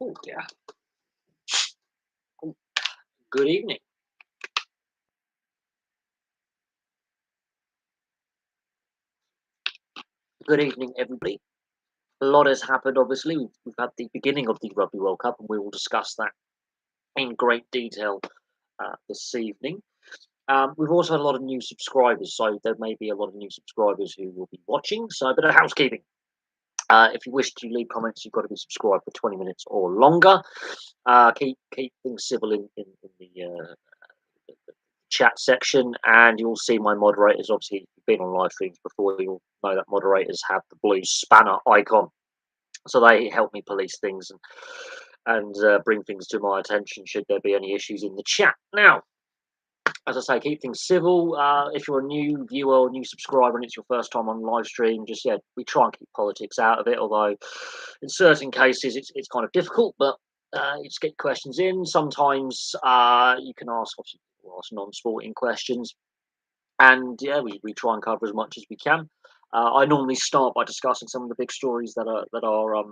Oh, yeah. Oh, good evening. Good evening, everybody. A lot has happened, obviously. We've had the beginning of the Rugby World Cup, and we will discuss that in great detail this evening. We've also had a lot of new subscribers, so there may be a lot of new subscribers who will be watching. So, a bit of housekeeping. If you wish to leave comments, you've got to be subscribed for 20 minutes or longer. Keep things civil in the chat section, and you'll see my moderators. Obviously, if you've been on live streams before, you'll know that moderators have the blue spanner icon, so they help me police things and bring things to my attention should there be any issues in the chat. Now, as I say, keep things civil. If you're a new viewer or new subscriber and it's your first time on live stream, just we try and keep politics out of it. Although in certain cases it's kind of difficult, but you just get questions in. Sometimes you can ask non-sporting questions, and we try and cover as much as we can. I normally start by discussing some of the big stories that are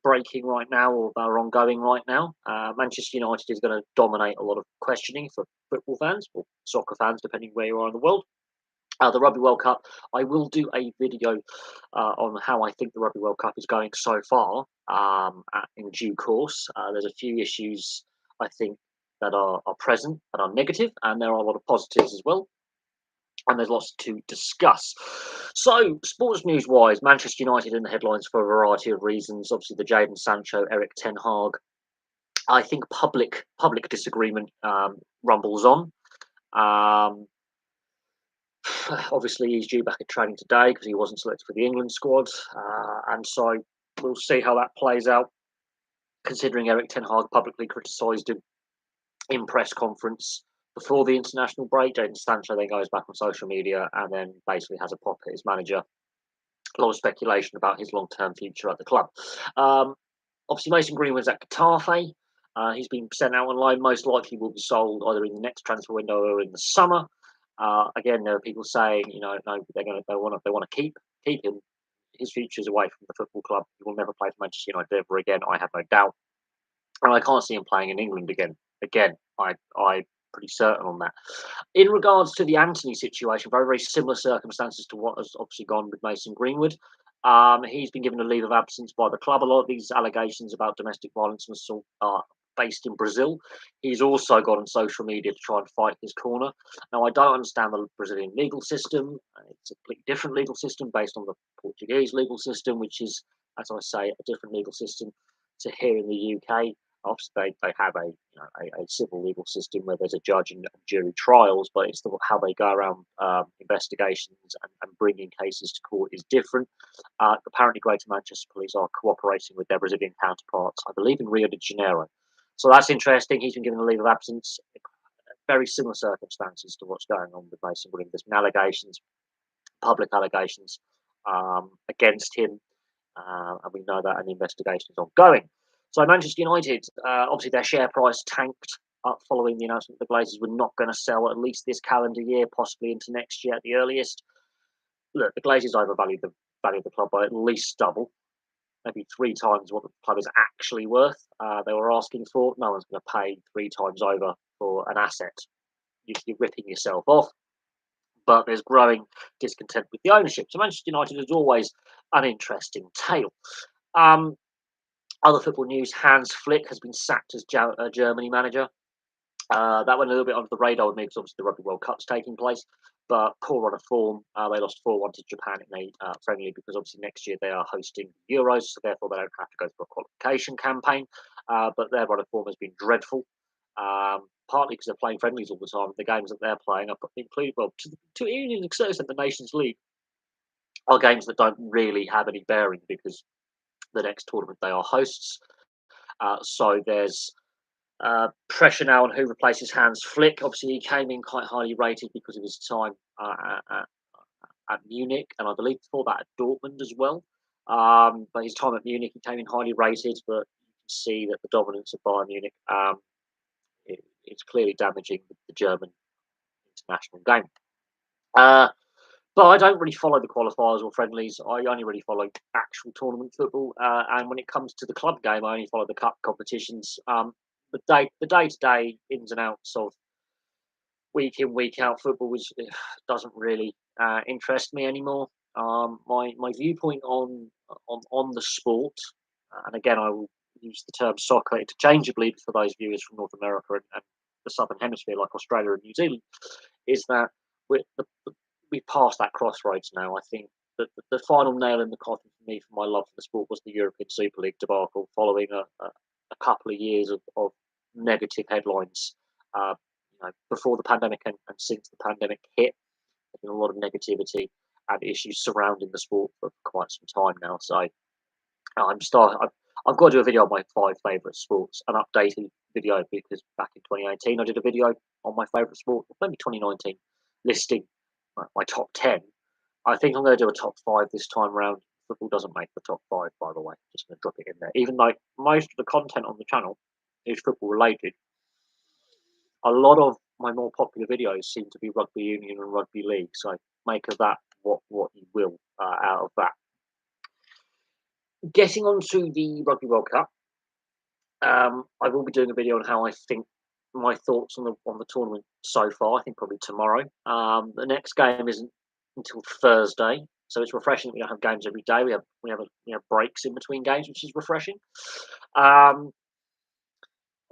breaking right now or that are ongoing right now. Manchester United is going to dominate a lot of questioning for football fans or soccer fans, depending where you are in the world. The Rugby World Cup, I will do a video on how I think the Rugby World Cup is going so far in due course. There's a few issues I think that are present that are negative, and there are a lot of positives as well, and there's lots to discuss. So, sports news wise, Manchester United in the headlines for a variety of reasons. Obviously, the Jadon Sancho, Eric Ten Hag. I think public disagreement rumbles on. Obviously, he's due back at training today because he wasn't selected for the England squad, and so we'll see how that plays out. Considering Eric Ten Hag publicly criticised him in press conference before the international break, Jadon Sancho then goes back on social media and then basically has a pop at his manager. A lot of speculation about his long-term future at the club. Obviously, Mason Greenwood's at Getafe. He's been sent out on loan. Most likely will be sold either in the next transfer window or in the summer. Again, there are people saying, no, they want to keep him. His future's away from the football club. He will never play for Manchester United ever again. I have no doubt, and I can't see him playing in England again. I'm pretty certain on that. In regards to the Anthony situation, very, very similar circumstances to what has obviously gone with Mason Greenwood. He's been given a leave of absence by the club. A lot of these allegations about domestic violence and assault are based in Brazil. He's also got on social media to try and fight his corner. Now, I don't understand the Brazilian legal system. It's a completely different legal system based on the Portuguese legal system, which is, as I say, a different legal system to here in the UK. Obviously, they have a civil legal system where there's a judge and jury trials, but it's how they go around investigations and bringing cases to court is different. Apparently, Greater Manchester Police are cooperating with their Brazilian counterparts, I believe, in Rio de Janeiro. So that's interesting. He's been given a leave of absence. Very similar circumstances to what's going on with Mason Greenwood. There's been allegations, public allegations against him, and we know that an investigation is ongoing. So Manchester United, obviously their share price tanked following the announcement that the Glazers were not going to sell at least this calendar year, possibly into next year at the earliest. Look, the Glazers overvalued the value of the club by at least double, maybe 3 times what the club is actually worth. They were asking for. No one's going to pay 3 times over for an asset. You're ripping yourself off. But there's growing discontent with the ownership. So Manchester United is always an interesting tale. Other football news, Hans Flick has been sacked as Germany manager. That went a little bit under the radar with me because obviously the Rugby World Cup's taking place, but poor run of form. They lost 4-1 to Japan in a friendly because obviously next year they are hosting Euros, so therefore they don't have to go through a qualification campaign. But their run of form has been dreadful, partly because they're playing friendlies all the time. The games that they're playing are included, well, to even an extent, the Nations League are games that don't really have any bearing because the next tournament they are hosts. So there's pressure now on who replaces Hans Flick. Obviously, he came in quite highly rated because of his time at Munich, and I believe before that at Dortmund as well. But his time at Munich, he came in highly rated, but you can see that the dominance of Bayern Munich it's clearly damaging the German international game. But I don't really follow the qualifiers or friendlies. I only really follow actual tournament football. And when it comes to the club game, I only follow the cup competitions. The day to day ins and outs of week in week out football doesn't really interest me anymore. My viewpoint on the sport, and again I will use the term soccer interchangeably for those viewers from North America and the Southern Hemisphere, like Australia and New Zealand, is that we've passed that crossroads now. I think that the final nail in the coffin for me, for my love for the sport, was the European Super League debacle, following a couple of years of negative headlines. Before the pandemic and since the pandemic hit, there's been a lot of negativity and issues surrounding the sport for quite some time now. So I've got to do a video on my 5 favourite sports, an updated video, because back in 2018 I did a video on my favourite sport, or maybe 2019, listing my top 10. I think I'm going to do a top 5 this time round. Football doesn't make the top 5, by the way. Just going to drop it in there. Even though most of the content on the channel is football related, a lot of my more popular videos seem to be rugby union and rugby league. So make of that what you will out of that. Getting on to the Rugby World Cup, I will be doing a video on how I think my thoughts on the tournament so far. I think probably tomorrow. The next game isn't until Thursday, so it's refreshing that we don't have games every day. We have breaks in between games, which is refreshing.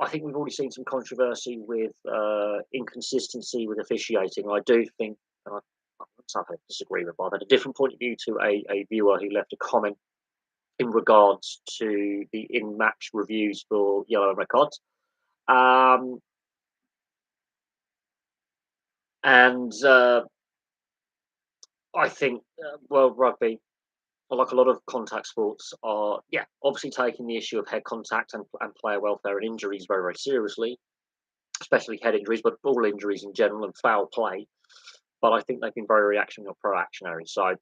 I think we've already seen some controversy with inconsistency with officiating. I do think, and I've had a disagreement, but I've had a different point of view to a viewer who left a comment in regards to the in-match reviews for yellow and red cards. I think World Rugby, like a lot of contact sports, are obviously taking the issue of head contact and player welfare and injuries very, very seriously, especially head injuries, but all injuries in general and foul play. But I think they've been very reactionary or pro-actionary. So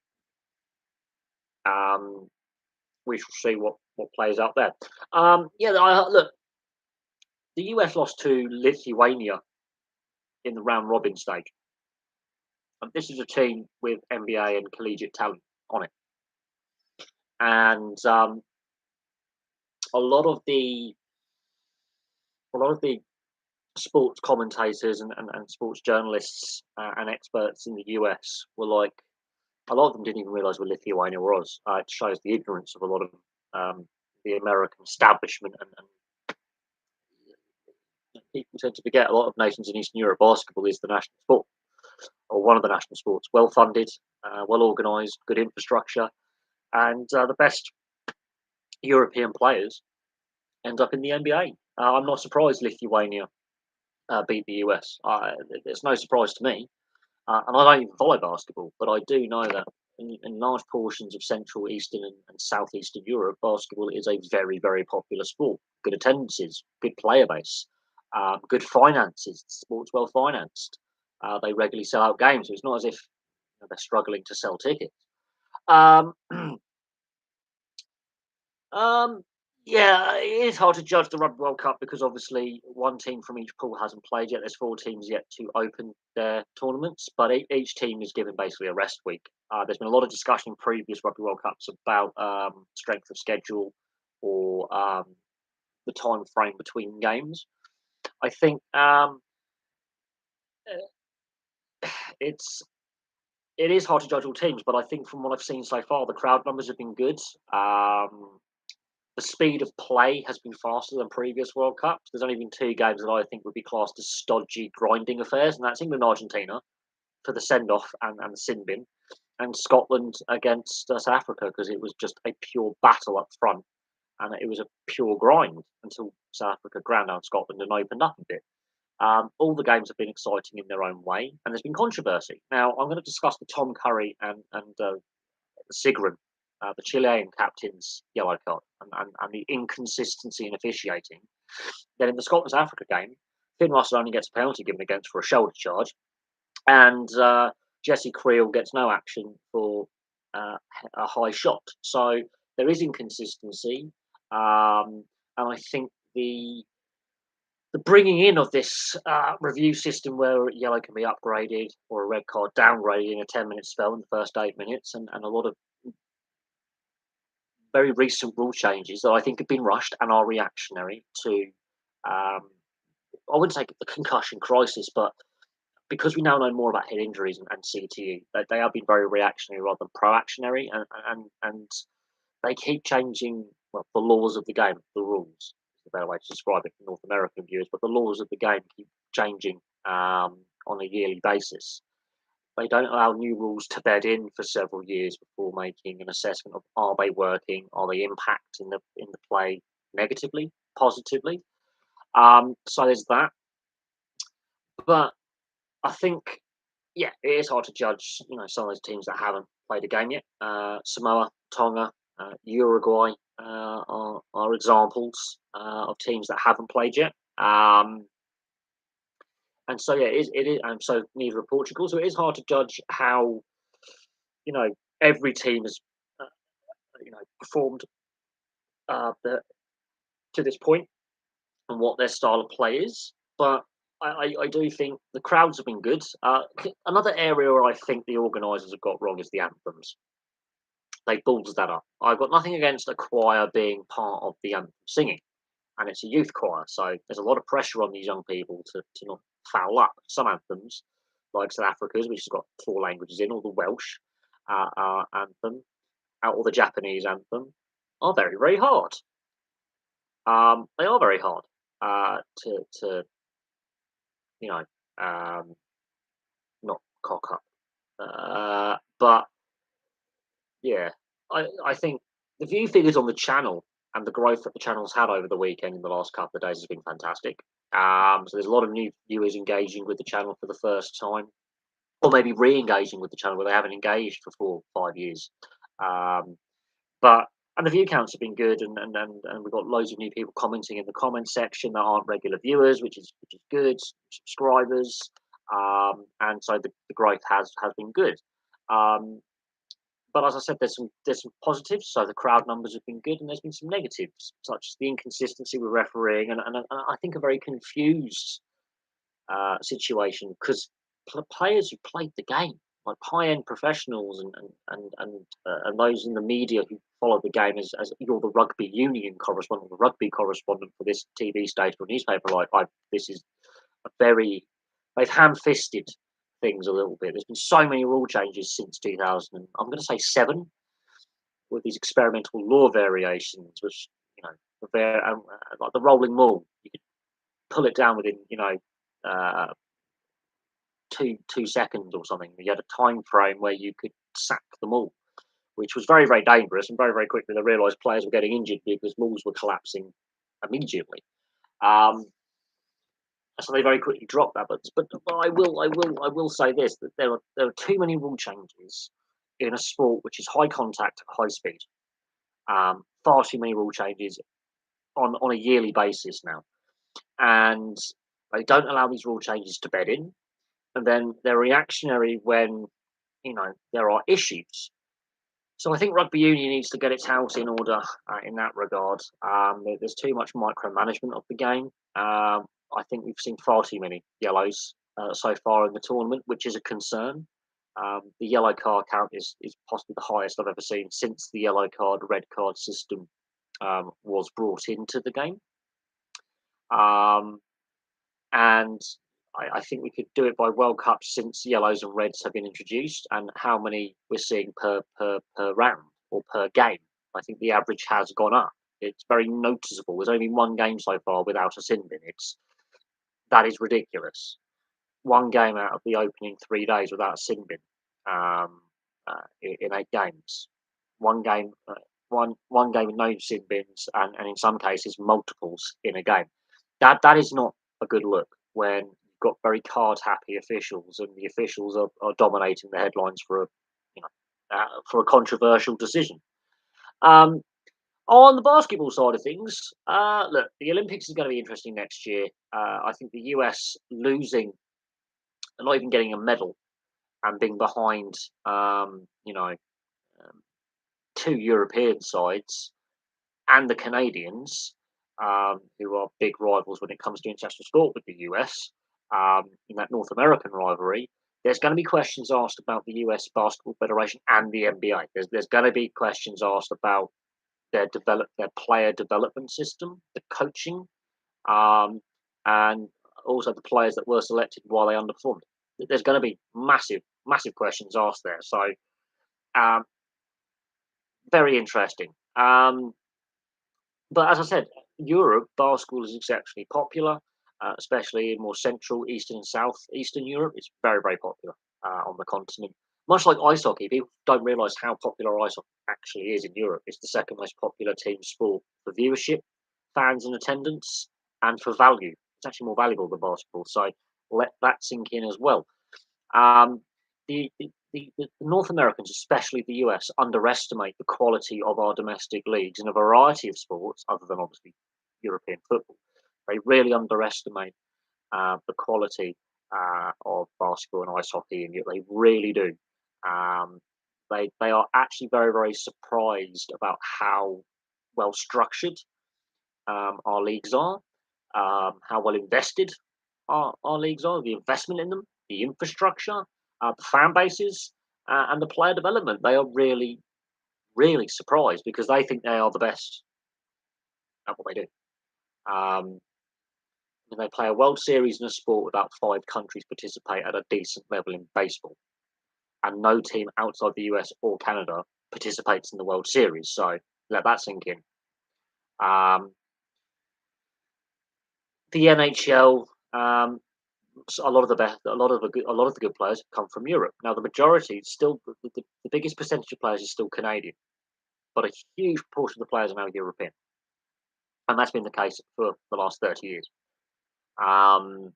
we shall see what plays out there. Look, the US lost to Lithuania in the round robin stage. And this is a team with NBA and collegiate talent on it. And a lot of the sports commentators and sports journalists and experts in the US were like, a lot of them didn't even realize where Lithuania was. It shows the ignorance of a lot of the American establishment, and people tend to forget a lot of nations in Eastern Europe. Basketball is the national sport, or one of the national sports. Well funded, well organised, good infrastructure, and the best European players end up in the NBA. I'm not surprised Lithuania beat the US. It's no surprise to me. And I don't even follow basketball, but I do know that in large portions of Central, Eastern, and Southeastern Europe, basketball is a very, very popular sport. Good attendances, good player base, good finances. The sport's well financed. They regularly sell out games, so it's not as if they're struggling to sell tickets. Um, it is hard to judge the Rugby World Cup because obviously one team from each pool hasn't played yet. There's 4 teams yet to open their tournaments, but each team is given basically a rest week. There's been a lot of discussion in previous Rugby World Cups about strength of schedule or the time frame between games. I think it is hard to judge all teams, but I think from what I've seen so far, the crowd numbers have been good. The speed of play has been faster than previous World Cups. There's only been 2 games that I think would be classed as stodgy, grinding affairs, and that's England and Argentina for the send-off and the sin bin, and Scotland against South Africa, because it was just a pure battle up front, and it was a pure grind until South Africa ground down Scotland and opened up a bit. All the games have been exciting in their own way, and there's been controversy. Now, I'm going to discuss the Tom Curry and Sigrid, the Chilean captain's yellow card, and the inconsistency in officiating. Then in the Scotland Africa game, Finn Russell only gets a penalty given against for a shoulder charge, and Jesse Creel gets no action for a high shot. So there is inconsistency, and I think the the bringing in of this review system where yellow can be upgraded or a red card downgraded in a 10-minute spell in the first 8 minutes, and a lot of very recent rule changes that I think have been rushed and are reactionary to, um, I wouldn't say the concussion crisis, but because we now know more about head injuries and CTE, they have been very reactionary rather than proactionary, and they keep changing, well, the laws of the game, the rules is the better way to describe it for North American viewers, but the laws of the game keep changing on a yearly basis. They don't allow new rules to bed in for several years before making an assessment of are they working, are they impacting the play negatively, positively. So there's that. But I think, yeah, it is hard to judge. Some of those teams that haven't played a game yet. Samoa, Tonga, Uruguay are examples of teams that haven't played yet. And so yeah, it is, and so neither are Portugal. So it is hard to judge how you know every team has uh, performed the, to this point and what their style of play is. But I do think the crowds have been good. Another area where I think the organisers have got wrong is the anthems. They ballsed that up. I've got nothing against a choir being part of the anthem singing, and it's a youth choir, so there's a lot of pressure on these young people to not foul up. Some anthems, like South Africa's, which has got 4 languages in, or the Welsh anthem, or the Japanese anthem, are very, very hard. They are very hard to you know um, not cock up. But yeah, I think the view figures on the channel and the growth that the channel's had over the weekend in the last couple of days has been fantastic. So there's a lot of new viewers engaging with the channel for the first time, or maybe re-engaging with the channel where they haven't engaged for 4 or 5 years. Um, but and the view counts have been good, and we've got loads of new people commenting in the comment section that aren't regular viewers, which is good. Subscribers, and so the growth has been good. Um, but as I said, there's some positives. So the crowd numbers have been good, and there's been some negatives, such as the inconsistency with refereeing, and I think a very confused situation because players who played the game, like high-end professionals and those in the media who follow the game as you're the rugby union correspondent, the rugby correspondent for this TV station or newspaper. This is a very they've ham-fisted things a little bit. There's been so many rule changes since 2000. I'm going to say 7 with these experimental law variations, which like the rolling maul, you could pull it down within uh, 2 seconds or something. You had a time frame where you could sack the maul, which was very, very dangerous, and very, very quickly they realised players were getting injured because mauls were collapsing immediately. Um, so they very quickly dropped that. But I will say this: that there are too many rule changes in a sport which is high contact, high speed. Far too many rule changes on a yearly basis now, and they don't allow these rule changes to bed in, and then they're reactionary when there are issues. So I think rugby union needs to get its house in order in that regard. There's too much micromanagement of the game. I think we've seen far too many yellows so far in the tournament, which is a concern. The yellow card count is possibly the highest I've ever seen since the yellow card, red card system was brought into the game. Um, and I think we could do it by World Cup since yellows and reds have been introduced, and how many we're seeing per round or per game. I think the average has gone up. It's very noticeable. There's only been 1 game so far without a sin bin. That is ridiculous. 1 game out of the opening 3 days without a sin bin in 8 games. 1 game, one game with no sin bins, and in some cases multiples in a game. That is not a good look when you've got very card happy officials and the officials are dominating the headlines for a controversial decision. On the basketball side of things, look, the Olympics is going to be interesting next year. I think the US losing and not even getting a medal and being behind, um, 2 European sides and the Canadians who are big rivals when it comes to international sport with the US, in that North American rivalry, there's going to be questions asked about the US Basketball Federation and the NBA. There's going to be questions asked about their player development system, the coaching, um, and also the players that were selected while they underperformed. There's going to be massive questions asked there. So um, very interesting. But as I said, Europe basketball is exceptionally popular, especially in more central, eastern, and southeastern Europe. It's very popular on the continent. Much like ice hockey, people don't realise how popular ice hockey actually is in Europe. It's the second most popular team sport for viewership, fans in attendance, and for value. It's actually more valuable than basketball. So let that sink in as well. Um, the North Americans, especially the US, underestimate the quality of our domestic leagues in a variety of sports, other than obviously European football. They really underestimate the quality of basketball and ice hockey, and they really do. Um, they are actually very surprised about how well structured our leagues are, how well invested our leagues are, the investment in them, the infrastructure, the fan bases, and the player development. They are really surprised because they think they are the best at what they do. Um, and they play a World Series in a sport without five countries participate at a decent level in baseball, and no team outside the US or Canada participates in the World Series. So let that sink in. Um, the NHL, so a lot of the good players come from Europe. Now, the majority, still the biggest percentage of players is still Canadian, but a huge proportion of the players are now European, and that's been the case for the last 30 years. Um,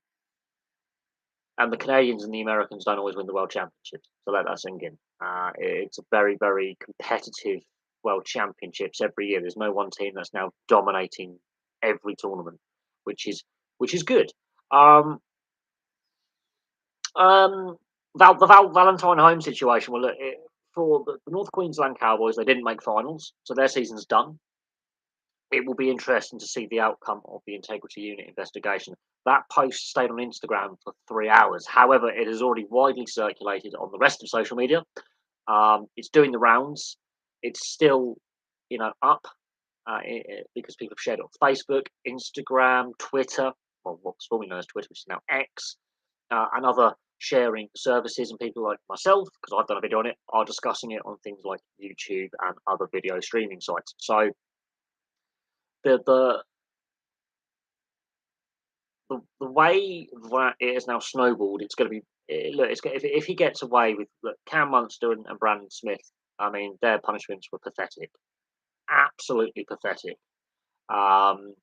and the Canadians and the Americans don't always win the world championships, so let that sink in. It's a very competitive world championships every year. There's no one team that's now dominating every tournament, which is good. Um, Um, Valentine home situation. Well, look, for the North Queensland Cowboys, they didn't make finals, so their season's done. It will be interesting to see the outcome of the integrity unit investigation. That post stayed on Instagram for 3 hours. However, it has already widely circulated on the rest of social media. It's doing the rounds. It's still, up because people have shared it on Facebook, Instagram, Twitter, well, what's formerly known as Twitter, which is now X, and other sharing services, and people like myself, because I've done a video on it, are discussing it on things like YouTube and other video streaming sites. So the the way that it has now snowballed, it's going to be look. If he gets away with Cam Munster and Brandon Smith, I mean their punishments were pathetic, absolutely pathetic. Um,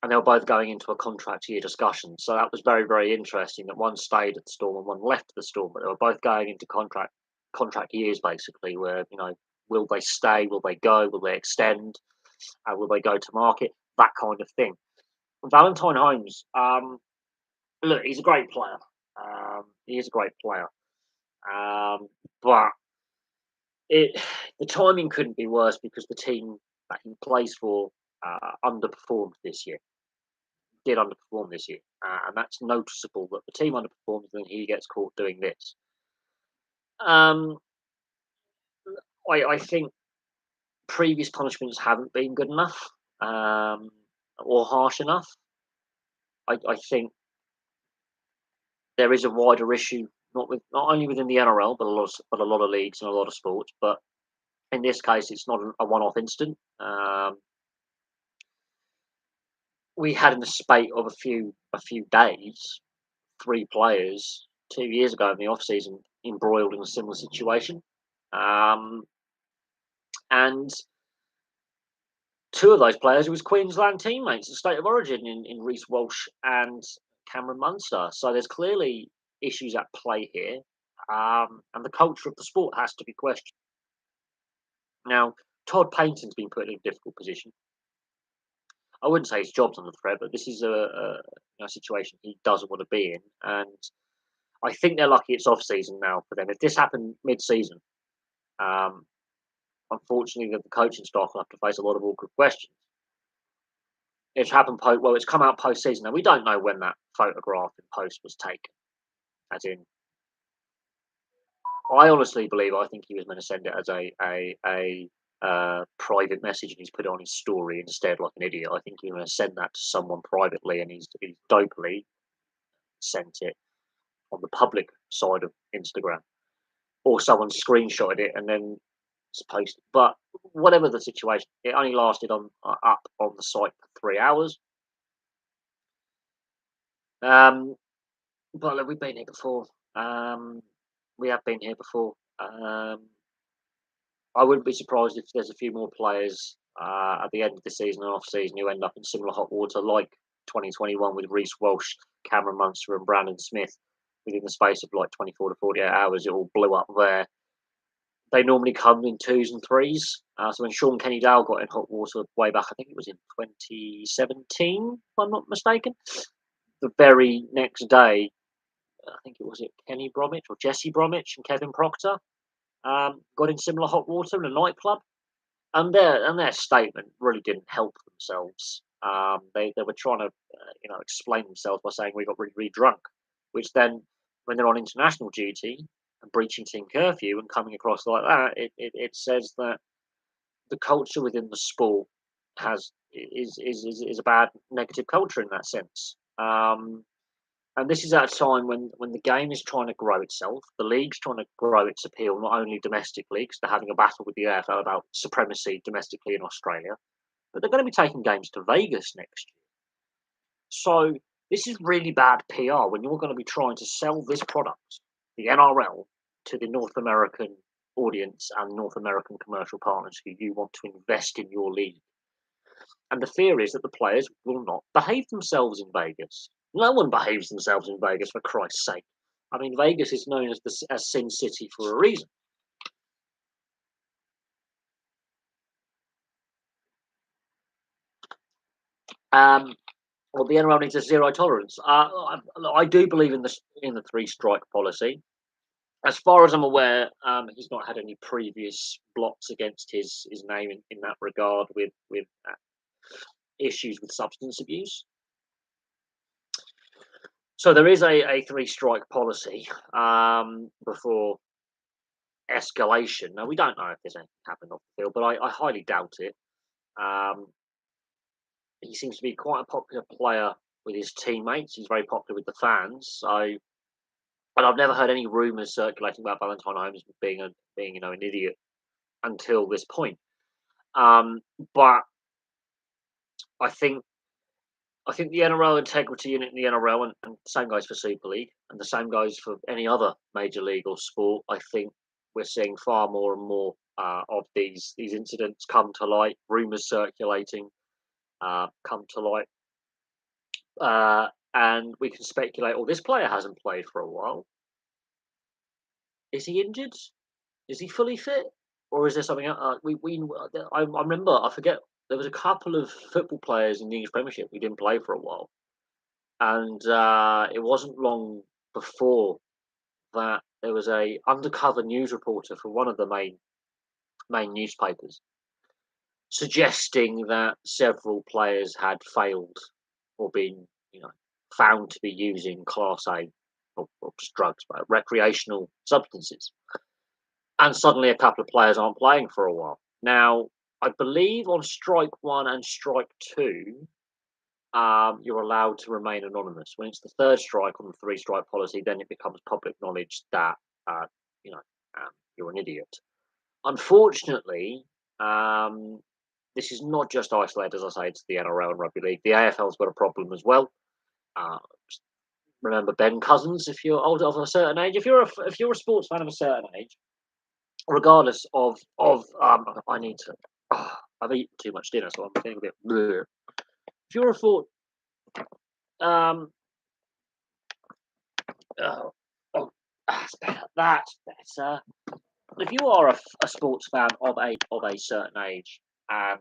and they were both going into a contract year discussion. So that was very interesting that one stayed at the Storm and one left the Storm, but they were both going into contract years basically, where will they stay, will they go, will they extend, will they go to market, that kind of thing. Valentine Holmes, look, he's a great player. He is a great player, but it the timing couldn't be worse because the team that he plays for underperformed this year. Did underperform this year, and that's noticeable that the team underperforms and he gets caught doing this. Um, I think previous punishments haven't been good enough or harsh enough. I think there is a wider issue, not only within the NRL, but a lot of leagues and a lot of sports. But in this case, it's not a one-off incident. We had in the spate of a few days 3 players 2 years ago in the off season embroiled in a similar situation, um, and two of those players was Queensland teammates, the state of origin in Reece Walsh and Cameron Munster. So there's clearly issues at play here, and the culture of the sport has to be questioned. Now, Todd Payton's been put in a difficult position. I wouldn't say his job's under threat, but this is a situation he doesn't want to be in, and I think they're lucky it's off season now for them. If this happened mid-season, um, unfortunately, the coaching staff will have to face a lot of awkward questions. It's happened well, it's come out post-season. Now, we don't know when that photograph in post was taken, as in I think he was meant to send it as a private message, and he's put it on his story instead, like an idiot. I think he was gonna send that to someone privately, and he's dopely sent it on the public side of Instagram, or someone screenshotted it and then it's posted. But whatever the situation, it only lasted up on the site for 3 hours. Um, but look, we've been here before. Um, we have been here before. I wouldn't be surprised if there's a few more players at the end of the season and off season who end up in similar hot water, like 2021 with Reece Walsh, Cameron Munster, and Brandon Smith. Within the space of like 24 to 48 hours, it all blew up there. They normally come in twos and threes. So when Sean Kenny Dow got in hot water way back, I think it was in 2017, if I'm not mistaken. The very next day, I think it was Kenny Bromwich or Jesse Bromwich and Kevin Proctor got in similar hot water in a nightclub, and their statement really didn't help themselves. They were trying to explain themselves by saying we got really, really drunk, which then when they're on international duty and breaching team curfew and coming across like that, it says that the culture within the sport is a bad negative culture in that sense. And this is at a time when the game is trying to grow itself. The league's trying to grow its appeal, not only domestically, because they're having a battle with the AFL about supremacy domestically in Australia, but they're going to be taking games to Vegas next year. So this is really bad PR when you're going to be trying to sell this product, the NRL, to the North American audience and North American commercial partners who you want to invest in your league. And the fear is that the players will not behave themselves in Vegas. No one behaves themselves in Vegas, for Christ's sake. I mean, Vegas is known as Sin City for a reason. Well, the NRL needs a zero tolerance. I do believe in the three strike policy. As far as I'm aware, he's not had any previous blots against his name in that regard with issues with substance abuse. So there is a three strike policy before escalation. Now we don't know if there's anything happened off the field, but I highly doubt it. Um, he seems to be quite a popular player with his teammates. He's very popular with the fans. So, and I've never heard any rumours circulating about Valentine Holmes being an idiot until this point. But I think the NRL integrity unit in the NRL, and the same goes for Super League, and the same goes for any other major league or sport. I think we're seeing far more and more of these incidents come to light, rumours circulating come to light, and we can speculate. Oh, this player hasn't played for a while. Is he injured? Is he fully fit, or is there something else? I remember. I forget. There was a couple of football players in the English Premiership who didn't play for a while, and it wasn't long before that there was a undercover news reporter for one of the main newspapers suggesting that several players had failed or been found to be using class A or just drugs, but recreational substances, and suddenly a couple of players aren't playing for a while. Now, I believe on strike one and strike two, you're allowed to remain anonymous. When it's the third strike on the three strike policy, then it becomes public knowledge that you know you're an idiot. Unfortunately, this is not just isolated, as I say, to the NRL and rugby league. The AFL's got a problem as well. Uh, remember Ben Cousins, if you're older of a certain age, if you're a sports fan of a certain age, regardless of I need to. I've eaten too much dinner, so I'm feeling a bit. Bleh. If you're a sport, oh, that's better. That's better. If you are a sports fan of a certain age and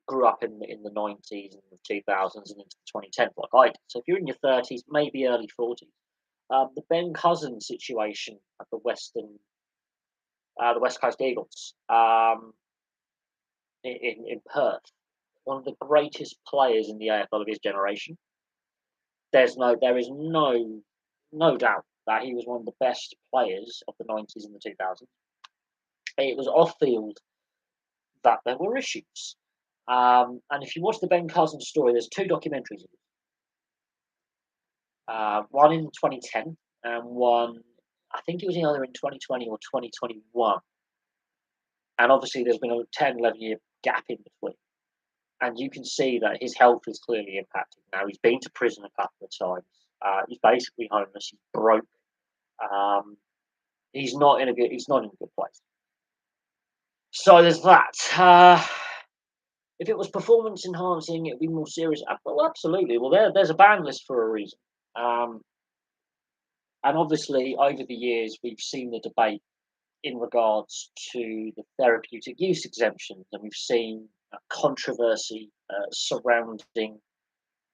grew up in the 90s and the 2000s and into the 2010s like I did, so if you're in your 30s, maybe early 40s, the Ben Cousins situation at the West Coast Eagles. in Perth, one of the greatest players in the AFL of his generation. There is no doubt that he was one of the best players of the 90s and the 2000s. It was off field that there were issues. And if you watch the Ben Cousins story, there's two documentaries. One in 2010 and one, I think it was either in 2020 or 2021. And obviously, there's been a 10, 11-year gap in between. And you can see that his health is clearly impacted now. He's been to prison a couple of times. He's basically homeless. He's broke. Um, he's not in a good place. So there's that. If it was performance enhancing, it'd be more serious. Well, absolutely. Well, there's a ban list for a reason. Um, and obviously, over the years, we've seen the debate in regards to the therapeutic use exemptions, and we've seen controversy surrounding,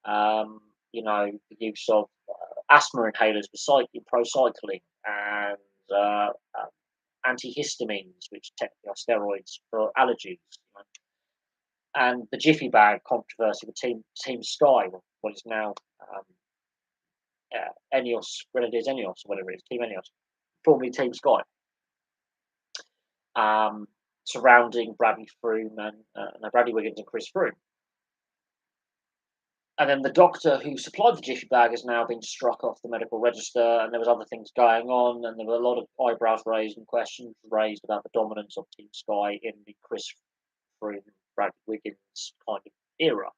the use of asthma inhalers for procycling and antihistamines, which technically are steroids for allergies. And the Jiffy Bag controversy with Team Sky, what is now Grenadiers Enios, or whatever it is, Team Enios, formerly Team Sky, surrounding Bradley Froome and Bradley Wiggins and Chris Froome. And then the doctor who supplied the Jiffy Bag has now been struck off the medical register, and there was other things going on, and there were a lot of eyebrows raised and questions raised about the dominance of Team Sky in the Chris Froome, Bradley Wiggins kind of era.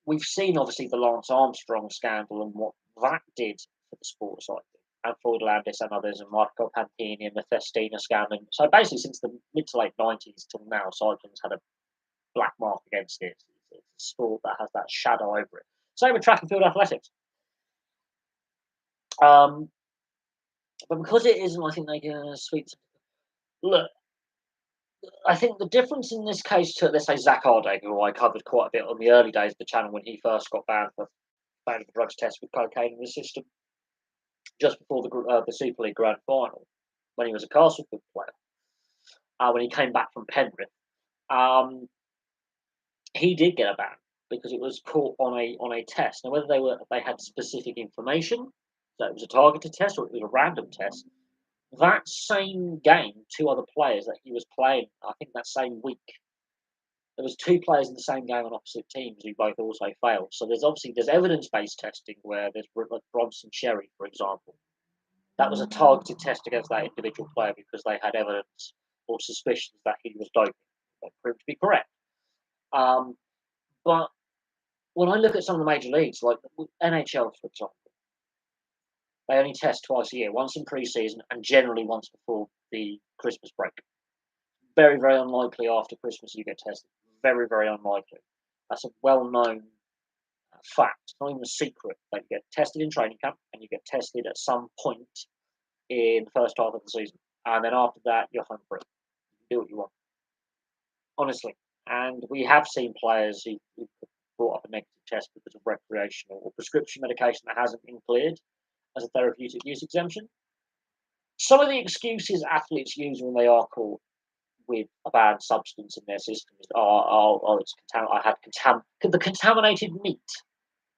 We've seen, obviously, the Lance Armstrong scandal and what that did for the sport of cycling, and Floyd Landis and others, and Marco Pantini and the Festina scandal. So basically, since the mid to late 90s till now, cycling's had a black mark against it. It's a sport that has that shadow over it. Same with track and field athletics. But because it isn't, I think they can sweep. Look, I think the difference in this case to, let's say, Zach Ardeg, who I covered quite a bit on the early days of the channel when he first got banned for drugs test with cocaine in the system, just before the Super League Grand Final, when he was a Castleford player, when he came back from Penrith. He did get a ban because it was caught on a test. Now, whether they had specific information that it was a targeted test or it was a random test, that same game, two other players that he was playing, I think that same week, there was two players in the same game on opposite teams who both also failed. So there's evidence-based testing where there's like Bronson Sherry, for example. That was a targeted test against that individual player because they had evidence or suspicions that he was doping. That proved to be correct. But when I look at some of the major leagues, like NHL, for example, they only test twice a year, once in pre-season and generally once before the Christmas break. Very, very unlikely after Christmas you get tested. Very, very unlikely. That's a well-known fact, not even a secret. That you get tested in training camp and you get tested at some point in the first half of the season. And then after that, you're home free. Do what you want. Honestly. And we have seen players who brought up a negative test because of recreational or prescription medication that hasn't been cleared as a therapeutic use exemption. Some of the excuses athletes use when they are caught with a banned substance in their system is, I had the contaminated meat.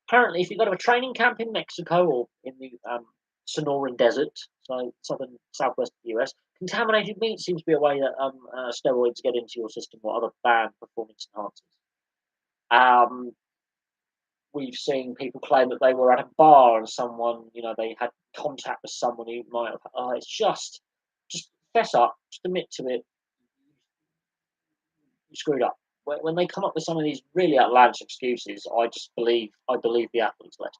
Apparently, if you go to a training camp in Mexico or in the Sonoran Desert, so southwest of the US, contaminated meat seems to be a way that steroids get into your system or other banned performance enhancers. We've seen people claim that they were at a bar and someone, they had contact with someone who might have. It's just fess up, just admit to it. You screwed up. When they come up with some of these really outlandish excuses, I believe the athletes less.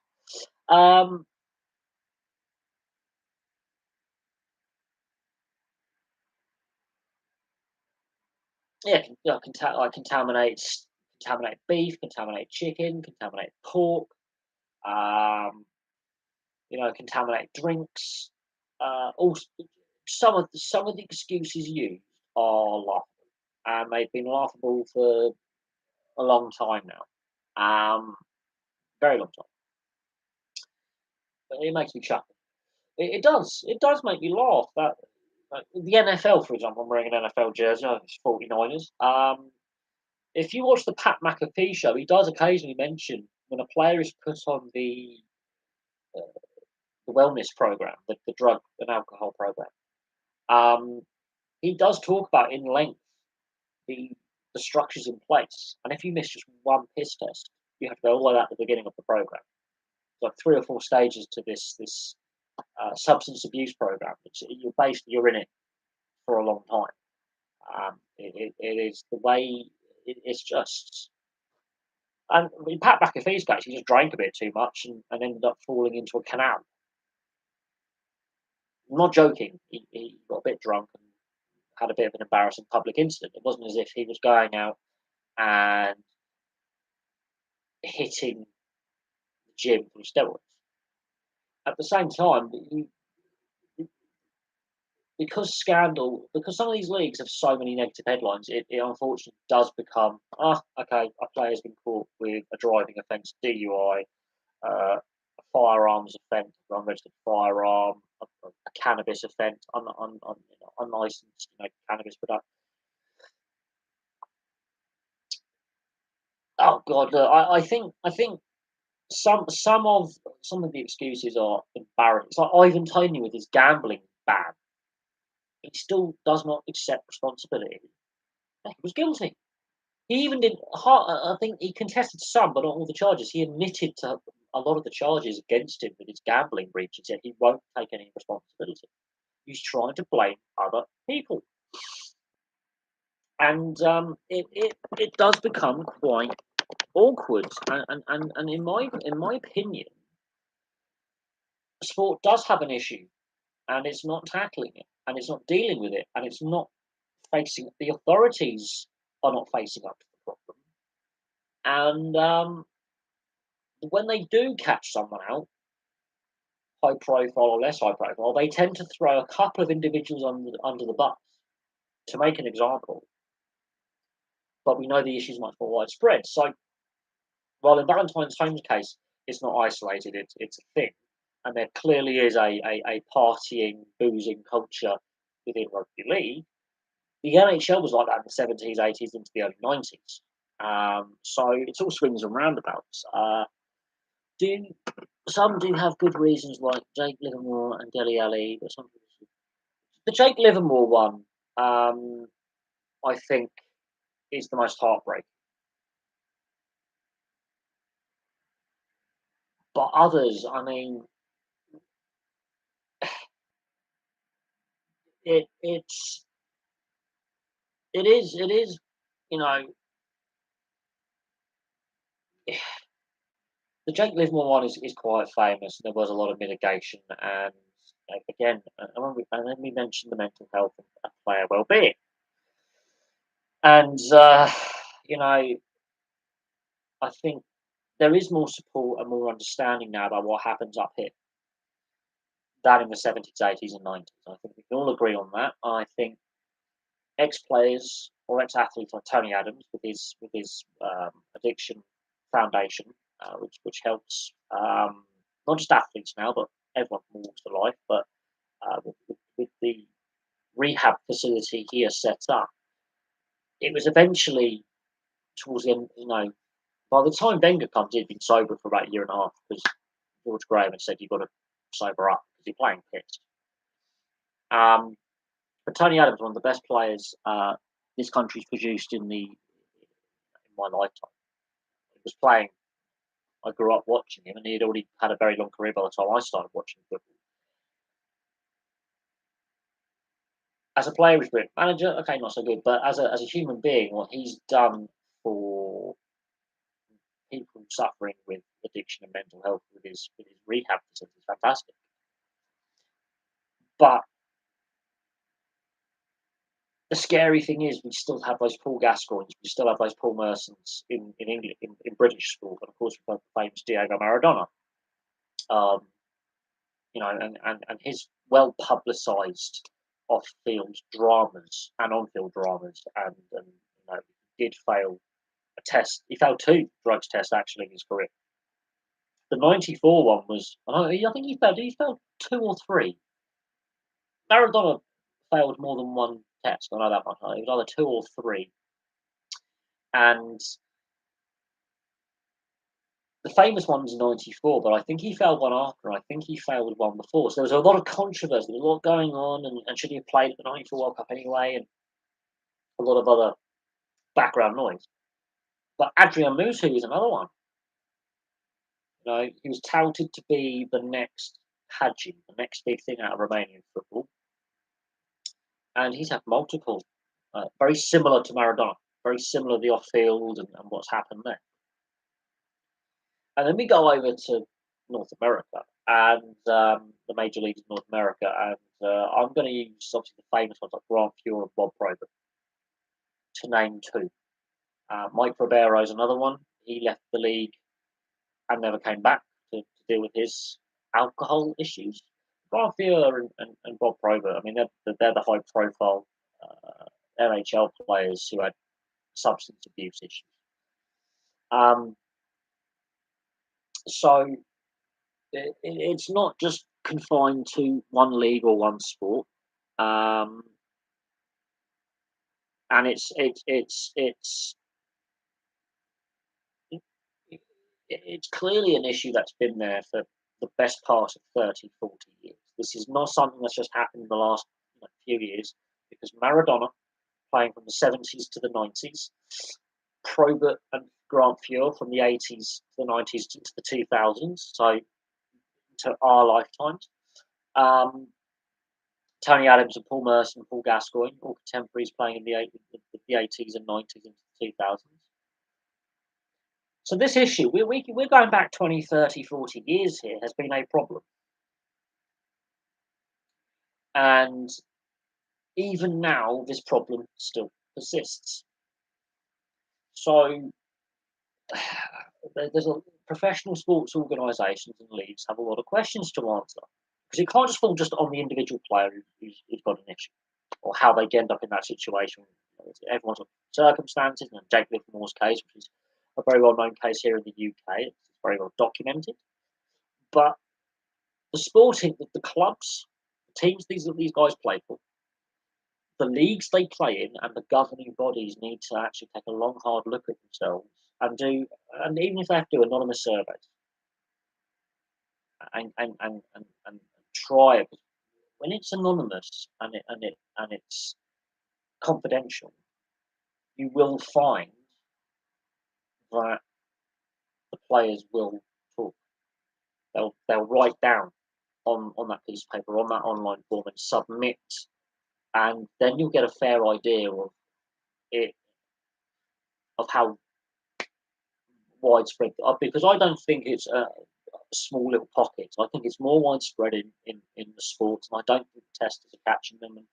Contaminate beef, contaminate chicken, contaminate pork, contaminate drinks. Also, some of the excuses used are laughable, and they've been laughable for a long time now, very long time. But it makes me chuckle. It does make me laugh that The NFL, for example, I'm wearing an NFL jersey. It's 49ers. If you watch the Pat McAfee show, he does occasionally mention when a player is put on uh, the wellness program, the drug and alcohol program. Um, he does talk about in length the the structures in place, and if you miss just one piss test, you have to go all the way back to the beginning of the program. Like 3 or 4 stages to this substance abuse program. You're in it for a long time. It is the way it's just. And in Pat McAfee's case, he just drank a bit too much and ended up falling into a canal. I'm not joking. He got a bit drunk and had a bit of an embarrassing public incident. It wasn't as if he was going out and hitting the gym from steroids. At the same time, because some of these leagues have so many negative headlines, it unfortunately does become, okay, a player's been caught with a driving offence, DUI, a firearms offence, unregistered firearm, a cannabis offence, unlicensed cannabis product. Oh God, look, I think some of the excuses are embarrassing. It's like Ivan Toney with his gambling ban. He still does not accept responsibility. He was guilty. He even did. I think he contested some, but not all the charges. He admitted to a lot of the charges against him with his gambling breach. He said he won't take any responsibility. He's trying to blame other people, and it does become quite awkward. And in my opinion, sport does have an issue, and it's not tackling it, and it's not dealing with it, and it's not facing. The authorities are not facing up to the problem, and when they do catch someone out, high profile or less high profile, they tend to throw a couple of individuals under the bus to make an example. But we know the issue is much more widespread. So, while in Valentine's Holmes' case, it's not isolated, it's a thing, and there clearly is a partying, boozing culture within rugby league. The NHL was like that in the 70s, 80s, into the early 90s. So it's all swings and roundabouts. Do Some do have good reasons, like Jake Livermore and Dele Alli, but some the Jake Livermore one, I think, is the most heartbreaking. But others, I mean, it's it is, you know, the Jake Livermore one is quite famous. There was a lot of mitigation, and again, and then we mentioned the mental health and player well-being, and you know, I think there is more support and more understanding now about what happens up here than in the 70s, 80s, and 90s. I think we can all agree on that. I think ex-players or ex-athletes like Tony Adams with his addiction foundation, which helps not just athletes now, but everyone from walks of life. But with the rehab facility he has set up, it was eventually towards the end. By the time Wenger comes in, he'd been sober for about a year and a half because George Graham had said you've got to sober up because you're playing piss. But Tony Adams, one of the best players this country's produced in my lifetime. He was playing. I grew up watching him, and he had already had a very long career by the time I started watching football. As a player, he's great. Manager, okay, not so good. But as a human being, what he's done for people suffering with addiction and mental health with his rehab facility is fantastic. But the scary thing is, we still have those Paul Gascoignes, we still have those Paul Mersons in England, in British sport, and of course we've got the famous Diego Maradona. Um, and his well publicised off field dramas and on field dramas, and he did fail a test. He failed 2 drugs tests actually in his career. The '94 one was, I think he failed 2 or 3. Maradona failed more than one test. I know that much. It was either two or three, and the famous one's '94, but I think he failed one after. I think he failed one before. So there was a lot of controversy, there was a lot going on, and should he have played at the '94 World Cup anyway, and a lot of other background noise. But Adrian Mutu is another one. You know, he was touted to be the next Hadji, the next big thing out of Romanian football, and he's had multiple, very similar to Maradona, very similar to the off field and what's happened there. And then we go over to North America and the major leagues in North America, and I'm going to use obviously the famous ones like Grant Fuhr and Bob Probert to name two. Mike Ribeiro is another one. He left the league and never came back to deal with his alcohol issues. Grant Fuhr and Bob Probert, I mean, they're the high profile NHL players who had substance abuse issues. So it's not just confined to one league or one sport, and it's clearly an issue that's been there for the best part of 30, 40 years. This is not something that's just happened in the last few years, because Maradona, playing from the 70s to the 90s, Probert and Grant Fuhr from the 80s to the 90s into the 2000s, so to our lifetimes. Tony Adams and Paul Merson and Paul Gascoigne, all contemporaries playing in the 80s and 90s into the 2000s. So this issue, we're going back 20, 30, 40 years here, has been a problem. And even now, this problem still persists. So there's professional sports organisations and leagues have a lot of questions to answer, because it can't just fall just on the individual player who's got an issue, or how they end up in that situation. Everyone's got circumstances, and Jake Livermore's case, which is a very well-known case here in the UK, it's very well documented. But the clubs, the teams these guys play for, the leagues they play in, and the governing bodies need to actually take a long, hard look at themselves and even if they have to do anonymous surveys and try it. When it's anonymous and it's confidential, you will find that the players will talk. They'll write down on that piece of paper, on that online form, and submit, and then you'll get a fair idea of it, of how widespread. Because I don't think it's small little pockets. I think it's more widespread in the sports, and I don't think the testers are catching them. And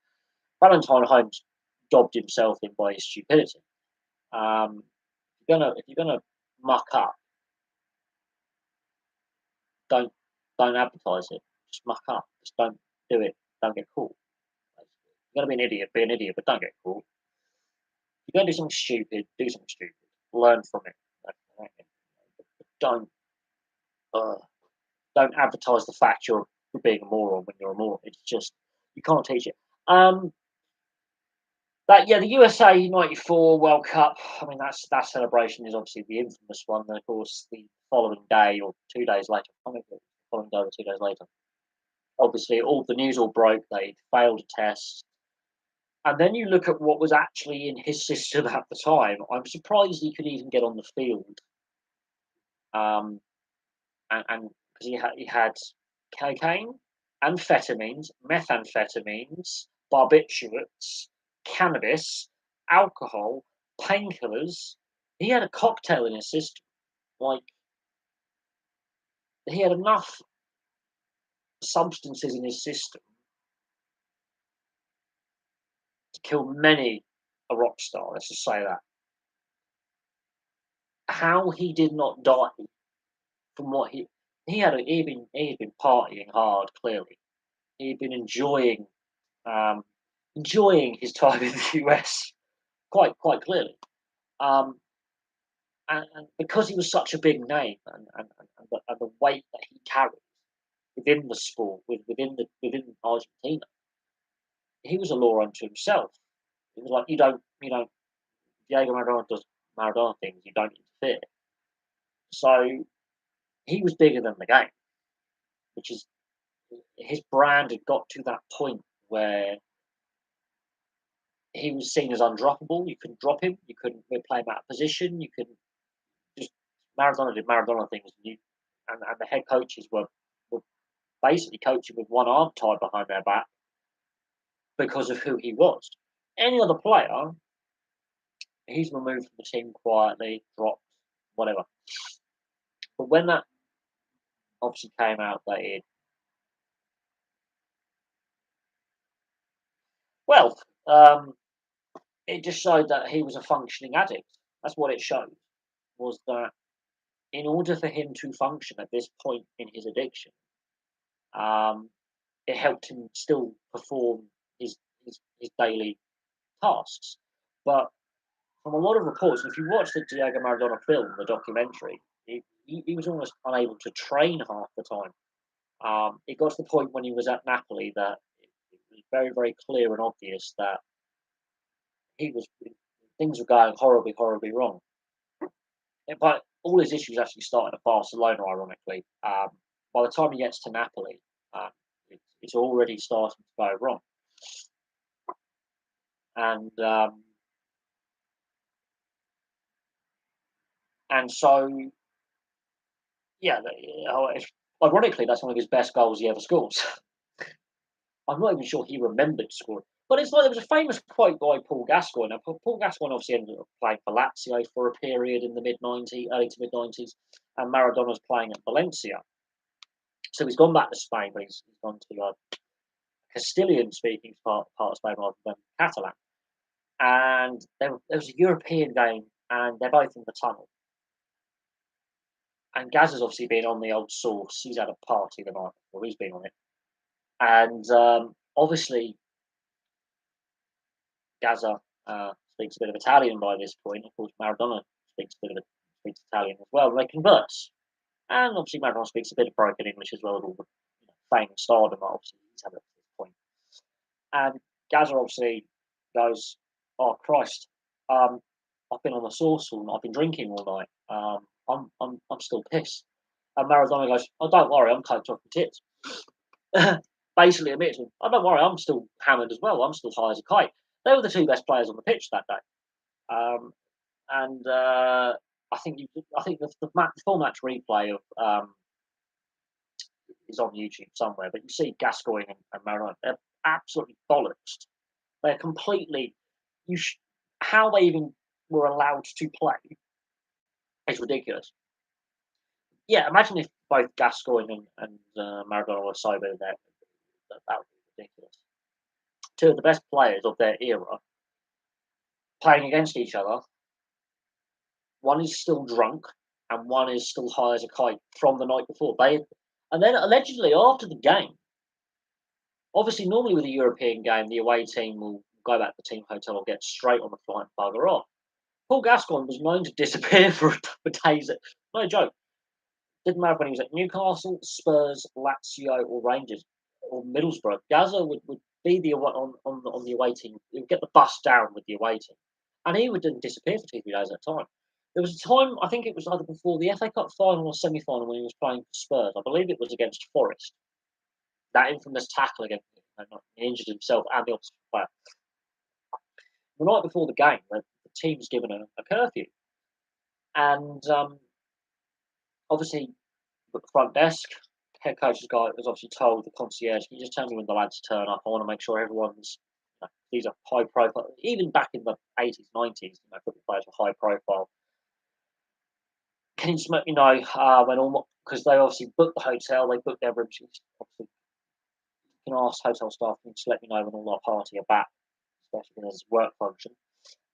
Valentine Holmes dobbed himself in by his stupidity. If you're gonna muck up, don't advertise it. Just muck up. Just don't do it. Don't get caught. You're gonna be an idiot, but don't get caught. If you're gonna do something stupid, do something stupid. Learn from it. Don't don't advertise the fact you're being a moron when you're a moron. It's just, you can't teach it. The USA '94 World Cup. I mean, that celebration is obviously the infamous one. And of course, the following day or 2 days later, I can't remember, the following day or 2 days later, obviously all the news all broke. They failed a test, and then you look at what was actually in his system at the time. I'm surprised he could even get on the field. And because he had cocaine, amphetamines, methamphetamines, barbiturates, cannabis, alcohol, painkillers. He had a cocktail in his system. Like, he had enough substances in his system to kill many a rock star. Let's just say that. How he did not die from what he had been partying hard. Clearly, he had been enjoying his time in the US quite clearly. And because he was such a big name, and the weight that he carried within the sport, within Argentina, he was a law unto himself. It was like Diego Maradona does Maradona things, you don't interfere. So he was bigger than the game, which is his brand had got to that point where he was seen as undroppable. You couldn't drop him. You couldn't play him out of position. You couldn't just Maradona did Maradona things, and the head coaches were basically coaching with one arm tied behind their back because of who he was. Any other player, he's removed from the team quietly, dropped, whatever. But when that obviously came out that well, it just showed that he was a functioning addict. That's what it showed, was that in order for him to function at this point in his addiction, um, it helped him still perform his daily tasks. But from a lot of reports, and if you watch the Diego Maradona film, the documentary, he was almost unable to train half the time. It got to the point when he was at Napoli that it was very, very clear and obvious that he was things were going horribly, horribly wrong. But all his issues actually started at Barcelona, ironically. By the time he gets to Napoli, it's already starting to go wrong. And so, yeah, ironically, that's one of his best goals he ever scores. I'm not even sure he remembered scoring. But it's like there was a famous quote by Paul Gascoigne. Now, Paul Gascoigne obviously ended up playing for Lazio for a period in the mid '90s, early to mid '90s, and Maradona's playing at Valencia. So he's gone back to Spain, but he's gone to Castilian-speaking part of Spain rather than Catalan. And there was a European game, and they're both in the tunnel. And Gaz has obviously been on the old sauce. He's had a party the night before. He's been on it. And obviously, Gaza speaks a bit of Italian by this point. Of course, Maradona speaks Italian as well. They converse. And obviously, Maradona speaks a bit of broken English as well, with all the fame and stardom that obviously he's had at this point. And Gaza obviously goes, "Oh Christ, I've been on the sauce all night. I've been drinking all night. I'm still pissed." And Maradona goes, "Oh, don't worry, I'm coked off the tits." Basically admits, "Oh, don't worry, I'm still hammered as well. I'm still high as a kite." They were the two best players on the pitch that day. And I think the full match replay of is on YouTube somewhere, but you see Gascoigne and Maradona, they're absolutely bollocksed. They're completely how they even were allowed to play is ridiculous. Yeah, imagine if both Gascoigne and Maradona were sober. That would be ridiculous. Two of the best players of their era playing against each other. One is still drunk, and one is still high as a kite from the night before. And then allegedly after the game, obviously normally with a European game, the away team will go back to the team hotel or get straight on the flight and bugger off. Paul Gascoigne was known to disappear for days. No joke. Didn't matter when he was at Newcastle, Spurs, Lazio, or Rangers, or Middlesbrough. Gazza would be on the away team. He would get the bus down with the away team, and he would then disappear for 2 3 days at a time. There was a time, I think it was either before the FA Cup final or semi final, when he was playing for Spurs. I believe it was against Forest. That infamous tackle against him, he injured himself and the opposite player. The night before the game, the team's given a curfew, and obviously at the front desk, head coach's guy was obviously told the concierge, "Can you just tell me when the lads turn up? I want to make sure everyone's." These are high profile. Even back in the 80s, 90s, football players were high profile. Can you just let me know when all, because they obviously booked the hotel, they booked their rooms. Obviously, you can ask hotel staff, can you just let me know when all our party are back, especially when there's work function.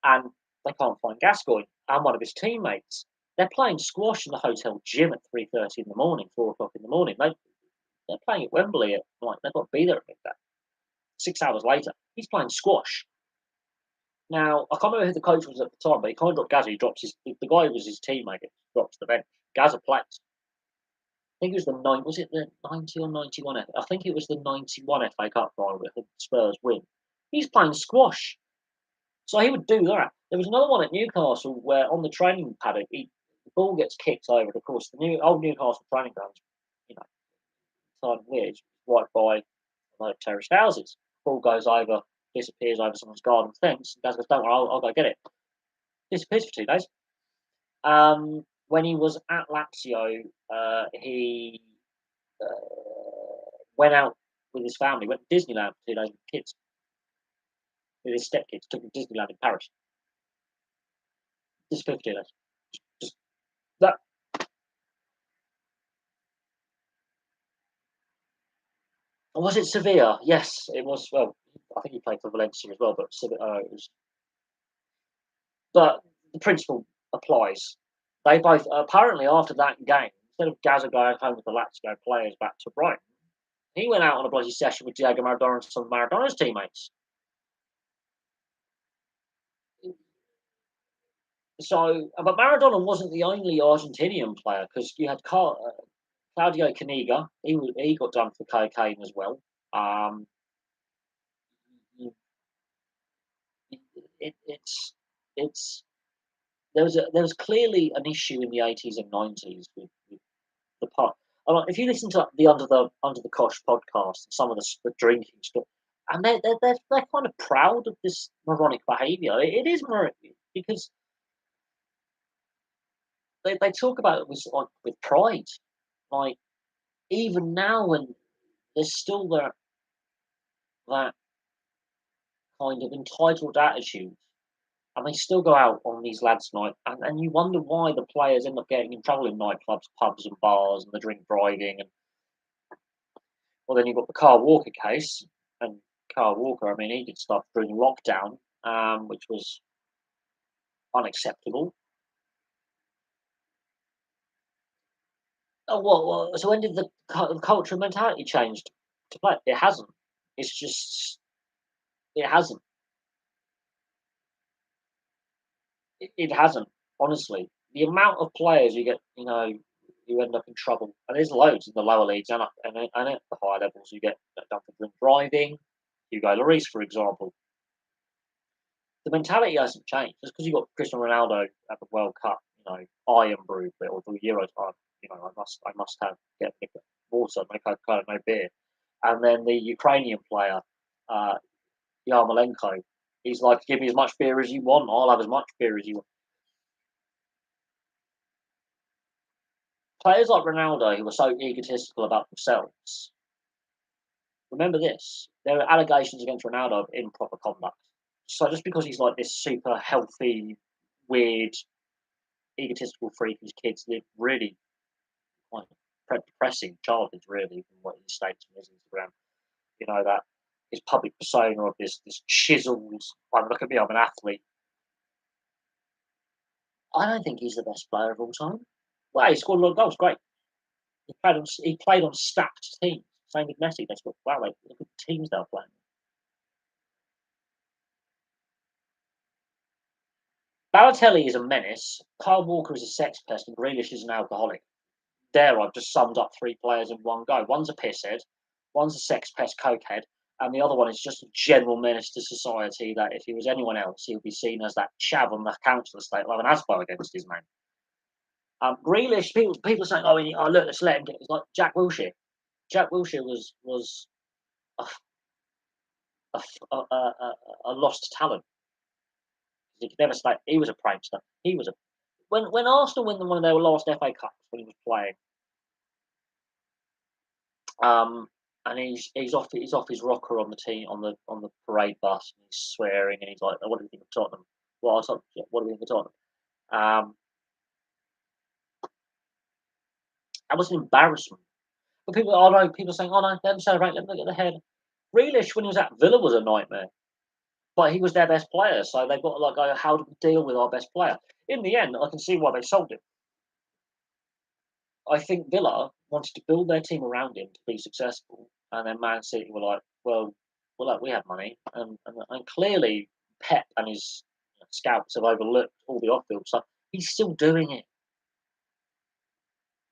And they can't find Gascoigne and one of his teammates. They're playing squash in the hotel gym at 3:30 in the morning, 4 o'clock in the morning. They're playing at Wembley at they've got to be there at midday. 6 hours later, he's playing squash. Now I can't remember who the coach was at the time, but he can't drop Gazza. He drops the guy who was his teammate drops the bench. Gazza plays. I think it was was it the 90 or 91? I think it was the 91 FA Cup final that the Spurs win. He's playing squash. So he would do that. There was another one at Newcastle where on the training paddock, the ball gets kicked over. Of course, the old Newcastle training ground, you know, side of weird, right by like terraced houses. Ball goes over, disappears over someone's garden fence. Dad goes, "Don't worry, I'll go get it." Disappears for 2 days. When he was at Lazio, he uh, went out with his family, went to Disneyland for 2 days with kids, with his stepkids, took them to Disneyland in Paris. Disappeared for 2 days. Just that. Was it Sevilla? Yes, it was. Well, I think he played for Valencia as well, but Sevilla, it was. But the principle applies. They both apparently after that game, instead of Gaza going home with the Lazio players back to Brighton, he went out on a bloody session with Diego Maradona and some of Maradona's teammates. So, but Maradona wasn't the only Argentinian player because you had Claudio Canega. He got done for cocaine as well. Um, it's there was clearly an issue in the 80s and 90s with the part. If you listen to the Under the Kosh podcast, some of the drinking stuff, and they're kind of proud of this moronic behaviour. It is moronic because they talk about it with pride. Like even now, when there's still that kind of entitled attitude, and they still go out on these lads' night, and you wonder why the players end up getting in trouble in nightclubs, pubs, and bars, and the drink driving. And well, then you've got the Carl Walker case, and Carl Walker, I mean, he did stuff during lockdown, which was unacceptable. Oh, well, so when did the culture and mentality change to play? It hasn't. It's just it hasn't. It hasn't. Honestly, the amount of players you get, you end up in trouble, and there's loads in the lower leagues and at the higher levels. You get done for drink driving. Hugo Lloris, for example. The mentality hasn't changed. Just because you got Cristiano Ronaldo at the World Cup, I am brewed or the Euro time. I must get water, no Coca-Cola, no beer. And then the Ukrainian player, uh, Yarmolenko, he's like, give me as much beer as you want. I'll have as much beer as you want. Players like Ronaldo, who were so egotistical about themselves, remember this: there are allegations against Ronaldo of improper conduct. So just because he's like this super healthy, weird, egotistical freak, his kids live really quite depressing childhood, really, from what he states on his Instagram. That his public persona of this chiseled. Like, look at me, I'm an athlete. I don't think he's the best player of all time. Well, he scored a lot of goals, great. He played on stacked teams. Same with Messi. They scored. Wow, look at the teams they're playing. Balotelli is a menace. Kyle Walker is a sex pest, and Grealish is an alcoholic. There, I've just summed up 3 players in one go. One's a pisshead, one's a sex pest cokehead, and the other one is just a general menace to society that if he was anyone else, he would be seen as that chav on the council estate, like an ASBO against his name. Grealish, people are saying, oh, look, let's let him get. It's like Jack Wilshere. Jack Wilshere was a, a, a lost talent. He could never stay. He was a prankster. He was a when Arsenal won one of their last FA Cups when he was playing. And he's off his rocker on the team on the parade bus, and he's swearing, and he's like, "What do you think of Tottenham? What do you think of Tottenham?" That was an embarrassment. But people saying, "Oh no, let them celebrate, let them get the head." Grealish, when he was at Villa, was a nightmare, but he was their best player, so they've got to go, how do we deal with our best player? In the end, I can see why they sold him. I think Villa wanted to build their team around him to be successful, and then Man City were like, well, we have money, and clearly Pep and his scouts have overlooked all the off-field stuff. He's still doing it.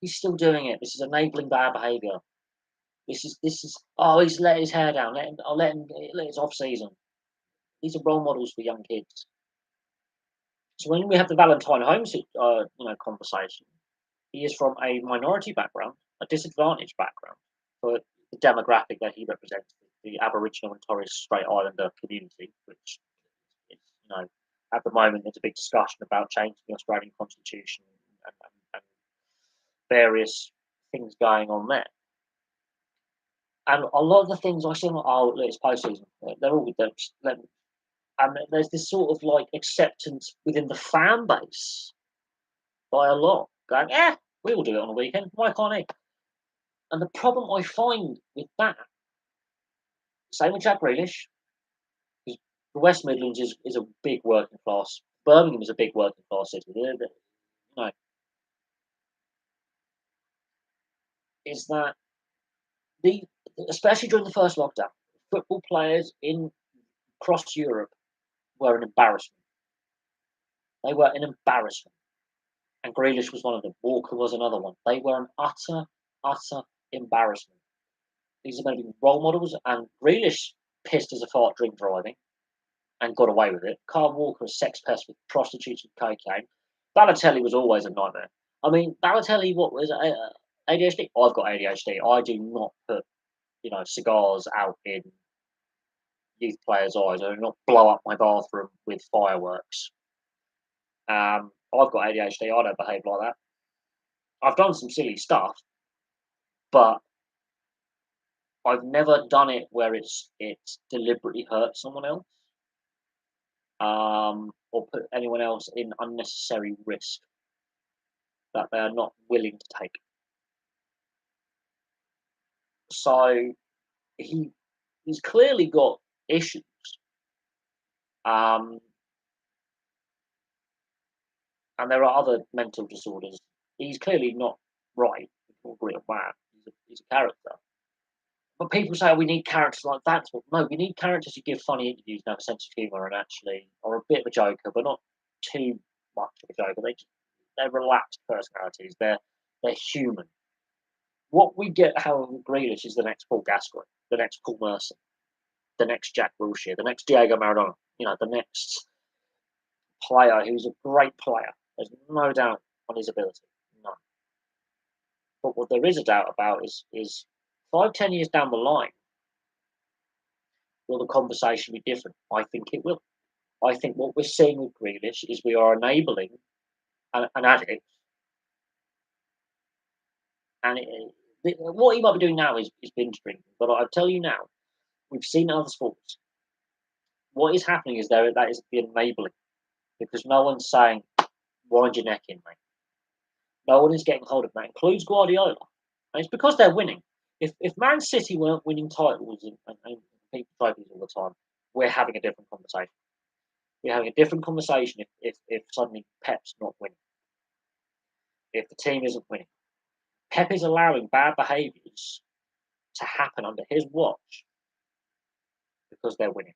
He's still doing it. This is enabling bad behaviour. This is. Oh, he's let his hair down. Let his off season. these are role models for young kids. So when we have the Valentine Holmes, conversation, he is from a minority background, a disadvantaged background for the demographic that he represents, the Aboriginal and Torres Strait Islander community, which is, at the moment there's a big discussion about changing the Australian constitution and various things going on there. And a lot of the things I see, oh, it's postseason. They're all with them. And there's this sort of like acceptance within the fan base by a lot, going, yeah, we will do it on the weekend. Why can't he? And the problem I find with that, same with Jack Grealish, because the West Midlands is a big working class. Birmingham is a big working class city. Is that especially during the first lockdown, football players across Europe were an embarrassment. They were an embarrassment. And Grealish was one of them. Walker was another one. They were an utter embarrassment. These are going to be role models, and Grealish pissed as a fart drink driving and got away with it. Kyle Walker, a sex pest with prostitutes and cocaine. Balotelli was always a nightmare. I mean, Balotelli, what was ADHD? I've got ADHD. I do not put, cigars out in youth players' eyes. I do not blow up my bathroom with fireworks. I've got ADHD. I don't behave like that. I've done some silly stuff, but I've never done it where it's deliberately hurt someone else, or put anyone else in unnecessary risk that they are not willing to take. So he's clearly got issues. And there are other mental disorders. He's clearly not right. We can agree on that. He's a character. But people say, we need characters like that. No, we need characters who give funny interviews and have a sense of humour and actually are a bit of a joker, but not too much of a joker. They're relaxed personalities. They're human. What we get, however, Grealish is the next Paul Gascoigne, the next Paul Merson, the next Jack Wilshere, the next Diego Maradona. The next player who's a great player. There's no doubt on his ability. None. But what there is a doubt about is 5-10 years down the line, will the conversation be different? I think it will. I think what we're seeing with Grealish is we are enabling an addict, and what he might be doing now is binge drinking. But I tell you now, we've seen other sports. What is happening is that is the enabling, because no one's saying, wind your neck in, mate. No one is getting hold of that, includes Guardiola. And it's because they're winning. If Man City weren't winning titles and people trophies all the time, we're having a different conversation. We're having a different conversation if suddenly Pep's not winning. If the team isn't winning. Pep is allowing bad behaviours to happen under his watch because they're winning.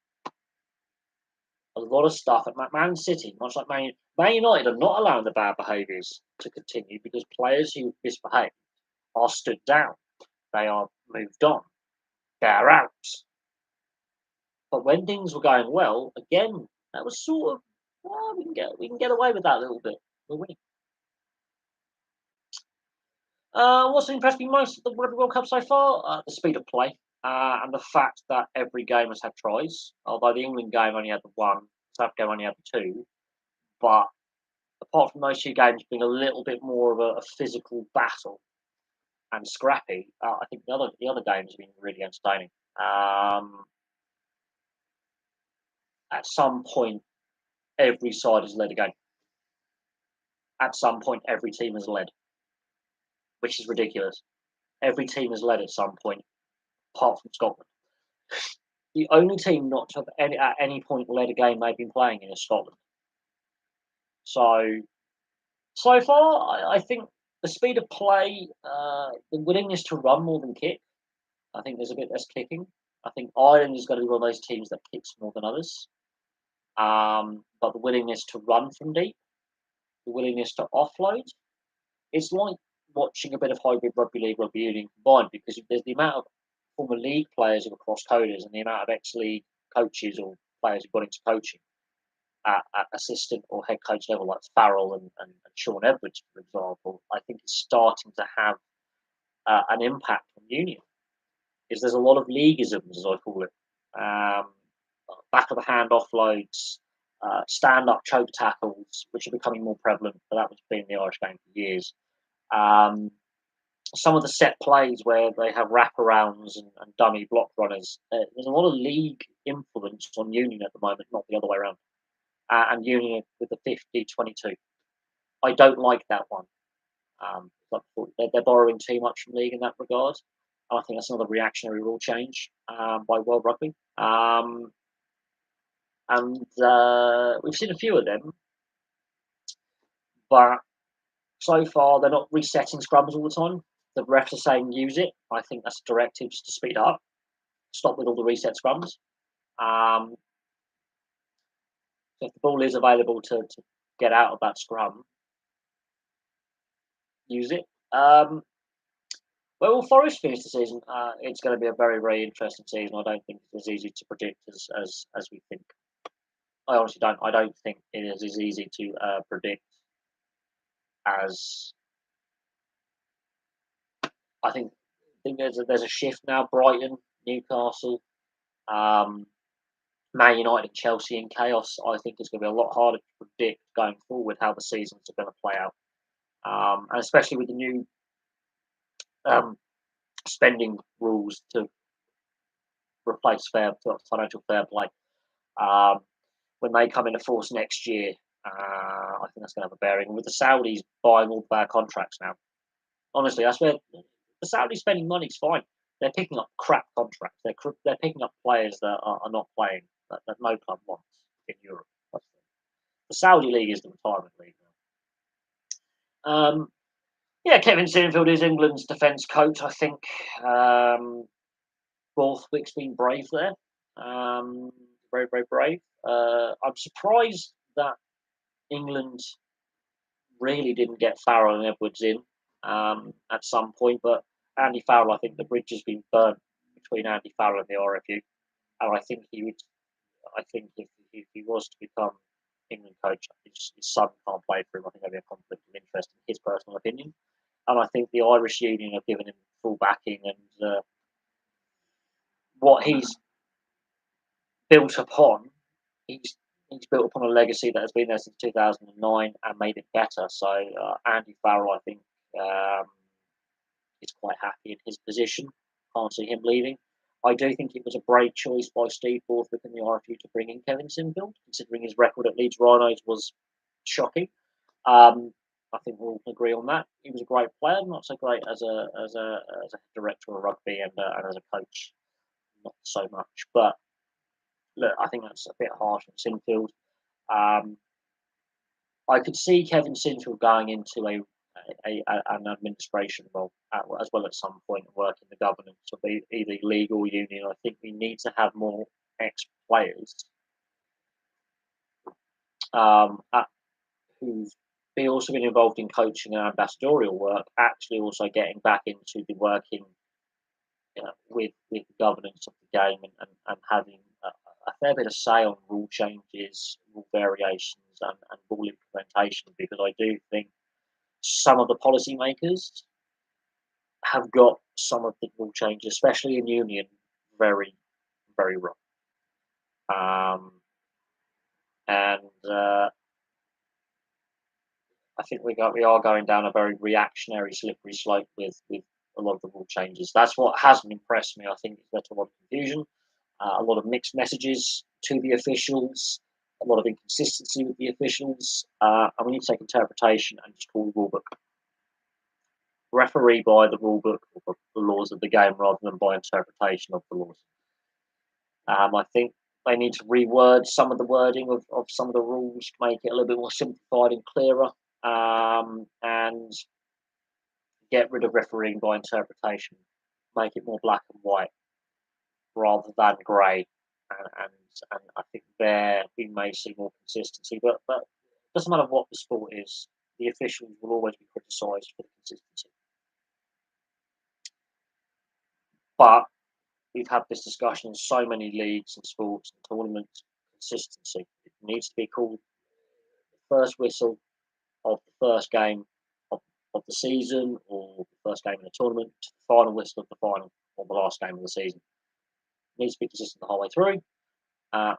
A lot of stuff at Man City, much like Man United, are not allowing the bad behaviours to continue because players who misbehave are stood down. They are moved on. They're out. But when things were going well, again, that was sort of, we can get away with that a little bit. We're winning. What's impressed me most at the Rugby World Cup so far? The speed of play and the fact that every game has had tries. Although the England game only had the one, the South game only had the two. But apart from those two games being a little bit more of a physical battle and scrappy, I think the other games have been really entertaining. At some point, every side has led a game. At some point, every team has led, which is ridiculous. Every team has led at some point, apart from Scotland. The only team not to have at any point led a game they've been playing in is Scotland. So far, I think the speed of play, the willingness to run more than kick. I think there's a bit less kicking. I think Ireland is going to be one of those teams that kicks more than others. But the willingness to run from deep, the willingness to offload, it's like watching a bit of hybrid rugby league, rugby union combined, because there's the amount of former league players who are cross coders and the amount of ex-league coaches or players who've gone into coaching at assistant or head coach level, like Farrell and Sean Edwards, for example, I think is starting to have an impact on Union. Is there's a lot of leagueisms, as I call it, back of the hand offloads, stand up choke tackles, which are becoming more prevalent, but that was been in the Irish game for years. Some of the set plays where they have wraparounds and dummy block runners. There's a lot of league influence on Union at the moment, not the other way around. And Union with the 50-22. I don't like that one. They're borrowing too much from league in that regard. I think that's another reactionary rule change by World Rugby. And we've seen a few of them, but so far they're not resetting scrums all the time. The refs are saying use it. I think that's a directive just to speed up. Stop with all the reset scrums. If the ball is available to get out of that scrum, use it. Where will Forest finish the season? It's going to be a very, very interesting season. I don't think it's as easy to predict as we think. I honestly don't. I don't think it is as easy to predict as I think. I think there's a shift now. Brighton, Newcastle, Man United, and Chelsea in chaos. I think it's going to be a lot harder to predict going forward how the seasons are going to play out, and especially with the new spending rules to replace financial fair play. When they come into force next year, I think that's going to have a bearing. With the Saudis buying all of our contracts now, honestly, that's where the Saudis spending money is fine. They're picking up crap contracts. They're picking up players that are not playing that no club wants in Europe. The Saudi league is the retirement league now. Yeah, Kevin Sinfield is England's defence coach. I think Borthwick's been brave there. Very, very brave. I'm surprised that England really didn't get Farrell and Edwards in at some point, but Andy Farrell, I think the bridge has been burnt between Andy Farrell and the RFU, and I think he would. I think if he was to become England coach, his son can't play for him. I think there'd be a conflict of interest in his personal opinion, and I think the Irish Union have given him full backing, and what he's built upon, he's built upon a legacy that has been there since 2009 and made it better. So Andy Farrell, I think, is quite happy in his position. Can't see him leaving. I do think it was a brave choice by Steve Borthwick and the RFU to bring in Kevin Sinfield, considering his record at Leeds Rhinos was shocking. I think we'll agree on that. He was a great player, not so great as a director of rugby and as a coach, not so much. But look, I think that's a bit harsh on Sinfield. I could see Kevin Sinfield going into an administration role as well at some point, work in the governance of either league or union. I think we need to have more ex-players who've also been involved in coaching and ambassadorial work, actually also getting back into the working with the governance of the game and having a fair bit of say on rule changes, rule variations, and rule implementation, because I do think some of the policymakers have got some of the rule changes, especially in union, very, very wrong. And I think we are going down a very reactionary, slippery slope with a lot of the rule changes. That's what hasn't impressed me. I think there's a lot of confusion, a lot of mixed messages to the officials, a lot of inconsistency with the officials, and we need to take interpretation and just call the rule book. Referee by the rule book or the laws of the game rather than by interpretation of the laws. I think they need to reword some of the wording of some of the rules to make it a little bit more simplified and clearer, and get rid of refereeing by interpretation, make it more black and white rather than grey, and I think there we may see more consistency. But it doesn't matter what the sport is, the officials will always be criticised for the consistency. But we've had this discussion in so many leagues and sports and tournaments consistency. It needs to be called the first whistle of the first game of, of the season, or the first game in the tournament, to the final whistle of the final, or the last game of the season. It needs to be consistent the whole way through.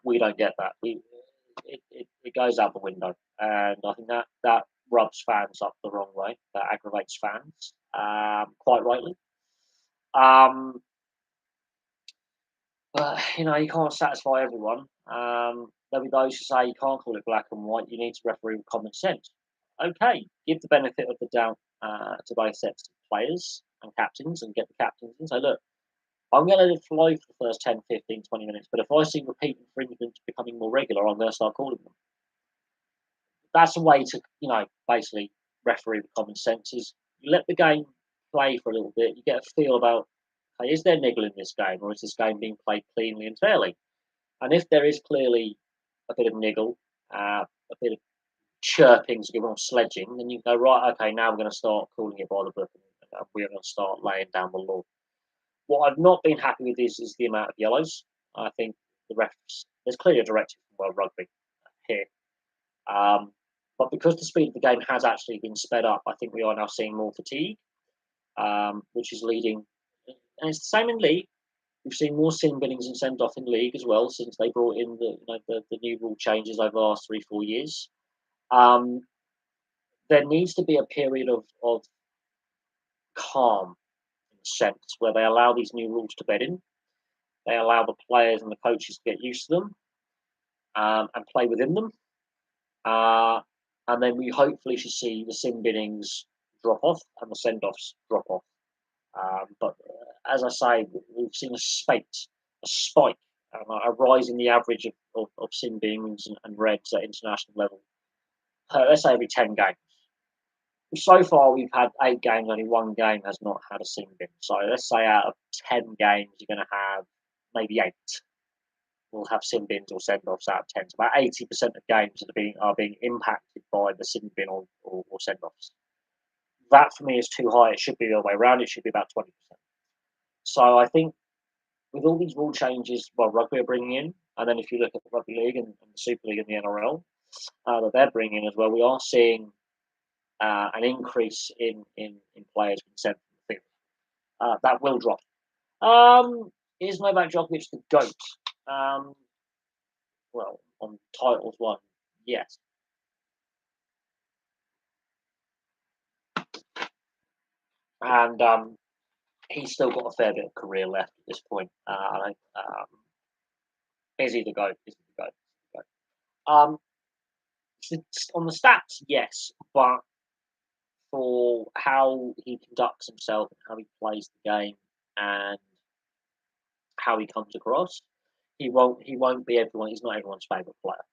We don't get that. It goes out the window, and I think that rubs fans up the wrong way. That aggravates fans, quite rightly. But you can't satisfy everyone. There'll be those who say you can't call it black and white. You need to referee with common sense. Okay, give the benefit of the doubt to both sets of players and captains, and get the captains and say, look, I'm going to let it flow for the first 10, 15, 20 minutes. But if I see repeat infringements becoming more regular, I'm going to start calling them. That's a way to, basically referee with common sense. Is you let the game play for a little bit. You get a feel about, hey, is there niggle in this game, or is this game being played cleanly and fairly? And if there is clearly a bit of niggle, a bit of chirping to give on sledging, then you go, right, okay, now we're going to start calling it by the book, and we're going to start laying down the law. What I've not been happy with is the amount of yellows. I think the refs, there's clearly a directive from World Rugby here. But because the speed of the game has actually been sped up, I think we are now seeing more fatigue, which is leading. And it's the same in league. We've seen more sin binnings and send off in league as well since they brought in the new rule changes over the last 3-4 years. There needs to be a period of calm, in a sense, where they allow these new rules to bed in. They allow the players and the coaches to get used to them, and play within them. And then we hopefully should see the sin binnings drop off and the send offs drop off. But as I say, we've seen a spike, a rise in the average of sin binnings and reds at international level. Let's say every 10 games. So far, we've had 8 games, only 1 game has not had a sin bin. So let's say out of 10 games, you're going to have maybe 8 will have sin bins or send offs out of 10. So about 80% of games are being impacted by the sin bin or send offs. That for me is too high. It should be the other way around. It should be about 20%. So I think with all these rule changes, rugby are bringing in, and then if you look at the rugby league and the Super League and the NRL that they're bringing in as well, we are seeing an increase in players being sent from the field. That will drop. Is Novak Djokovic the GOAT? Well, on titles won, yes. And he's still got a fair bit of career left at this point. Is he the GOAT? Is he the GOAT? On the stats, yes, but for how he conducts himself and how he plays the game and how he comes across, he won't be everyone. He's not everyone's favourite player.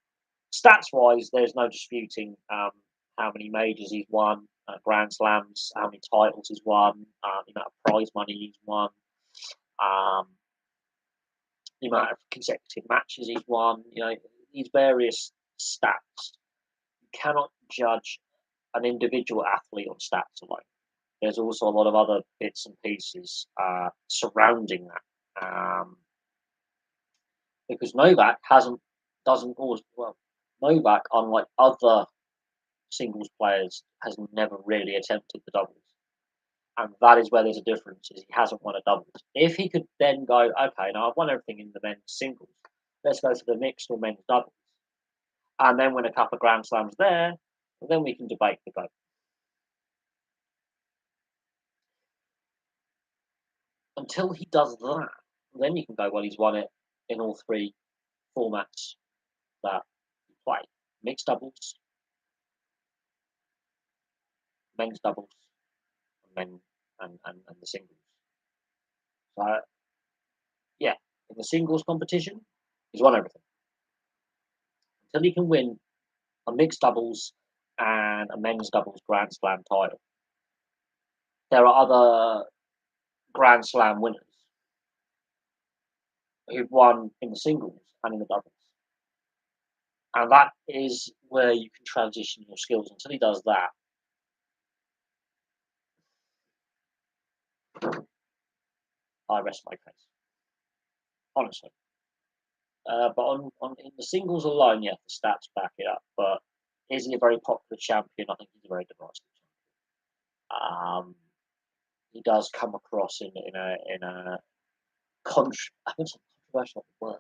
Stats wise, there's no disputing how many majors he's won, Grand Slams, how many titles he's won, the amount of prize money he's won, the amount of consecutive matches he's won. These various stats. You cannot judge an individual athlete on stats alone. There's also a lot of other bits and pieces surrounding that. Because Novak doesn't always, Novak, unlike other singles players, has never really attempted the doubles. And that is where there's a difference, is he hasn't won a doubles. If he could then go, okay, now I've won everything in the men's singles, let's go to the mixed or men's doubles. And then win a couple of Grand Slams there, then we can debate the GOAT. Until he does that, then you can go, well, he's won it in all 3 formats that he played. Mixed doubles, men's doubles, and the singles. So, yeah, in the singles competition, he's won everything. Until he can win a mixed doubles and a men's doubles Grand Slam title, there are other Grand Slam winners who've won in the singles and in the doubles. And that is where you can transition your skills. Until he does that, I rest my case. Honestly. But on in the singles alone, yeah, the stats back it up. But is he a very popular champion? I think he's a very divisive champion. He does come across in a I wouldn't say controversial word.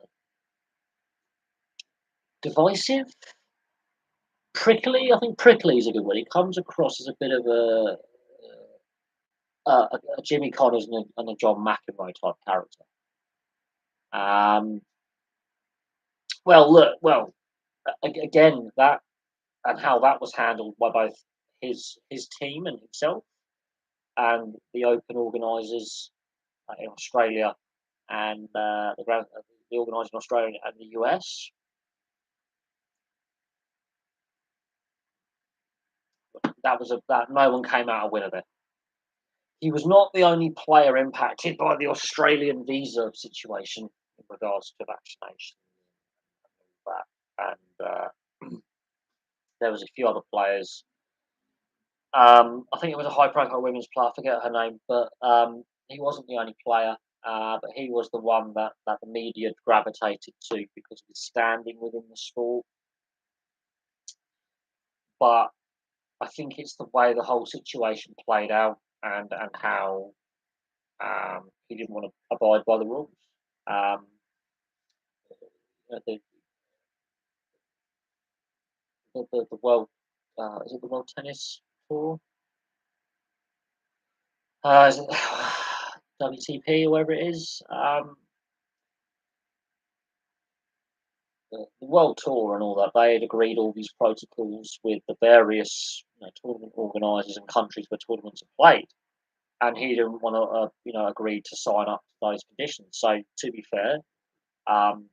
Divisive, prickly. I think prickly is a good word. He comes across as a bit of a Jimmy Connors and a John McEnroe type character. Um, well, look, well, again, that and how that was handled by both his team and himself, and the Open organisers in Australia and the organisers in Australia and the US. That no one came out a winner there. He was not the only player impacted by the Australian visa situation in regards to vaccination and all that. And there was a few other players. I think it was a high-profile women's player. I forget her name, but he wasn't the only player. But he was the one that the media gravitated to because of his standing within the sport. But I think it's the way the whole situation played out and how he didn't want to abide by the rules. Um, the, the world is it the World Tennis Tour? Is it WTP or whatever it is? The World Tour and all that. They had agreed all these protocols with the various tournament organisers and countries where tournaments are played, and he didn't want to agree to sign up to those conditions. So to be fair, um,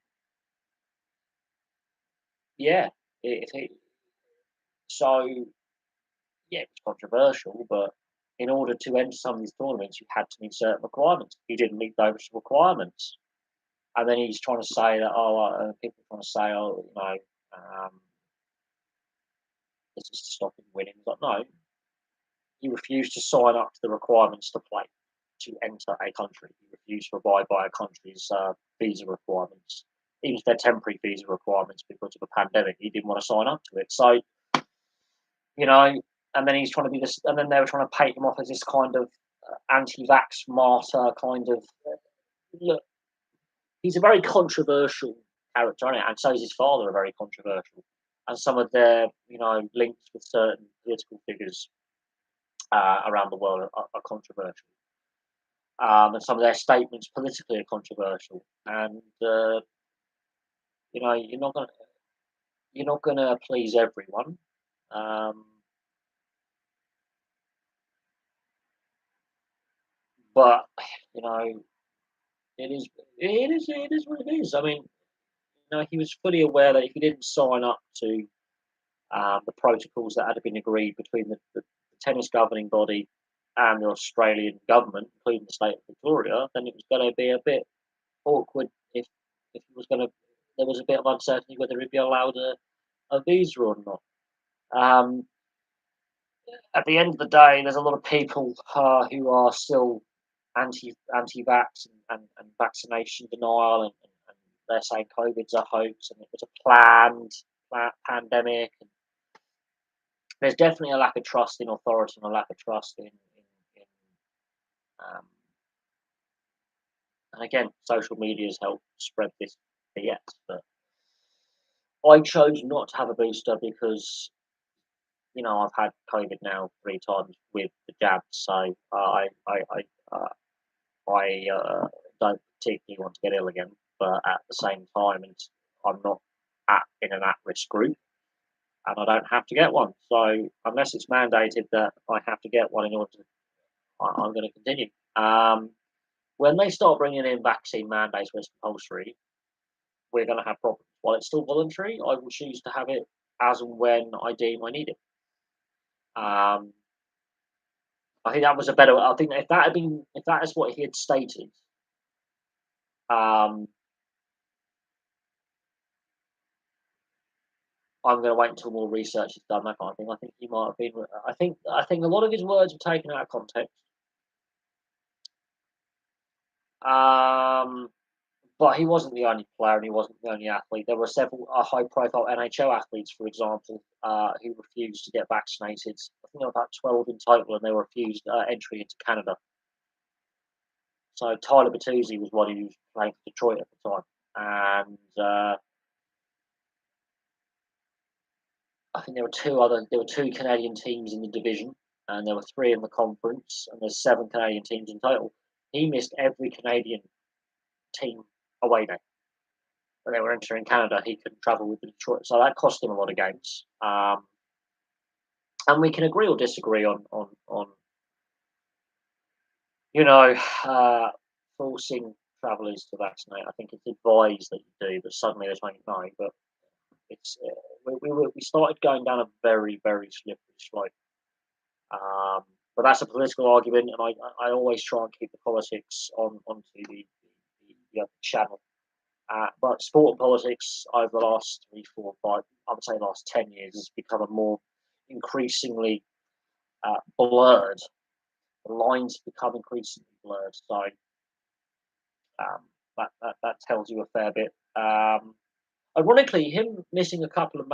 yeah, it, so yeah, it's controversial, but in order to enter some of these tournaments, you had to meet certain requirements. He didn't meet those requirements, and then he's trying to say that people are trying to say this is to stop him winning. But no, he refused to sign up to the requirements to play to enter a country. He refused to abide by a country's visa requirements, even if they're temporary visa requirements because of a pandemic. He didn't want to sign up to it. So you know, and then he's trying to be this, and then they were trying to paint him off as this kind of anti-vax martyr kind of. Look, he's a very controversial character, and so is his father, are very controversial, and some of their links with certain political figures around the world are controversial, and some of their statements politically are controversial, and you're not gonna please everyone. Um, but you know, it is what it is. I mean, he was fully aware that if he didn't sign up to the protocols that had been agreed between the tennis governing body and the Australian government, including the state of Victoria, then it was going to be a bit awkward if he was going to. There was a bit of uncertainty whether he'd be allowed a visa or not. Um, at the end of the day, there's a lot of people who are still anti-vax and vaccination denial, and they're saying COVID's a hoax and it was a planned pandemic. And there's definitely a lack of trust in authority and a lack of trust in um, and again, social media has helped spread this BS. But I chose not to have a booster because I've had COVID now 3 times with the jab, so I don't particularly want to get ill again. But at the same time, I'm not in an at-risk group, and I don't have to get one. So unless it's mandated that I have to get one in order to, I'm going to continue. When they start bringing in vaccine mandates where it's compulsory, we're going to have problems. While it's still voluntary, I will choose to have it as and when I deem I need it. I think that was a better. I think if that is what he had stated, um, I'm going to wait until more research is done. That kind of thing. I think he might have been. I think a lot of his words were taken out of context. Um, But he wasn't the only player, and he wasn't the only athlete. There were several high-profile NHL athletes, for example, who refused to get vaccinated. I think there were about 12 in total, and they refused entry into Canada. So Tyler Bertuzzi was one who was playing for Detroit at the time, and I think there were two Canadian teams in the division, and there were three in the conference, and there's seven Canadian teams in total. He missed every Canadian team away day. When they were entering Canada, he couldn't travel with the Detroit, so that cost him a lot of games. And we can agree or disagree on you know forcing travellers to vaccinate. I think it's advised that you do, but suddenly they don't know. But it's we started going down a very slippery slope. But that's a political argument, and I always try and keep the politics onto the other channel. But sport and politics over the last 3, 4, 5, I would say last 10 years has become a more increasingly blurred. The lines become increasingly blurred. So that tells you a fair bit. Ironically, him missing a couple of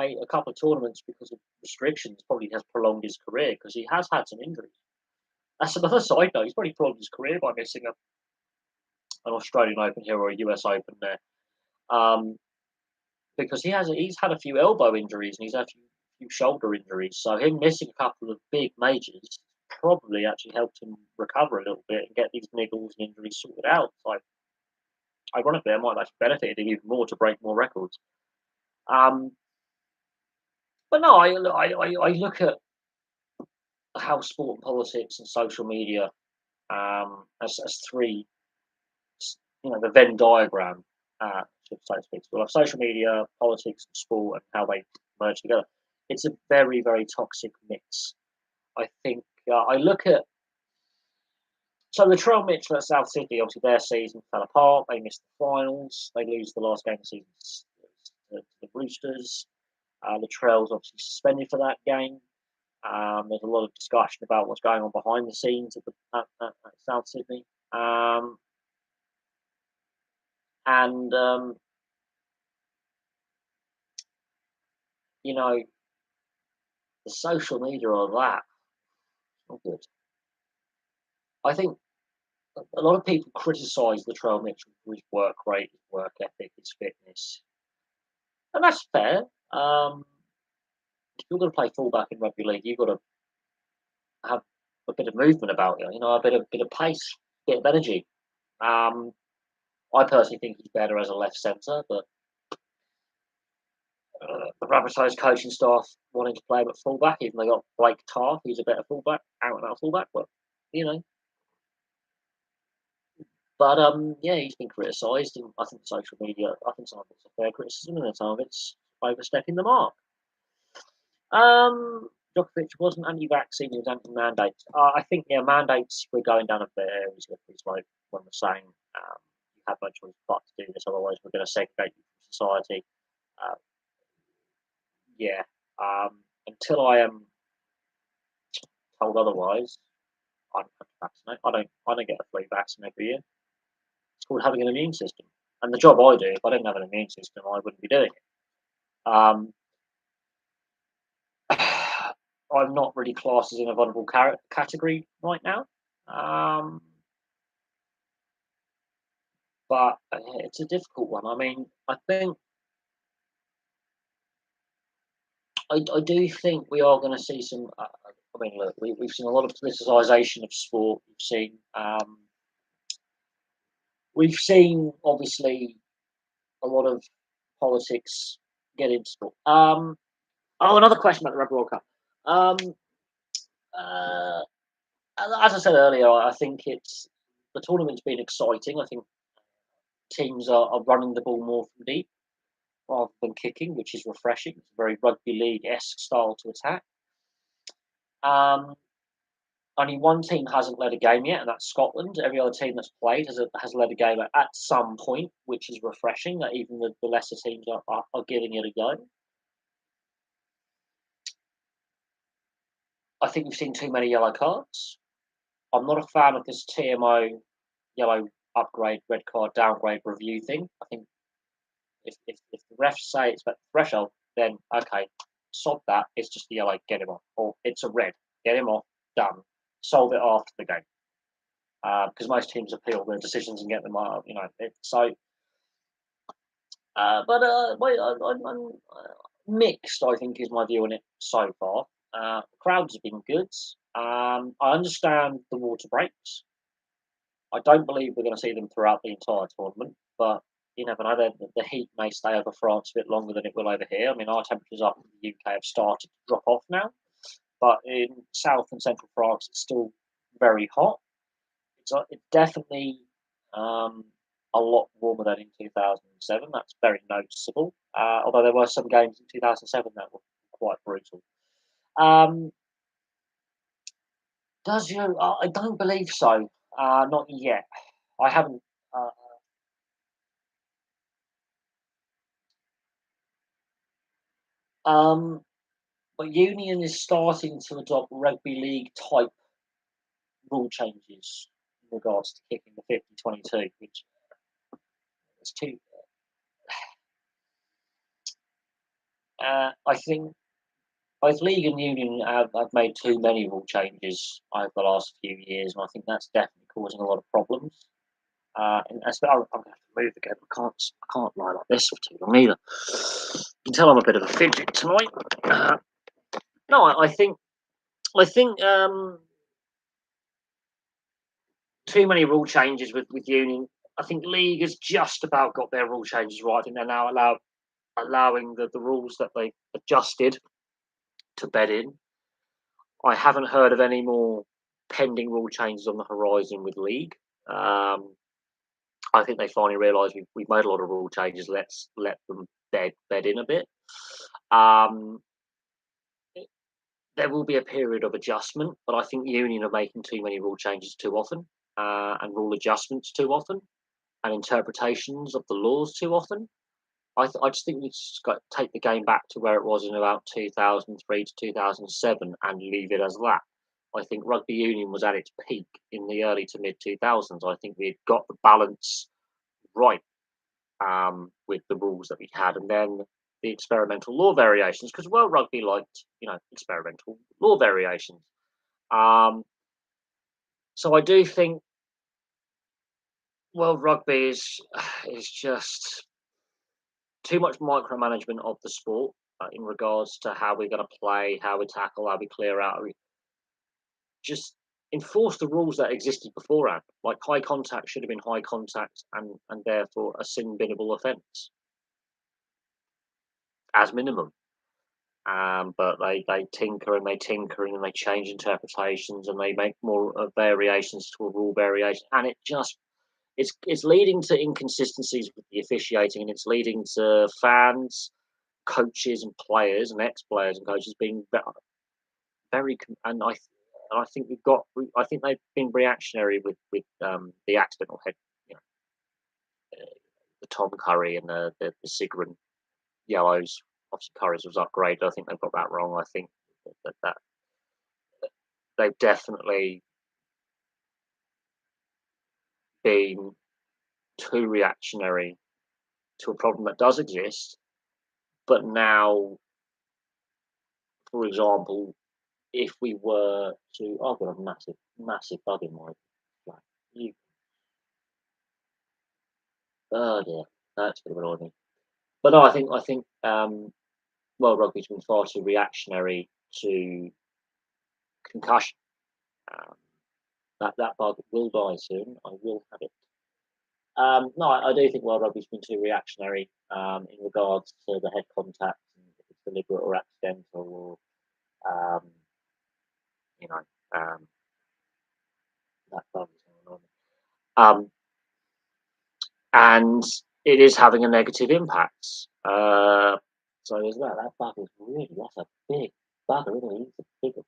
tournaments because of restrictions probably has prolonged his career because he has had some injuries. That's another side note. He's probably prolonged his career by missing an Australian Open here or a US Open there, because he's had a few elbow injuries and he's had a few shoulder injuries. So him missing a couple of big majors probably actually helped him recover a little bit and get these niggles and injuries sorted out. So ironically, I might have actually benefited him even more to break more records. But no, I look at how sport and politics and social media as three, the Venn diagram, so to speak. Well, social media, politics, and sport, and how they merge together. It's a very toxic mix. I think I look at so the Trail Mitchell at South Sydney. Obviously, their season fell apart. They missed the finals. They lose the last game of the season to the Roosters. The Trail's obviously suspended for that game. There's a lot of discussion about what's going on behind the scenes at South Sydney. And the social media of that, not good. I think a lot of people criticise the Trail Mitchell for his work rate, his work ethic, his fitness, and that's fair. If you're going to play fullback in rugby league, you've got to have a bit of movement about you. A bit of pace, a bit of energy. I personally think he's better as a left centre, but the Rabbitohs coaching staff wanting to play him at fullback, even though they got Blake Tarr, who's a better fullback, out and out fullback. But you know, but yeah, he's been criticised, and I think social media. I think some of it's a fair criticism, and some of it's overstepping the mark. Djokovic wasn't anti-vaccine; he was anti-mandates. I think mandates. We're going down a very slippery slope when we're saying you have no choice but to do this, otherwise we're going to segregate you from society. Uh, yeah. Until I am told otherwise, I'm going to vaccinate. I don't get a flu vaccine every year. It's called having an immune system. And the job I do, if I didn't have an immune system, I wouldn't be doing it. I'm not really classed as in a vulnerable category right now. But it's a difficult one. I mean, I do think we are going to see some. I mean, look, we've seen a lot of politicisation of sport. We've seen obviously a lot of politics get into sport. Another question about the Rugby World Cup. Uh, as I said earlier, I think the tournament's been exciting. I think teams are running the ball more from deep rather than kicking, which is refreshing. It's a very rugby league-esque style to attack. Only one team hasn't led a game yet, and that's Scotland. Every other team that's played has led a game at some point, which is refreshing. That even the lesser teams are giving it a go. I think we've seen too many yellow cards. I'm not a fan of this TMO yellow upgrade, red card, downgrade review thing. I think if the refs say it's about the threshold, then okay, sod that. It's just a yellow, get him off, or it's a red, get him off, done. Solve it after the game because most teams appeal their decisions and get them out. So. I'm mixed. I think is my view on it so far. The crowds have been good. I understand the water breaks. I don't believe we're going to see them throughout the entire tournament, but you never know. The heat may stay over France a bit longer than it will over here. I mean, our temperatures up in the UK have started to drop off now, but in south and central France, it's still very hot. It's definitely a lot warmer than in 2007. That's very noticeable. Although there were some games in 2007 that were quite brutal. Um, does you? I don't believe so. Not yet. I haven't. Uh, um, but Union is starting to adopt rugby league type rule changes in regards to kicking the 50-22, which is too. I think both league and union have made too many rule changes over the last few years, and I think that's definitely causing a lot of problems. And I'm going to have to move again. I can't lie like this for too long either. You can tell I'm a bit of a fidget tonight. No, I think too many rule changes with union. I think league has just about got their rule changes right, and they're now allowing the rules that they adjusted to bed in. I haven't heard of any more pending rule changes on the horizon with league. Um, I think they finally realised we've made a lot of rule changes. Let's let them bed in a bit. Um, there will be a period of adjustment, but I think Union are making too many rule changes too often and rule adjustments too often and interpretations of the laws too often. I just think we just got to take the game back to where it was in about 2003 to 2007 and leave it as that. I think rugby union was at its peak in the early to mid 2000s. I think we had got the balance right with the rules that we had, and then the experimental law variations, because World Rugby liked, experimental law variations. Um, so I do think World Rugby is just too much micromanagement of the sport in regards to how we're going to play, how we tackle, how we clear out. Just enforce the rules that existed beforehand. Like high contact should have been high contact and therefore a sin binnable offence as minimum. But they tinker and they tinker and they change interpretations and they make more variations to a rule variation, and it's leading to inconsistencies with the officiating, and it's leading to fans, coaches, and players and ex-players and coaches being very and I think I think they've been reactionary with the accidental head, you know, the Tom Curry and the Sigrid yellows. Obviously, Curry's was upgraded. I think they've got that wrong. I think that they've definitely been too reactionary to a problem that does exist. But now, for example, if we were to, I've got a massive bug in my flat. You, oh dear, that's going to annoy me. But no, I think World Rugby's been far too reactionary to concussion. Um, that bug will die soon. I will have it. No, I do think World Rugby's been too reactionary in regards to the head contact, and if it's deliberate or accidental, or you know, that bug is going on. And it is having a negative impact. So there's that. That bug is that's a big bugger, isn't it? It's a big one.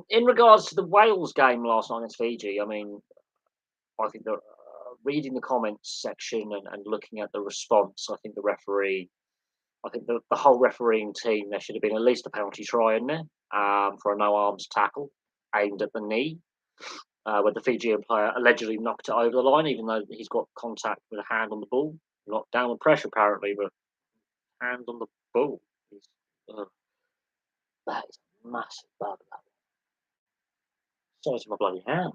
In regards to the Wales game last night against Fiji, I mean, I think reading the comments section and looking at the response, I think the referee, I think the whole refereeing team, there should have been at least a penalty try in there for a no arms tackle aimed at the knee. where the Fijian player allegedly knocked it over the line, even though he's got contact with a hand on the ball. Not downward pressure, apparently, but hand on the ball. Uh, that is a massive bug. Size of my bloody hand.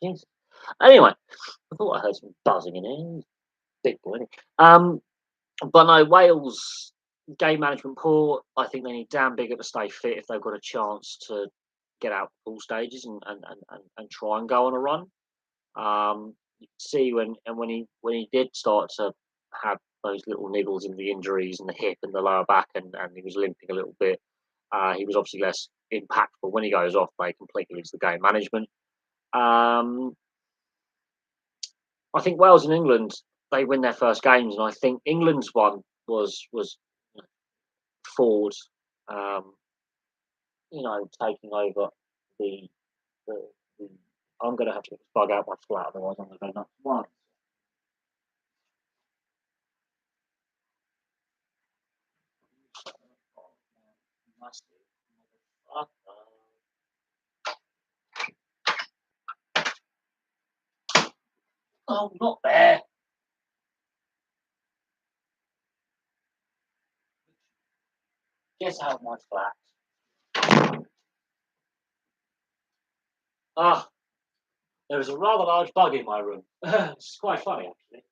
Jesus. Anyway, I thought I heard some buzzing in here. Big boy. But no, Wales game management poor. I think they need damn big to stay fit if they've got a chance to get out pool stages and try and go on a run. You could see when he did start to have those little niggles in the injuries and the hip and the lower back and he was limping a little bit. He was obviously less impactful. When he goes off, they completely lose the game management. Um, I think Wales and England they win their first games, and I think England's one was Ford, um, taking over the the. the I'm going to have to bug out my flat, otherwise I'm going to go nuts. One. Oh, not there. Get out of my flat. Ah, there is a rather large bug in my room. It's quite funny, actually.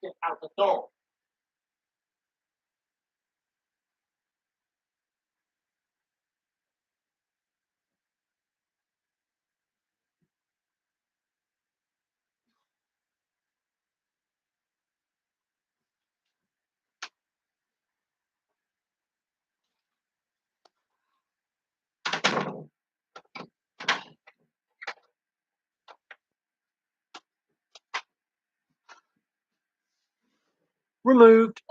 Get out the door. Removed.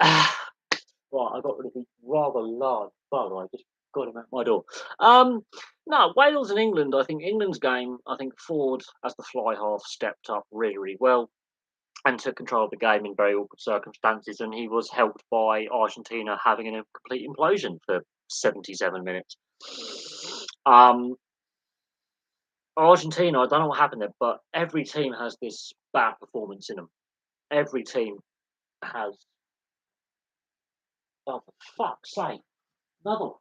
Right, I got rid of the rather large bug. I just got him out my door. No, Wales and England. I think England's game. I think Ford, as the fly half, stepped up really, really well and took control of the game in very awkward circumstances. And he was helped by Argentina having a complete implosion for 77 minutes. Um, Argentina, I don't know what happened there, but every team has this bad performance in them. Every team has. Oh, for fuck's sake! Another one.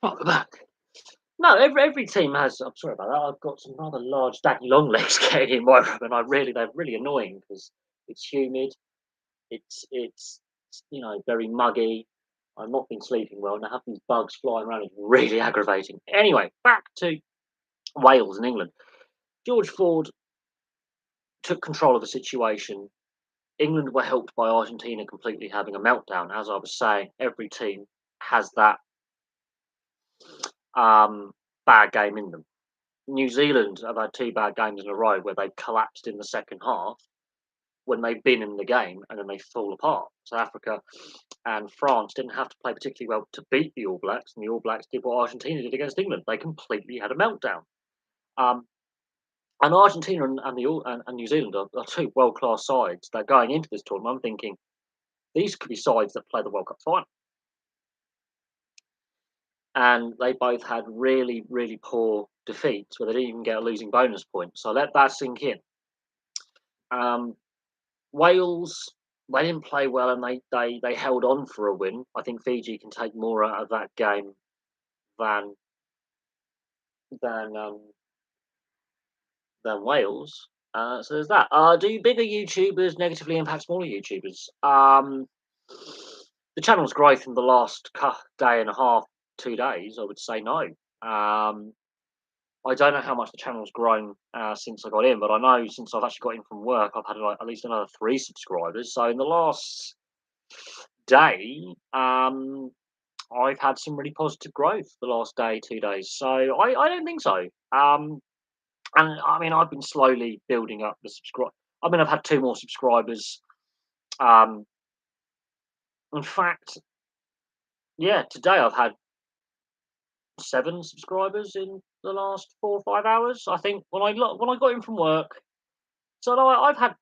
Fuck the back. No, every team has. I'm sorry about that. I've got some rather large, daddy long legs getting in my room, and they're really annoying because it's humid. It's very muggy. I've not been sleeping well, and I have these bugs flying around. It's really aggravating. Anyway, back to Wales and England. George Ford took control of the situation. England were helped by Argentina completely having a meltdown. As I was saying, every team has that um, bad game in them. New Zealand have had two bad games in a row where they've collapsed in the second half when they've been in the game and then they fall apart. South Africa and France didn't have to play particularly well to beat the All Blacks, and the All Blacks did what Argentina did against England. They completely had a meltdown. Um, and Argentina and New Zealand are two world class sides. They're going into this tournament. I'm thinking these could be sides that play the World Cup final. And they both had really, really poor defeats where they didn't even get a losing bonus point. So let that sink in. Um, Wales, they didn't play well and they held on for a win. I think Fiji can take more out of that game than than um, than Wales. So there's that. Do bigger YouTubers negatively impact smaller YouTubers? The channel's growth in the last day and a half, 2 days, I would say no. Um, I don't know how much the channel's grown since I got in, but I know since I've actually got in from work, I've had like at least another 3 subscribers. So in the last day, I've had some really positive growth the last day, 2 days. So I don't think so. And I mean, I've been slowly building up the subscribe. I mean, I've had 2 more subscribers. Um, in fact, yeah, today I've had 7 subscribers in the last 4 or 5 hours. I think when I got in from work. So no, I've had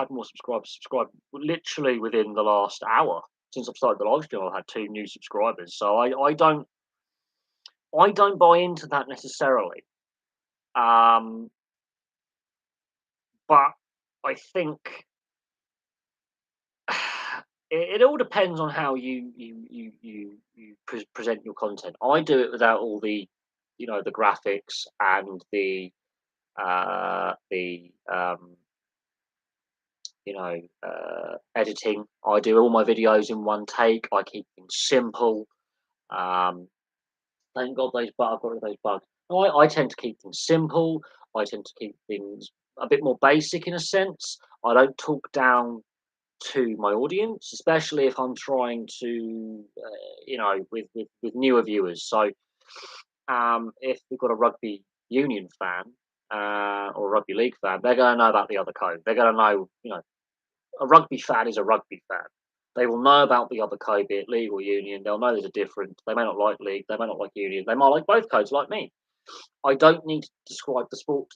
more subscribers subscribe literally within the last hour since I've started the live stream. I've had 2 new subscribers. So I don't buy into that necessarily. Um, but I think it all depends on how you present your content. I do it without all the, the graphics and the editing. I do all my videos in one take. I keep things simple. Um, thank God those bugs. I've got rid of those bugs. No, I tend to keep things simple. I tend to keep things a bit more basic in a sense. I don't talk down to my audience, especially if I'm trying to, with newer viewers. So, if we've got a rugby union fan or a rugby league fan, they're going to know about the other code. They're going to know, a rugby fan is a rugby fan. They will know about the other code, be it league or union. They'll know there's a difference. They may not like league. They may not like union. They might like both codes, like me. I don't need to describe the sport,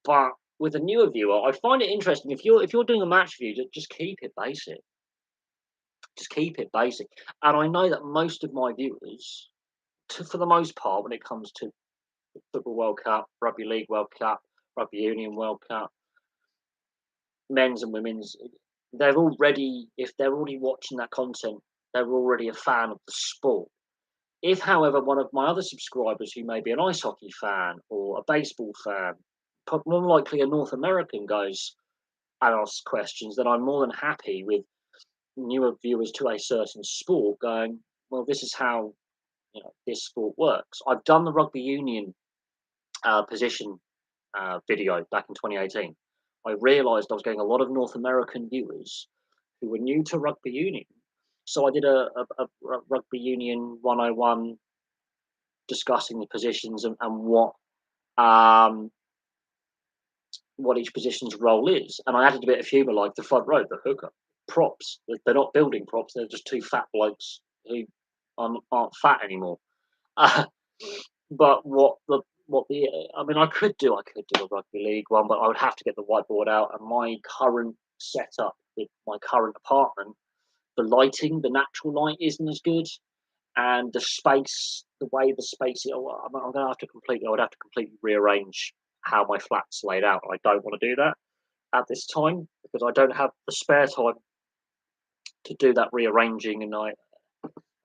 but with a newer viewer, I find it interesting. If you're doing a match view, just keep it basic. Just keep it basic. And I know that most of my viewers, for the most part, when it comes to the Football World Cup, Rugby League World Cup, Rugby Union World Cup, men's and women's, if they're already watching that content, they're already a fan of the sport. If, however, one of my other subscribers who may be an ice hockey fan or a baseball fan, more likely a North American, goes and asks questions, then I'm more than happy with newer viewers to a certain sport going, well, this is how this sport works. I've done the rugby union position video back in 2018. I realised I was getting a lot of North American viewers who were new to rugby union. So I did a rugby union 101 discussing the positions and um, what each position's role is. And I added a bit of humour, like the front row, the hooker, props. They're not building props. They're just 2 fat blokes who aren't fat anymore. Uh, but I mean, I could do a rugby league one, but I would have to get the whiteboard out. And my current setup with my current apartment, the lighting, the natural light isn't as good, and the space, the way the space, I'm going to have to completely, I would have to completely rearrange how my flat's laid out. I don't want to do that at this time because I don't have the spare time to do that rearranging, and I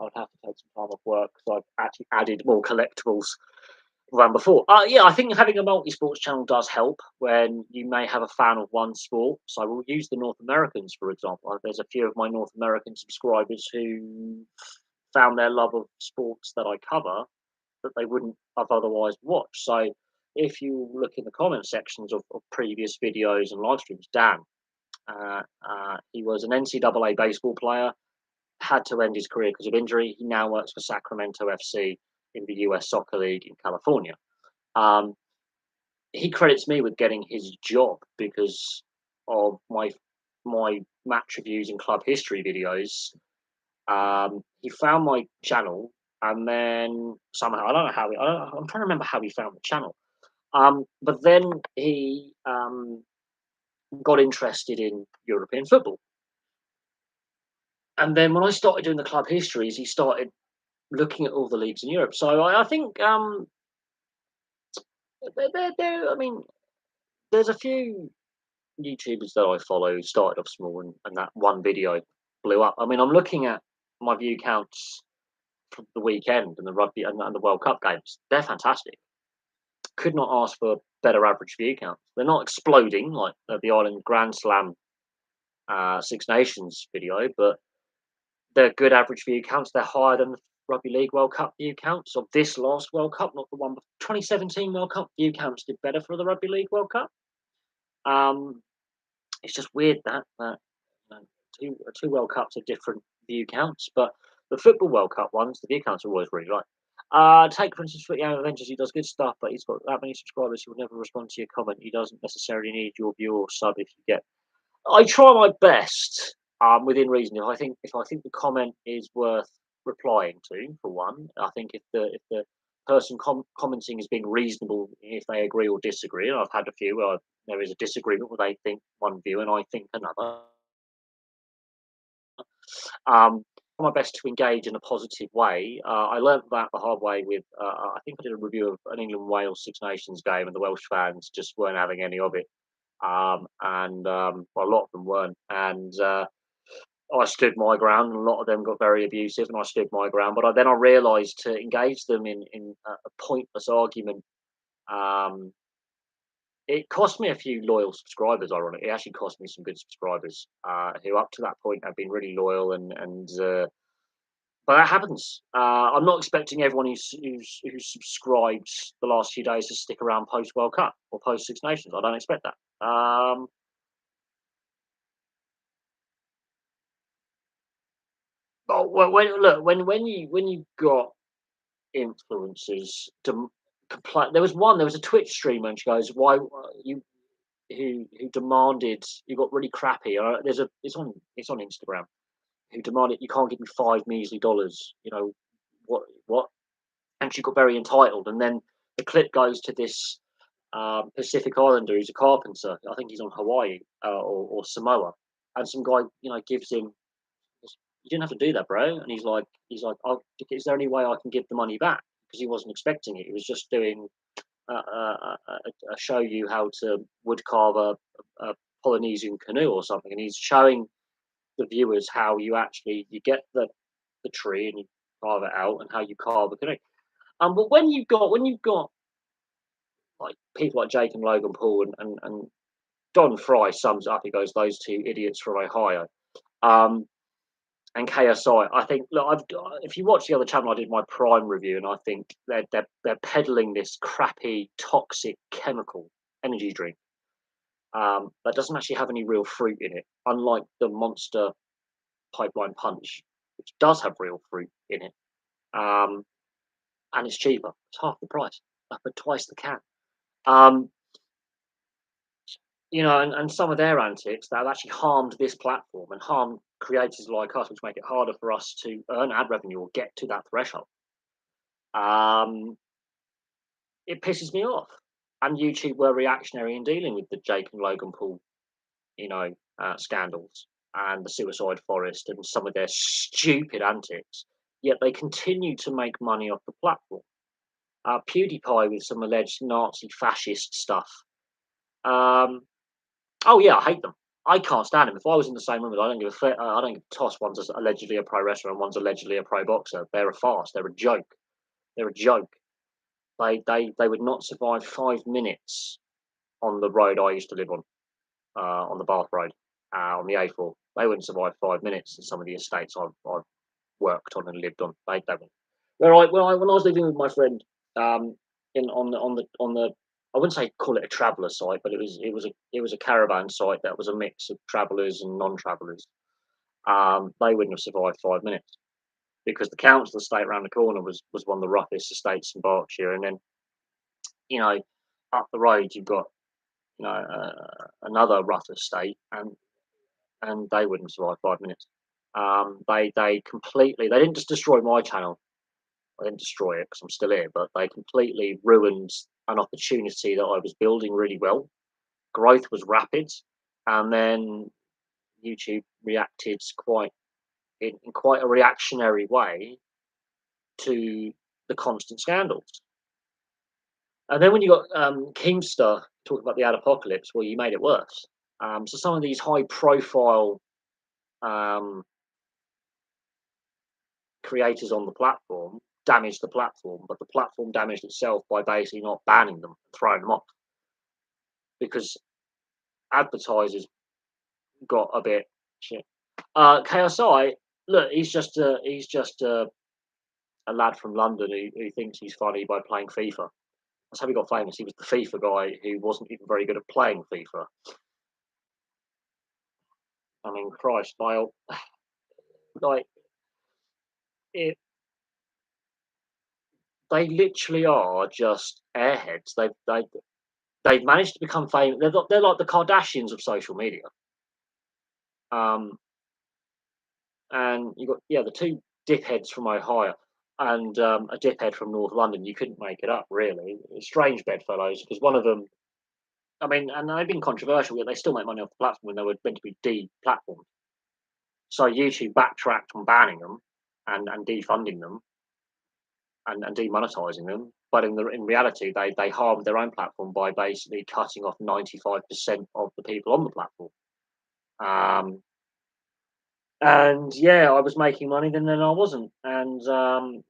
would have to take some time off work. So I've actually added more collectibles than before. Yeah, I think having a multi-sports channel does help when you may have a fan of one sport. So we'll use the North Americans, for example. There's a few of my North American subscribers who found their love of sports that I cover that they wouldn't have otherwise watched. So if you look in the comment sections of previous videos and live streams, Dan, he was an NCAA baseball player, had to end his career because of injury. He now works for Sacramento FC in the US Soccer League in California. Um, he credits me with getting his job because of my match reviews and club history videos. He found my channel, and then somehow I don't know how I'm trying to remember how he found the channel. But then he got interested in European football, and then when I started doing the club histories, he started looking at all the leagues in Europe. So I think I mean, there's a few YouTubers that I follow who started off small, and that one video blew up. I mean, I'm looking at my view counts from the weekend and the rugby and the World Cup games. They're fantastic. Could not ask for better average view counts. They're not exploding like the Ireland Grand Slam Six Nations video, but they're good average view counts. They're higher than Rugby League World Cup view counts of this last World Cup, not the one. 2017 World Cup view counts did better for the Rugby League World Cup. Um, it's just weird that you know, two World Cups are different view counts, but the Football World Cup ones, the view counts are always really right. Take for instance, Footy Avengers. He does good stuff, but he's got that many subscribers. He will never respond to your comment. He doesn't necessarily need your view or sub if you get. I try my best, within reason. If I think the comment is worth replying to, for one, I think if the person commenting is being reasonable, if they agree or disagree, and I've had a few where there is a disagreement where they think one view and I think another. My best to engage in a positive way. I learnt that the hard way with. I think I did a review of an England Wales Six Nations game, and the Welsh fans just weren't having any of it. Well, a lot of them weren't. And I stood my ground, and a lot of them got very abusive, and I stood my ground. But then I realised to engage them in a pointless argument. Um, it cost me a few loyal subscribers. Ironically, it actually cost me some good subscribers who, up to that point, have been really loyal and. But that happens. I'm not expecting everyone who's subscribed the last few days to stick around post World Cup or post Six Nations. I don't expect that. But when look when you got influencers complain, there was a Twitch streamer and she goes, "Why you who demanded you got really crappy." There's a it's on Instagram, who demanded you can't give me five measly dollars. What? And she got very entitled. And then the clip goes to this Pacific Islander who's a carpenter. I think he's on Hawaii or Samoa, and some guy gives him. You didn't have to do that, bro. And he's like, oh, is there any way I can give the money back? Because he wasn't expecting it. He was just doing a show you how to wood carve a Polynesian canoe or something, and he's showing the viewers how you get the tree and you carve it out and how you carve a canoe. But when you've got like people like Jake and Logan Paul and Don Fry sums it up. He goes, "Those two idiots from Ohio." Um, and KSI. I think, look, if you watch the other channel, I did my Prime review, and I think they're peddling this crappy, toxic chemical energy drink that doesn't actually have any real fruit in it, unlike the Monster Pipeline Punch, which does have real fruit in it, um, and it's cheaper. It's half the price, but twice the can. Um, and some of their antics that have actually harmed this platform and harmed creators like us, which make it harder for us to earn ad revenue or get to that threshold. Um, it pisses me off. And YouTube were reactionary in dealing with the Jake and Logan Paul, scandals and the Suicide Forest and some of their stupid antics. Yet they continue to make money off the platform. PewDiePie with some alleged Nazi fascist stuff. Oh yeah, I hate them. I can't stand them. If I was in the same room, I don't give I don't give a toss. One's allegedly a pro wrestler and one's allegedly a pro boxer. They're a farce. They're a joke. They're a joke. They would not survive 5 minutes on the road I used to live on the Bath Road, on the A4. They wouldn't survive 5 minutes in some of the estates I've worked on and lived on. They wouldn't. When I was living with my friend, in on the I wouldn't say call it a traveller site, but it was a caravan site that was a mix of travellers and non-travellers. They wouldn't have survived 5 minutes because the council estate around the corner was one of the roughest estates in Berkshire, and then you know up the road you've got another rough estate, and they wouldn't survive 5 minutes. They didn't just destroy my channel. I didn't destroy it because I'm still here, but they completely ruined an opportunity that I was building really well. Growth was rapid, and then YouTube reacted in quite a reactionary way to the constant scandals. And then when you got Keemstar talking about the ad apocalypse, well, you made it worse. So some of these high-profile um, creators on the platform damaged the platform, but the platform damaged itself by basically not banning them, throwing them off, because advertisers got a bit shit. KSI, look, he's just a a lad from London who thinks he's funny by playing FIFA. That's how he got famous. He was the FIFA guy who wasn't even very good at playing FIFA. I mean, Christ, like it, they literally are just airheads. They've managed to become famous. They're like the Kardashians of social media. Um, and you got the two dickheads from Ohio and a dickhead from North London. You couldn't make it up, really. Strange bedfellows, because one of them. I mean, and they've been controversial, yet they still make money off the platform when they were meant to be de-platformed. So YouTube backtracked on banning them and defunding them and demonetizing them. But in reality, they harmed their own platform by basically cutting off 95% of the people on the platform. Um, and yeah, I was making money then I wasn't, and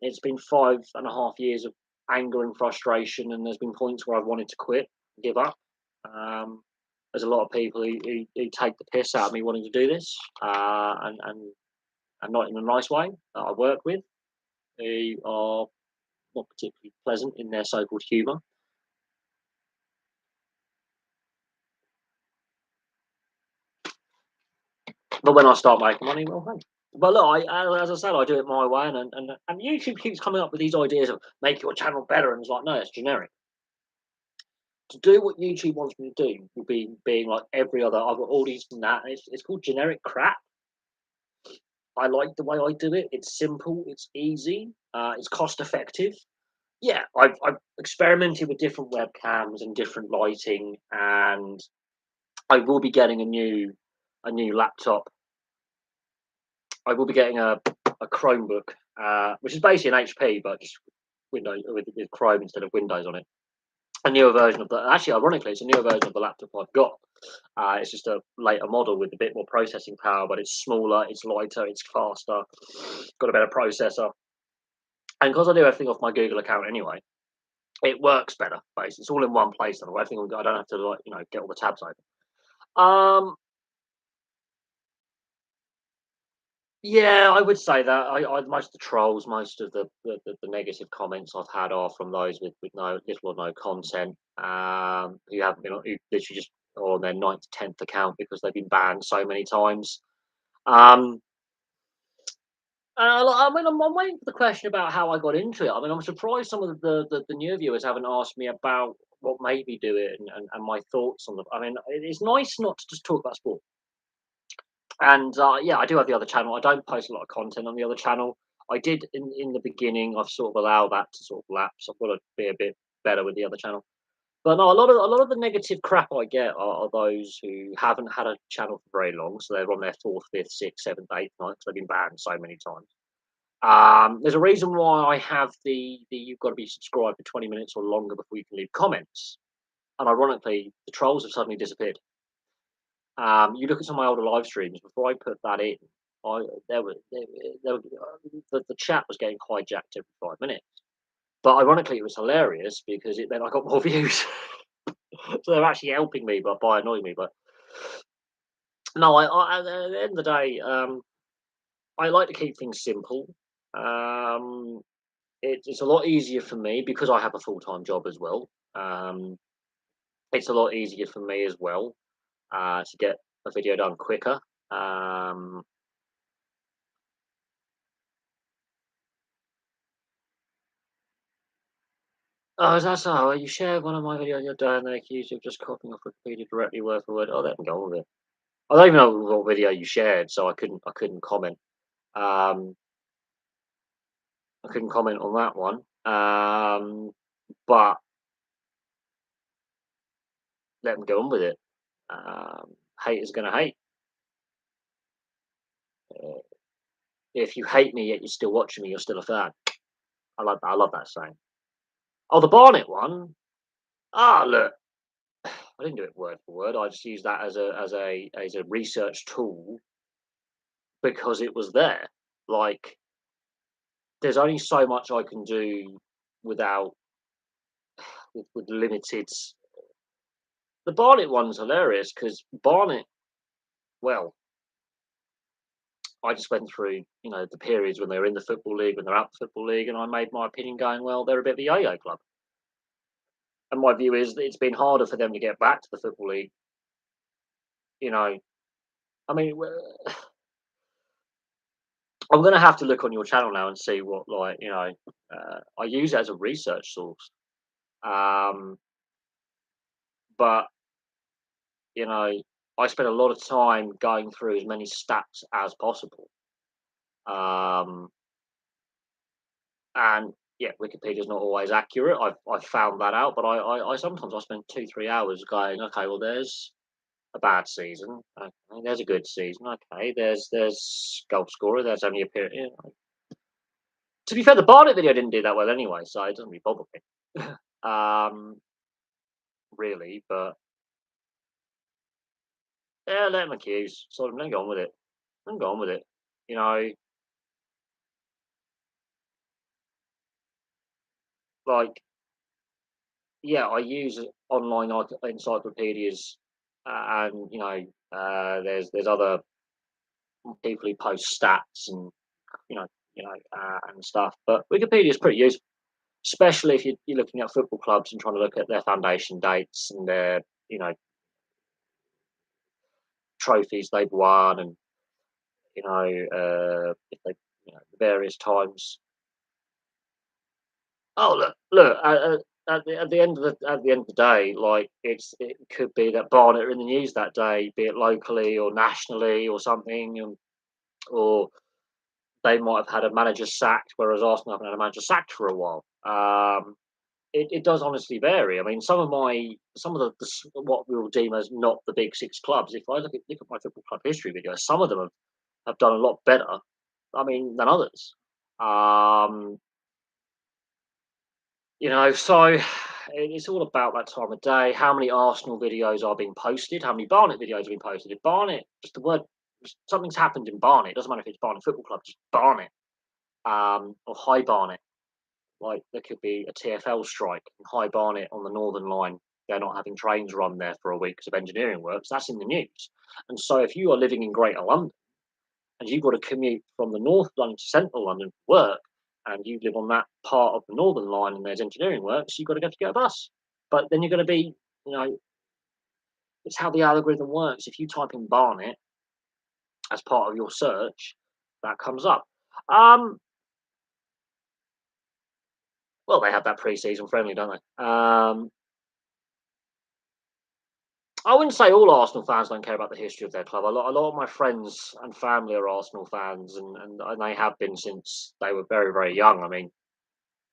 it's been 5.5 years of anger and frustration, and there's been points where I've wanted to quit, give up. Um, there's a lot of people who take the piss out of me wanting to do this, and not in a nice way that I work with, who are not particularly pleasant in their so-called humour. But when I start making money, well, hey. But look, as I said, I do it my way, and YouTube keeps coming up with these ideas of make your channel better, and it's like, no, it's generic. To do what YouTube wants me to do will be being like every other. I've got all these and that. And it's called generic crap. I like the way I do it. It's simple. It's easy. It's cost effective. Yeah, I've experimented with different webcams and different lighting, and I will be getting a new laptop. I will be getting a Chromebook, which is basically an HP, but just Windows with Chrome instead of Windows on it. A newer version of the actually, ironically, it's a newer version of the laptop I've got. It's just a later model with a bit more processing power, but it's smaller, it's lighter, it's faster, got a better processor. And because I do everything off my Google account anyway, it works better. Basically, it's all in one place. And everything I don't have to get all the tabs open. Yeah, I would say that. Most of the trolls, most of the negative comments I've had are from those with no little or no content, who haven't been who literally just on their ninth, 10th account because they've been banned so many times. Um, I mean, I'm waiting for the question about how I got into it. I mean, I'm surprised some of the newer viewers haven't asked me about what made me do it and my thoughts on the. I mean, it's nice not to just talk about sport. And yeah, I do have the other channel. I don't post a lot of content on the other channel. I did in the beginning. I've sort of allowed that to sort of lapse. I've got to be a bit better with the other channel. But no, a lot of the negative crap I get are those who haven't had a channel for very long, so they're on their fourth, fifth, sixth, seventh, eighth, ninth. Because they've been banned so many times. There's a reason why I have the you've got to be subscribed for 20 minutes or longer before you can leave comments. And ironically, the trolls have suddenly disappeared. You look at some of my older live streams. Before I put that in, I there were the chat was getting hijacked every 5 minutes. But ironically, it was hilarious because it meant I got more views. So they're actually helping me, but by annoying me. But no, at the end of the day, I like to keep things simple. Um, it's a lot easier for me because I have a full time job as well. Um, it's a lot easier for me as well to get a video done quicker. Um, Oh, is that so? You shared one of my videos the other day and they accused you of just copying off Wikipedia directly word for word. Oh, let them go with it. I don't even know what video you shared, so I couldn't comment. Um, I couldn't comment on that one. But let them go on with it. Hate is gonna hate. Uh, if you hate me yet you're still watching me, you're still a fan. I like that. I love that saying. Oh, the Barnet one. Ah, look, I didn't do it word for word. I just used that as a research tool because it was there. Like, there's only so much I can do without with limited. The Barnet one's hilarious because Barnet, well, I just went through, the periods when they were in the football league, when they're out the football league, and I made my opinion going, well, they're a bit of a yo-yo club. And my view is that it's been harder for them to get back to the football league. You know, I mean, I'm going to have to look on your channel now and see what, like, I use it as a research source. Um, but you know, I spend a lot of time going through as many stats as possible. Um, and yeah, Wikipedia's not always accurate. I've found that out, but I sometimes I spend 2 3 hours going, okay, well, there's a bad season. Okay, there's a good season. Okay, there's goal scorer. There's only a period. To be fair, the Barnet video didn't do that well anyway, so it doesn't really bother me. Really, but yeah, let them accuse. Sort of, let go on with it. Let go on with it. You know, like yeah, I use online encyclopedias, and there's other people who post stats and and stuff. But Wikipedia is pretty useful, especially if you're looking at football clubs and trying to look at their foundation dates and their you know trophies they've won, and if they various times. Oh look. At the end of the day, like it could be that Barnet are in the news that day, be it locally or nationally or something, or they might have had a manager sacked, whereas Arsenal haven't had a manager sacked for a while. It does honestly vary. I mean, some of what we'll deem as not the big six clubs. If I look at my football club history videos, some of them have done a lot better. I mean, than others. Um, so it's all about that time of day. How many Arsenal videos are being posted? How many Barnet videos are being posted? If Barnet, just the word, something's happened in Barnet. It doesn't matter if it's Barnet Football Club, just Barnet, or High Barnet. Like there could be a TFL strike in High Barnet on the Northern Line. They're not having trains run there for a week because of engineering works. That's in the news. And so if you are living in Greater London and you've got to commute from the North London to Central London for work, and you live on that part of the Northern Line and there's engineering works, you've got to get a bus. But then you're going to be, you know, it's how the algorithm works. If you type in Barnet as part of your search, that comes up. Um, well, they have that pre-season friendly, don't they? I wouldn't say all Arsenal fans don't care about the history of their club. A lot of my friends and family are Arsenal fans, and they have been since they were very, very young. I mean,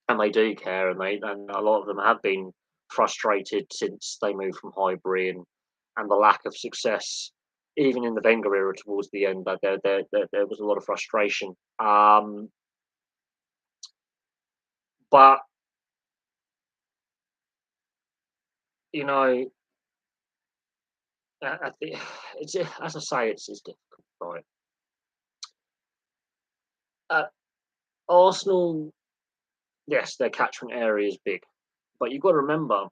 and they do care, and a lot of them have been frustrated since they moved from Highbury, and the lack of success, even in the Wenger era towards the end. That there was a lot of frustration. But you know, I think it's as I say, it's difficult, right? Uh, Arsenal, yes, their catchment area is big, but you've got to remember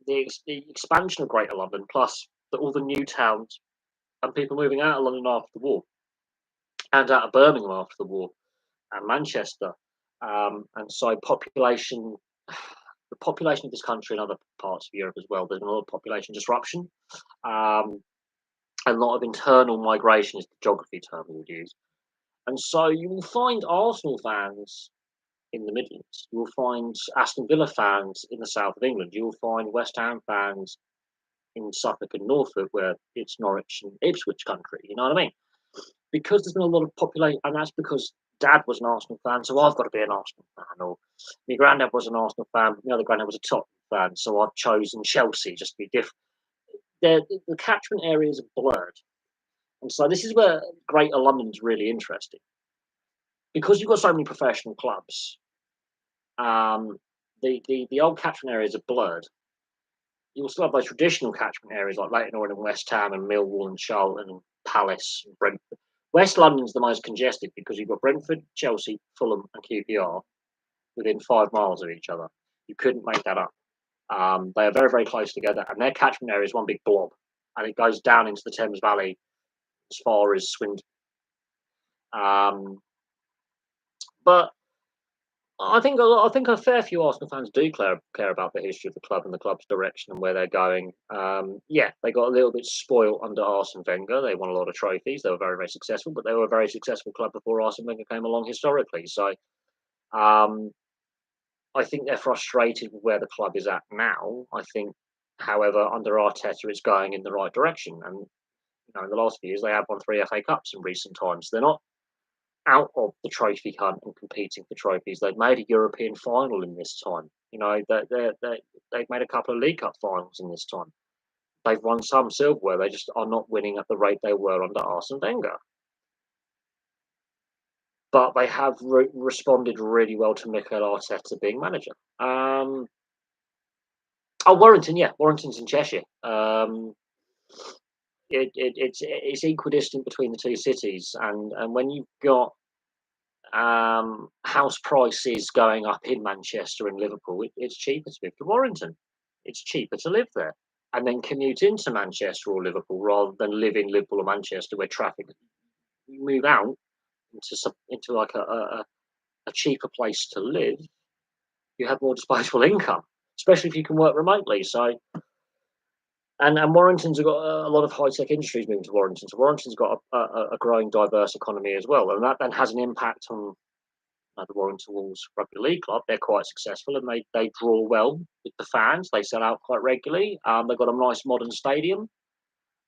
the expansion of Greater London, plus all the new towns and people moving out of London after the war and out of Birmingham after the war and Manchester. And so the population of this country and other parts of Europe as well, there's been a lot of population disruption. Um, a lot of internal migration is the geography term we would use. And so you will find Arsenal fans in the Midlands. You will find Aston Villa fans in the south of England. You will find West Ham fans in Suffolk and Norfolk, where it's Norwich and Ipswich country. You know what I mean? Because there's been a lot of population, and that's because Dad was an Arsenal fan, so I've got to be an Arsenal fan. Or my granddad was an Arsenal fan, but my other granddad was a Tottenham fan, so I've chosen Chelsea just to be different. The catchment areas are blurred, and so this is where Greater London's really interesting because you've got so many professional clubs. Um, the old catchment areas are blurred. You'll still have those traditional catchment areas like Leyton Orient and West Ham and Millwall and Charlton and Palace and Brentford. West London's the most congested because you've got Brentford, Chelsea, Fulham, and QPR within 5 miles of each other. You couldn't make that up. They are very, very close together, and their catchment area is one big blob, and it goes down into the Thames Valley as far as Swindon. Um, but I think a fair few Arsenal fans do care about the history of the club and the club's direction and where they're going. Yeah, they got a little bit spoilt under Arsene Wenger. They won a lot of trophies. They were very, very successful, but they were a very successful club before Arsene Wenger came along historically. So um, I think they're frustrated with where the club is at now. I think, however, under Arteta, it's going in the right direction. And in the last few years, they have won 3 FA Cups in recent times. They're not out of the trophy hunt and competing for trophies. They've made a European final in this time. They've made a couple of League Cup finals in this time. They've won some silverware. They just are not winning at the rate they were under Arsene Wenger. But they have responded really well to Mikel Arteta being manager. Warrington, yeah, Warrington's in Cheshire. It's equidistant between the two cities, and when you've got house prices going up in Manchester and Liverpool, it's cheaper to move to Warrington. It's cheaper to live there and then commute into Manchester or Liverpool rather than live in Liverpool or Manchester where traffic. You move out into like a cheaper place to live, you have more disposable income, especially if you can work remotely. So, and Warrington's got a lot of high tech industries moving to Warrington. So Warrington's got a growing diverse economy as well, and that then has an impact on the Warrington Wolves Rugby League Club. They're quite successful and they draw well with the fans. They sell out quite regularly. They've got a nice modern stadium.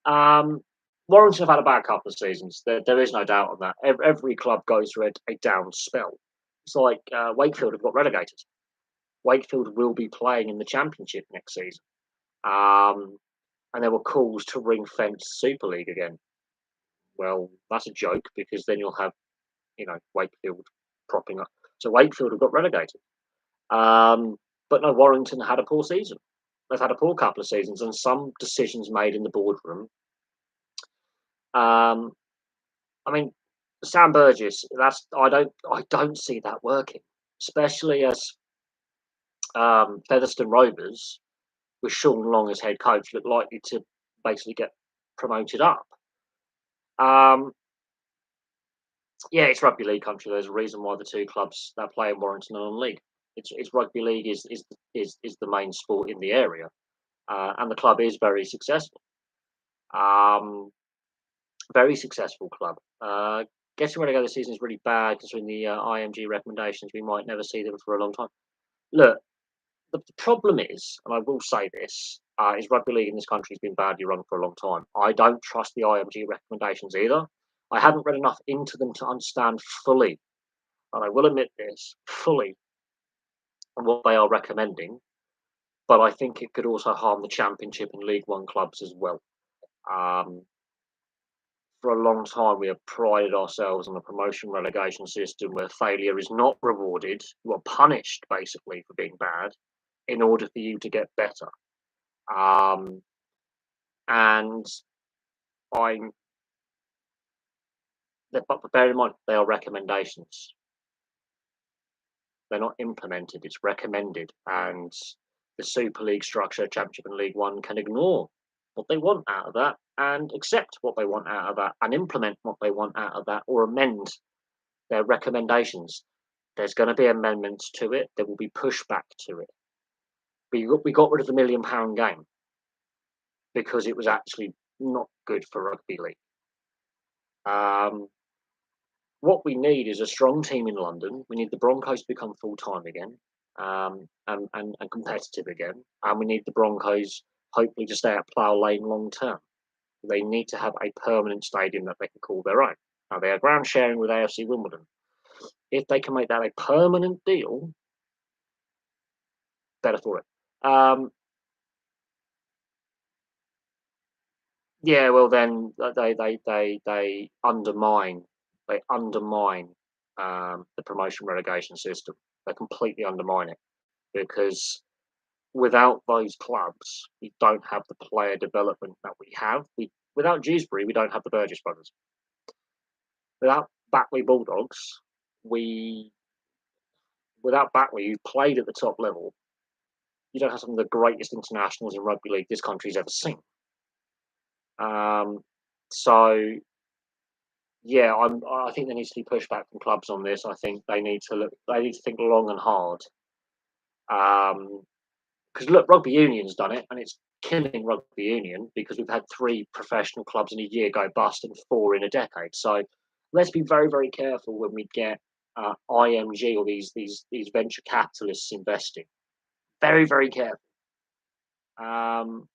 Warrington have had a bad couple of seasons. There is no doubt on that. Every club goes through a down spell. It's like Wakefield have got relegated. Wakefield will be playing in the Championship next season. And there were calls to ring fence Super League again. Well, that's a joke because then you'll have, Wakefield propping up. So Wakefield have got relegated. But no, Warrington had a poor season. They've had a poor couple of seasons, and some decisions made in the boardroom. I mean, Sam Burgess. I don't see that working, especially as Featherstone Rovers, with Sean Long as head coach, look likely to basically get promoted up. Yeah, it's rugby league country. There's a reason why the two clubs that play in Warrington are on league. It's rugby league is the main sport in the area, and the club is very successful. Very successful club. Getting relegated this season is really bad considering the IMG recommendations. We might never see them for a long time. Look, the problem is, and I will say this, is rugby league in this country has been badly run for a long time. I don't trust the IMG recommendations either. I haven't read enough into them to understand fully, and I will admit this, fully what they are recommending. But I think it could also harm the Championship and League One clubs as well. For a long time, we have prided ourselves on a promotion relegation system where failure is not rewarded. You are punished basically for being bad in order for you to get better. And I'm, but bear in mind, they are recommendations. They're not implemented, it's recommended. And the Super League structure, Championship and League One can ignore what they want out of that and accept what they want out of that and implement what they want out of that or amend their recommendations. There's going to be amendments to it. There will be pushback to it. We got rid of the £1 million game because it was actually not good for rugby league. What we need is a strong team in London. We need the Broncos to become full time again and competitive again. And we need the Broncos hopefully to stay at Plough Lane long term. They need to have a permanent stadium that they can call their own. Now, they are ground sharing with AFC Wimbledon. If they can make that a permanent deal, better for it. Yeah, well, then they undermine the promotion relegation system. They completely undermine it because without those clubs, we don't have the player development that we have. Without Dewsbury, we don't have the Burgess brothers. Without Batley Bulldogs, without Batley, who played at the top level, you don't have some of the greatest internationals in rugby league this country's ever seen. So Yeah, I think there needs to be pushback from clubs on this. I think they need to look. They need to think long and hard. Because look, rugby union's done it, and it's killing rugby union because we've had 3 professional clubs in a year go bust and 4 in a decade. So let's be very, very careful when we get IMG or these venture capitalists investing. Very, very careful. Um,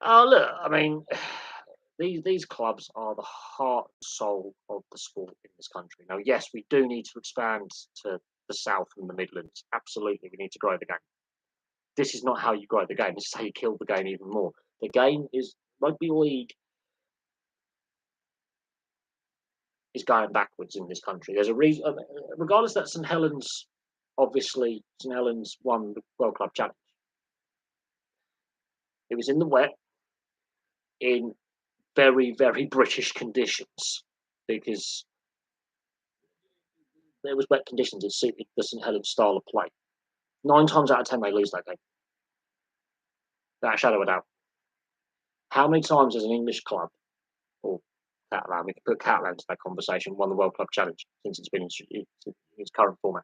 oh look, I mean, these clubs are the heart and soul of the sport in this country. Now, yes, we do need to expand to the south and the Midlands. Absolutely, we need to grow the game. This is not how you grow the game. This is how you kill the game even more. The game is rugby league is going backwards in this country. There's a reason, regardless that St Helens, obviously St Helens won the World Club Challenge. It was in the wet in very, very British conditions because there was wet conditions. It suited the St Helens style of play. 9 times out of 10, they lose that game. Without a shadow of a doubt. How many times has an English club or Catalan, we can put Catalan into that conversation, won the World Club Challenge since it's been in its current format?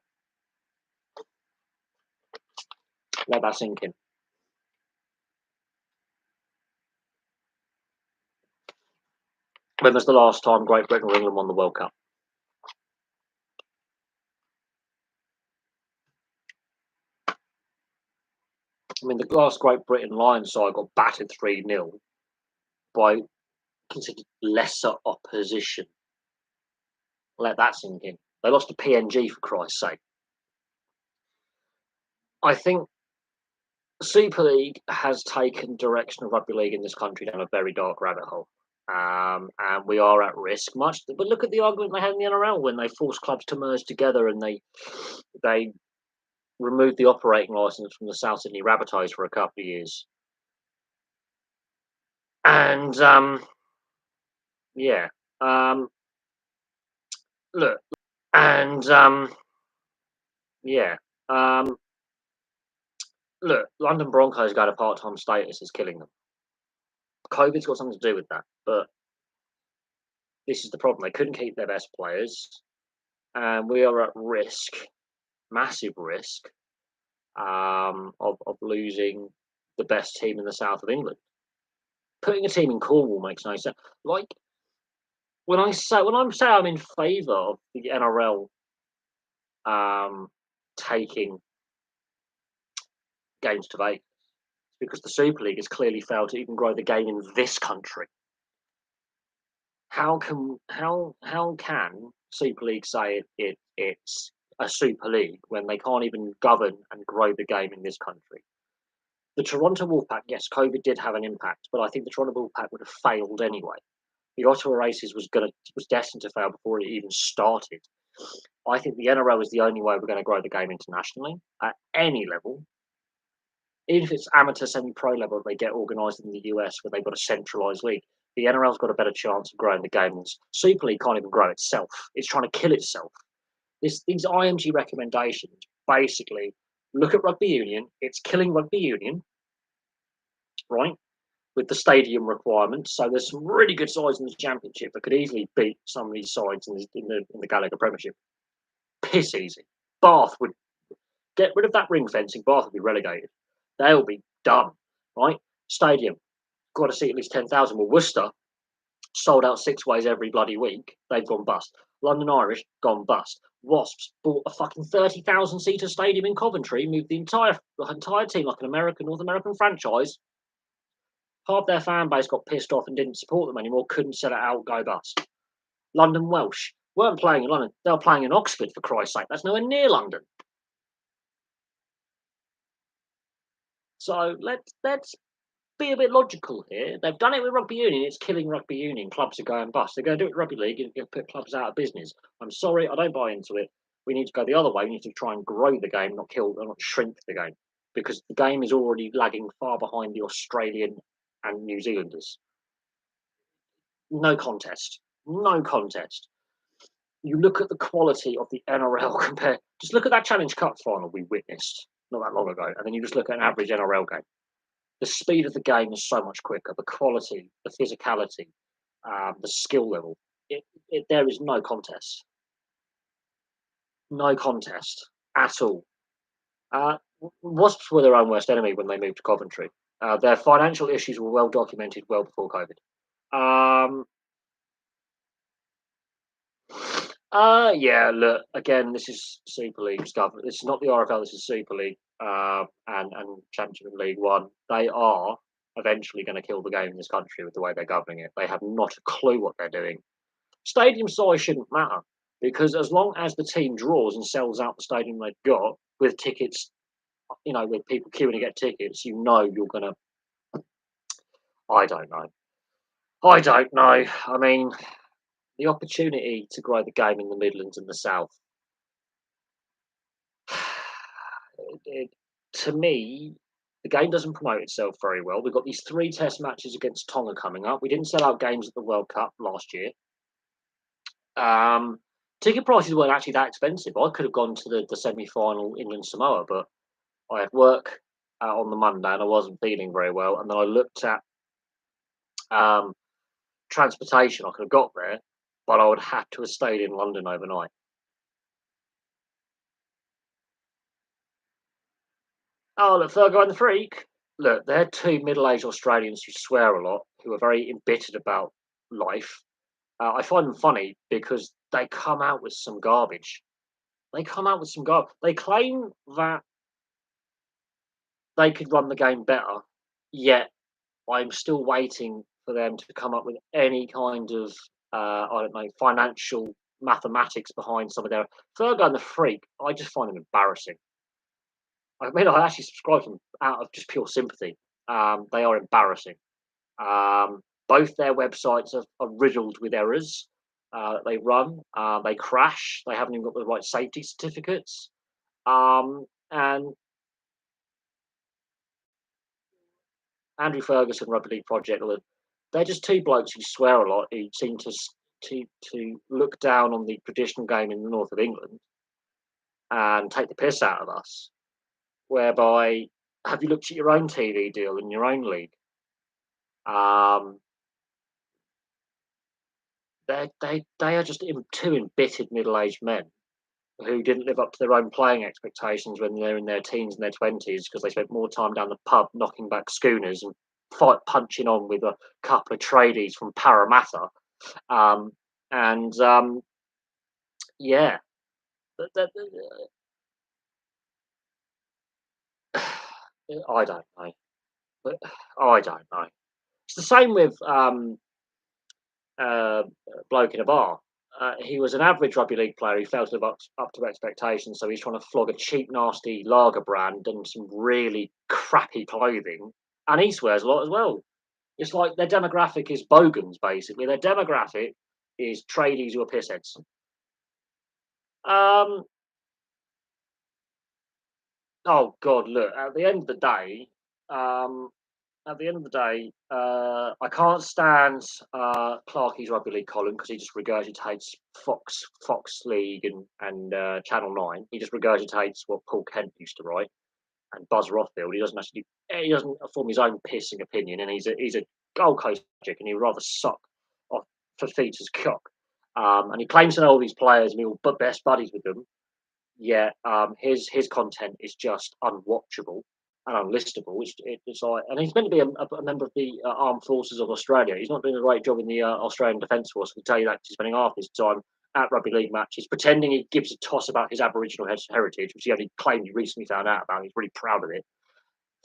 Let that sink in. When was the last time Great Britain or England won the World Cup? I mean, the last Great Britain Lions side got battered 3-0 by considered lesser opposition. Let that sink in. They lost to PNG, for Christ's sake. I think Super League has taken direction of rugby league in this country down a very dark rabbit hole. And we are at risk much. But look at the argument they had in the NRL when they forced clubs to merge together and they removed the operating license from the South Sydney Rabbitohs for a couple of years. And yeah, look, and yeah, um, look, London Broncos going to part-time status is killing them. COVID's got something to do with that, but this is the problem. They couldn't keep their best players, and we are at risk, massive risk, of losing the best team in the south of England. Putting a team in Cornwall makes no sense. Like when I'm saying I'm in favour of the NRL taking games to Vegas, because the Super League has clearly failed to even grow the game in this country. How can Super League say it's a Super League when they can't even govern and grow the game in this country? The Toronto Wolfpack, yes, COVID did have an impact, but I think the Toronto Wolfpack would have failed anyway. The Ottawa Races was destined to fail before it even started. I think the NRL is the only way we're going to grow the game internationally at any level. Even if it's amateur, semi-pro level, they get organised in the US where they've got a centralised league. The NRL's got a better chance of growing the game. Super League can't even grow itself. It's trying to kill itself. These IMG recommendations basically look at rugby union. It's killing rugby union, right? With the stadium requirements. So there's some really good sides in the championship that could easily beat some of these sides in the Gallagher Premiership. Piss easy. Bath would get rid of that ring fencing. Bath would be relegated. They'll be done, right? Stadium, got to see at least 10,000. Well, Worcester sold out 6 ways every bloody week. They've gone bust. London Irish, gone bust. Wasps bought a fucking 30,000 seater stadium in Coventry, moved the entire team like an North American franchise. Half their fan base got pissed off and didn't support them anymore, couldn't sell it out, go bust. London Welsh weren't playing in London, they were playing in Oxford, for Christ's sake. That's nowhere near London. So let's be a bit logical here. They've done it with rugby union. It's killing rugby union. Clubs are going bust. They're going to do it with rugby league and put clubs out of business. I'm sorry, I don't buy into it. We need to go the other way. We need to try and grow the game, not shrink the game, because the game is already lagging far behind the Australian and New Zealanders. No contest. No contest. You look at the quality of the NRL compared. Just look at that Challenge Cup final we witnessed not that long ago, and then you just look at an average NRL game. The speed of the game is so much quicker. The quality, the physicality, the skill level. There is no contest, no contest at all. Wasps were their own worst enemy when they moved to Coventry. Their financial issues were well documented well before COVID. Um, yeah, look, again, this is Super League stuff. This is not the RFL, this is Super League and Championship League One. They are eventually going to kill the game in this country with the way they're governing it. They have not a clue what they're doing. Stadium size shouldn't matter because as long as the team draws and sells out the stadium they've got with tickets, with people queuing to get tickets, you're going to. I don't know. I don't know. I mean, the opportunity to grow the game in the Midlands and the South. it, to me, the game doesn't promote itself very well. We've got these 3 test matches against Tonga coming up. We didn't sell out games at the World Cup last year. Ticket prices weren't actually that expensive. I could have gone to the semi-final England Samoa, but I had work on the Monday and I wasn't feeling very well. And then I looked at transportation. I could have got there, but I would have to have stayed in London overnight. Oh, look, Fergo and the Freak. Look, they're 2 middle-aged Australians who swear a lot, who are very embittered about life. I find them funny because they come out with some garbage. They come out with some garbage. They claim that they could run the game better, yet I'm still waiting for them to come up with any kind of, I don't know, financial mathematics behind some of their. Fergo and the Freak, I just find them embarrassing. I mean, I actually subscribe to them out of just pure sympathy. They are embarrassing. Both their websites are riddled with errors. They run, they crash, they haven't even got the right safety certificates. And Andrew Ferguson, Rugby League Project, they're just 2 blokes who swear a lot, who seem to look down on the traditional game in the north of England and take the piss out of us. Whereby, have you looked at your own TV deal in your own league? Um, they are just 2 embittered middle-aged men who didn't live up to their own playing expectations when they're in their teens and their 20s because they spent more time down the pub knocking back schooners and punching on with a couple of tradies from Parramatta. Um, and yeah, I don't know. But I don't know. It's the same with uh, bloke in a bar. He was an average rugby league player. He failed to live up to expectations, so he's trying to flog a cheap, nasty lager brand and some really crappy clothing. And he swears a lot as well. It's like their demographic is bogans, basically. Their demographic is tradies who are pissheads. Um, oh God, look. Um, at the end of the day, I can't stand Clarkie's rugby league column because he just regurgitates Fox League and Channel 9. He just regurgitates what Paul Kent used to write and Buzz Rothfield. He doesn't form his own pissing opinion, and he's a Gold Coast chick, and he'd rather suck off Fafita's cock. And he claims to know all these players, and he'll but best buddies with them. Yeah, his content is just unwatchable and unlistable. It's like, and he's meant to be a member of the Armed Forces of Australia. He's not doing a great job in the Australian Defence Force. I can tell you that 'cause he's spending half his time at rugby league matches pretending he gives a toss about his Aboriginal heritage, which he only claimed he recently found out about. He's really proud of it.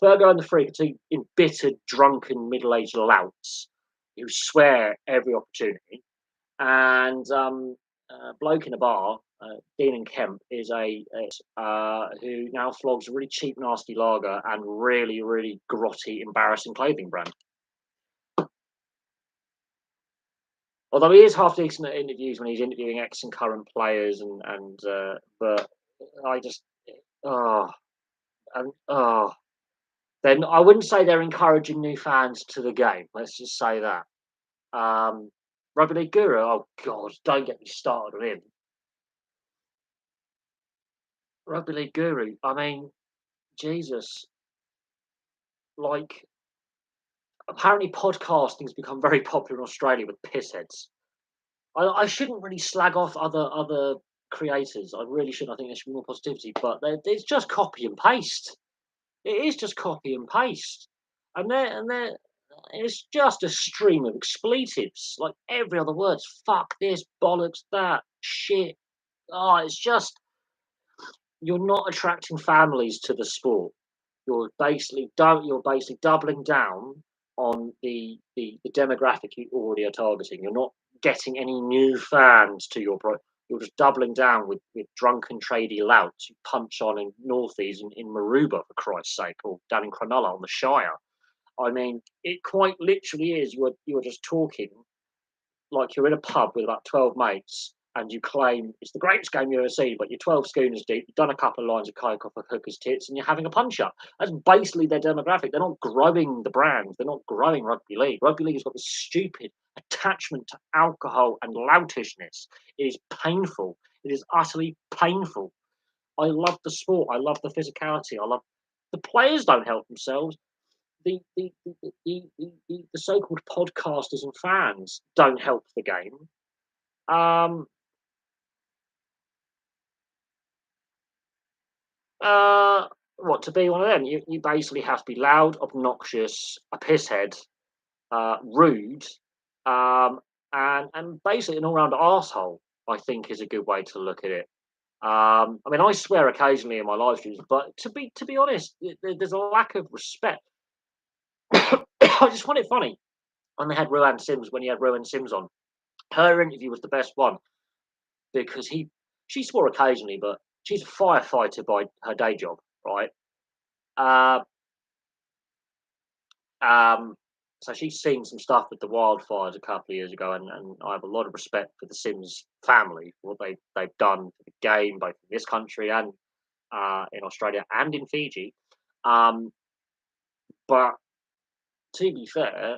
Fergo and the Freak are 2 embittered, drunken, middle-aged louts who swear every opportunity. And bloke in a bar, Dean and Kemp, is a who now flogs a really cheap, nasty lager and really, really grotty, embarrassing clothing brand. Although he is half decent at interviews when he's interviewing ex and current players, but I just oh and oh then I wouldn't say they're encouraging new fans to the game. Let's just say that. Rugby League Guru, oh God, don't get me started on him. Rugby League Guru, I mean, Jesus, like apparently podcasting's become very popular in Australia with pissheads. I shouldn't really slag off other creators. I really shouldn't. I think there should be more positivity, but it's just copy and paste. It is just copy and paste, and it's just a stream of expletives. Like every other word's fuck this, bollocks that, shit. Oh, it's just you're not attracting families to the sport. You're basically doubling down on the demographic you already are targeting. You're not getting any new fans to your pro. You're just doubling down with drunken tradie louts you punch on in Northeast and in Maruba, for Christ's sake, or down in Cronulla on the Shire. I mean, it quite literally is. You are just talking like you're in a pub with about 12 mates and you claim it's the greatest game you've ever seen, but you're 12 schooners deep, you've done a couple of lines of coke off a hooker's tits, and you're having a punch up. That's basically their demographic. They're not growing the brand, they're not growing rugby league. Rugby league has got this stupid attachment to alcohol and loutishness. It is painful. It is utterly painful. I love the sport. I love the physicality. I love the players don't help themselves. The so-called podcasters and fans don't help the game. Um, what to be one of them? You basically have to be loud, obnoxious, a pisshead, rude, um, and basically an all-round arsehole, I think is a good way to look at it. I mean, I swear occasionally in my live streams, but to be honest, there's a lack of respect. I just find it funny when they had Ruan Sims when he had Ruan Sims on. Her interview was the best one because she swore occasionally, but she's a firefighter by her day job, right? Uh, um, so she's seen some stuff with the wildfires a couple of years ago, and I have a lot of respect for the Sims family for what they've done for the game, both in this country and in Australia and in Fiji. Um, but to be fair,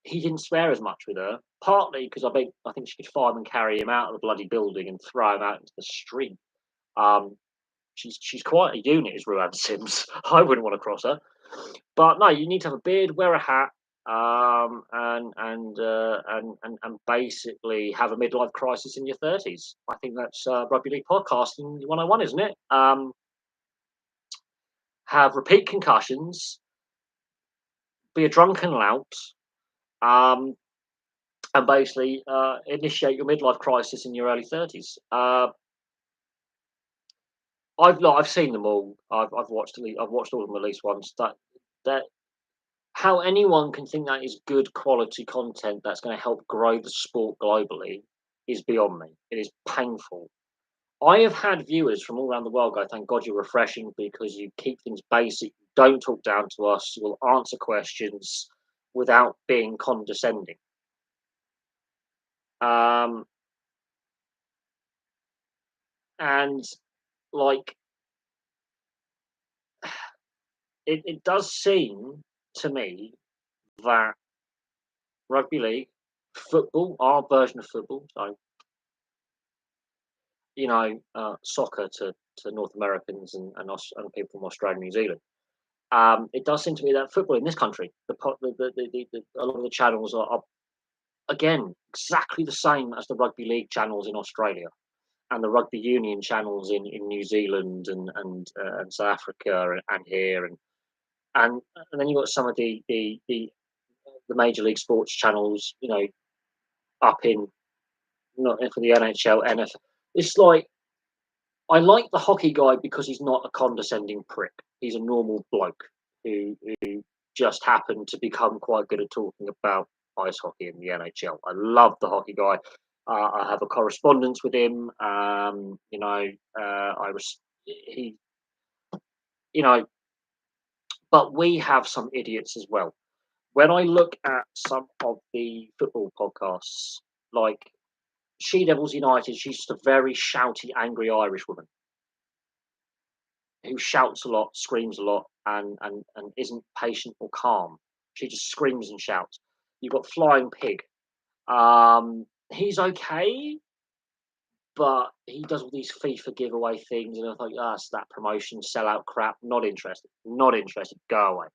he didn't swear as much with her, partly because I think she could find and carry him out of the bloody building and throw him out into the street. Um, she's quite a unit, is Ruan Sims. I wouldn't want to cross her. But no, you need to have a beard, wear a hat, and basically have a midlife crisis in your 30s. I think that's rugby league podcasting 101, isn't it? Have repeat concussions, be a drunken lout, um, and basically initiate your midlife crisis in your early 30s. I've seen them all. I've watched all of them at least once. That how anyone can think that is good quality content that's going to help grow the sport globally is beyond me. It is painful. I have had viewers from all around the world go, "Thank God you're refreshing because you keep things basic. You don't talk down to us. You will answer questions without being condescending." Um, and like it does seem to me that rugby league, football, our version of football, so soccer to North Americans and people from Australia and New Zealand. It does seem to me that football in this country, a lot of the channels are again exactly the same as the rugby league channels in Australia and the rugby union channels in New Zealand and South Africa and here and then you've got some of the major league sports channels, up in not for the NHL, NFL. It's like I like the hockey guy because he's not a condescending prick. He's a normal bloke who just happened to become quite good at talking about ice hockey in the NHL. I love the hockey guy. I have a correspondence with him. I was he, you know, but we have some idiots as well. When I look at some of the football podcasts, like She Devils United, she's just a very shouty, angry Irish woman who shouts a lot, screams a lot, and isn't patient or calm. She just screams and shouts. You've got Flying Pig. He's okay, but he does all these FIFA giveaway things, and I thought, it's that promotion sellout crap. Not interested. Not interested. Go away.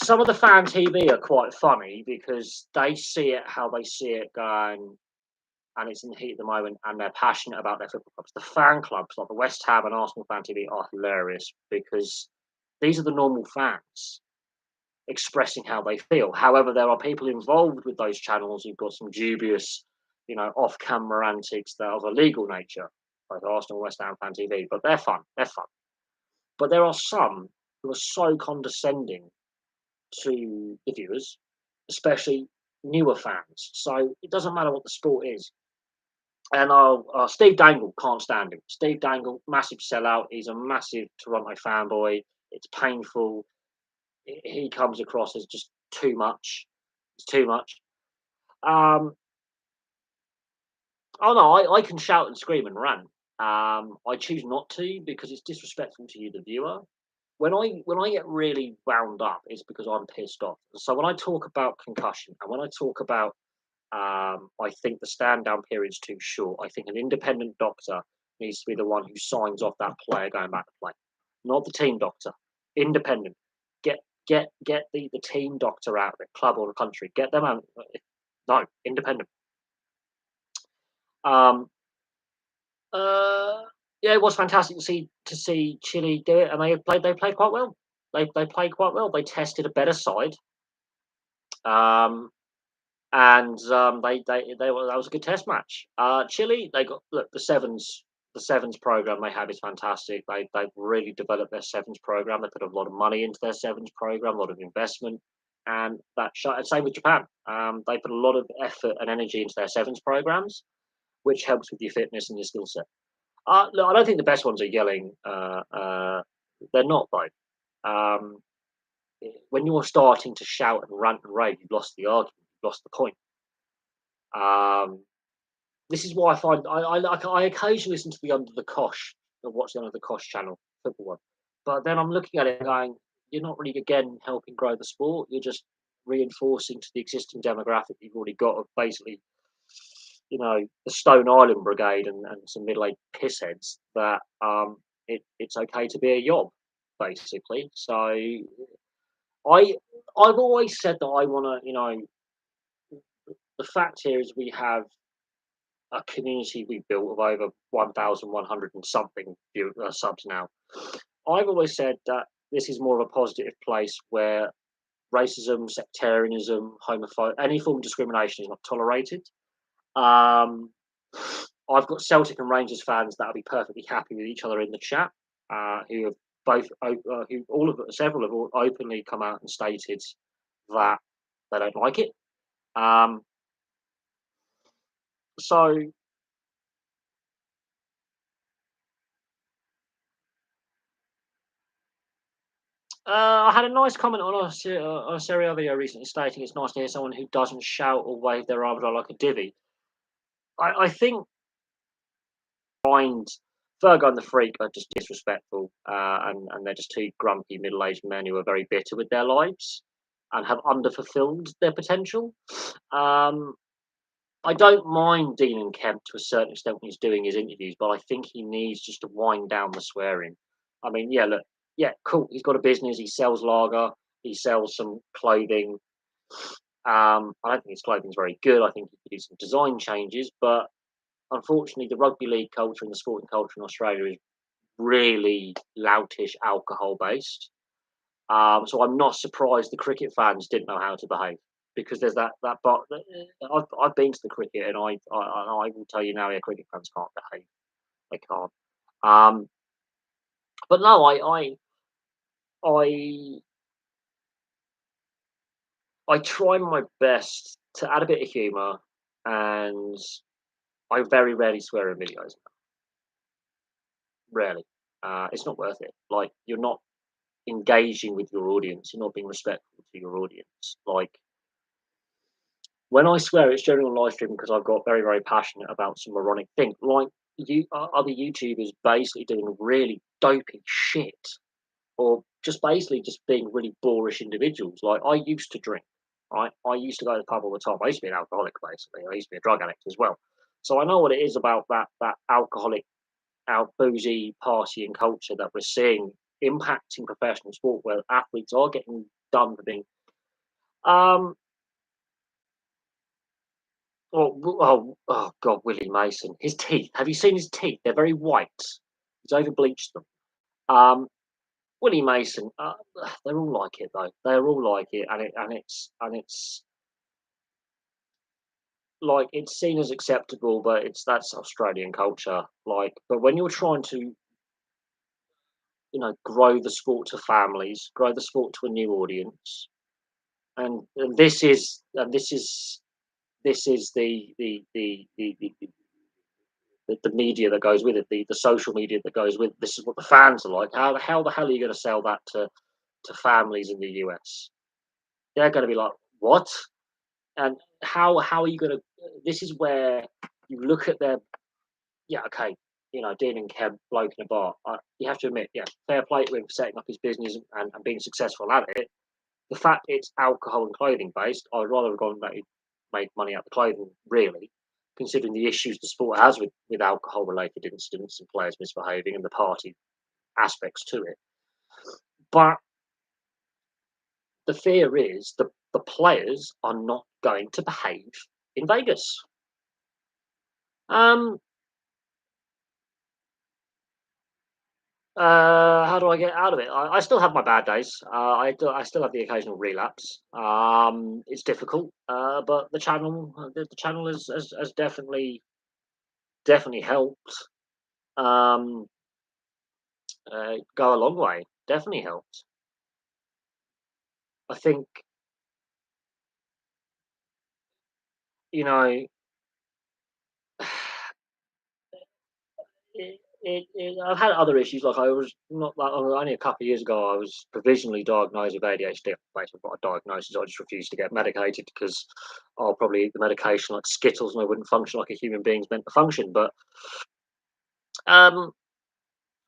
some of the fan TV are quite funny because they see it how they see it going, and it's in the heat of the moment, and they're passionate about their football clubs. The fan clubs, like the West Ham and Arsenal fan TV, are hilarious because these are the normal fans expressing how they feel. However, there are people involved with those channels who've got some dubious, off-camera antics that are of a legal nature, like Arsenal, West Ham fan TV. But they're fun. They're fun. But there are some who are so condescending to the viewers, especially newer fans. So it doesn't matter what the sport is. And Steve Dangle can't stand him. Steve Dangle, massive sellout. He's a massive Toronto fanboy. It's painful. He comes across as just too much. It's too much. Oh no, I can shout and scream and rant. I choose not to because it's disrespectful to you, the viewer. When I get really wound up, it's because I'm pissed off. So when I talk about concussion and when I talk about, I think the stand down period's too short. I think an independent doctor needs to be the one who signs off that player going back to play, not the team doctor. Independent. Get get the team doctor out of the club or the country. Get them out. No, independent. Um, uh, yeah, it was fantastic to see Chile do it, and they played quite well. They played quite well. They tested a better side, um, and they were that was a good test match. Chile, they got look the sevens program they have is fantastic. They've really developed their sevens program. They put a lot of money into their sevens program, a lot of investment, and same with Japan. They put a lot of effort and energy into their sevens programs, which helps with your fitness and your skill set. Look, I don't think the best ones are yelling. They're not though. When you're starting to shout and rant and rave, you've lost the argument. You've lost the point. Um, this is why I find I occasionally listen to the Under the Kosh, or watch the Under the Kosh channel football one, but then I'm looking at it going, you're not really again helping grow the sport. You're just reinforcing to the existing demographic you've already got of basically the Stone Island Brigade and some middle-aged pissheads that it's okay to be a yob, basically. So I've always said that I want to, the fact here is we have a community we built of over 1,100 and something subs now. I've always said that this is more of a positive place where racism, sectarianism, homophobia, any form of discrimination is not tolerated. Um, I've got Celtic and Rangers fans that'll be perfectly happy with each other in the chat, who have who several have all openly come out and stated that they don't like it. Um, so I had a nice comment on a Serie A video recently stating it's nice to hear someone who doesn't shout or wave their arms like a divvy. I think find Virgo and the Freak are just disrespectful, and they're just two grumpy middle-aged men who are very bitter with their lives and have underfulfilled their potential. Um, I don't mind Dean and Kemp to a certain extent when he's doing his interviews, but I think he needs just to wind down the swearing. I mean, yeah, look, yeah, cool. He's got a business. He sells lager. He sells some clothing. I don't think his clothing's very good. I think he could do some design changes, but unfortunately, the rugby league culture and the sporting culture in Australia is really loutish, alcohol based. So I'm not surprised the cricket fans didn't know how to behave because there's that. But I've been to the cricket and I will tell you now, yeah, cricket fans can't behave. They can't. Um, but no, I I try my best to add a bit of humour, and I very rarely swear in videos. Rarely. It's not worth it. Like you're not engaging with your audience. You're not being respectful to your audience. Like when I swear, it's generally on live stream because I've got very, very passionate about some moronic thing. Like other YouTubers basically doing really dopey shit, or just basically just being really boorish individuals. Like I used to drink, right? I used to go to the pub all the time. I used to be an alcoholic, basically. I used to be a drug addict as well. So I know what it is about that alcoholic, our boozy partying culture that we're seeing impacting professional sport, where athletes are getting done for being Um, oh God, Willie Mason. His teeth. Have you seen his teeth? They're very white. He's over bleached them. Um, Willie Mason. They're all like it though. They're all like it, and it's like it's seen as acceptable, but that's Australian culture. Like, but when you're trying to, grow the sport to families, grow the sport to a new audience, and this is the media that goes with it, the social media that goes with it. This is what the fans are like. How the hell are you going to sell that to families in the US? They're going to be like, what? And how are you going to? This is where you look at their, yeah, okay, Dean and Kev, bloke in a bar. You have to admit, yeah, fair play to him for setting up his business and being successful at it. The fact it's alcohol and clothing based, I'd rather have gone and made money out of the clothing, really, considering the issues the sport has with alcohol related incidents and players misbehaving and the party aspects to it. But the fear is the players are not going to behave in Vegas. Um, how do I get out of it? I still have my bad days. I still have the occasional relapse. It's difficult, but the channel has definitely helped. Um, go a long way. Definitely helped. I think you know. I've had other issues. Like I was not like only a couple of years ago, I was provisionally diagnosed with ADHD. Basically, got a diagnosis. I just refused to get medicated because I'll probably eat the medication like Skittles, and I wouldn't function like a human being's meant to function. But um,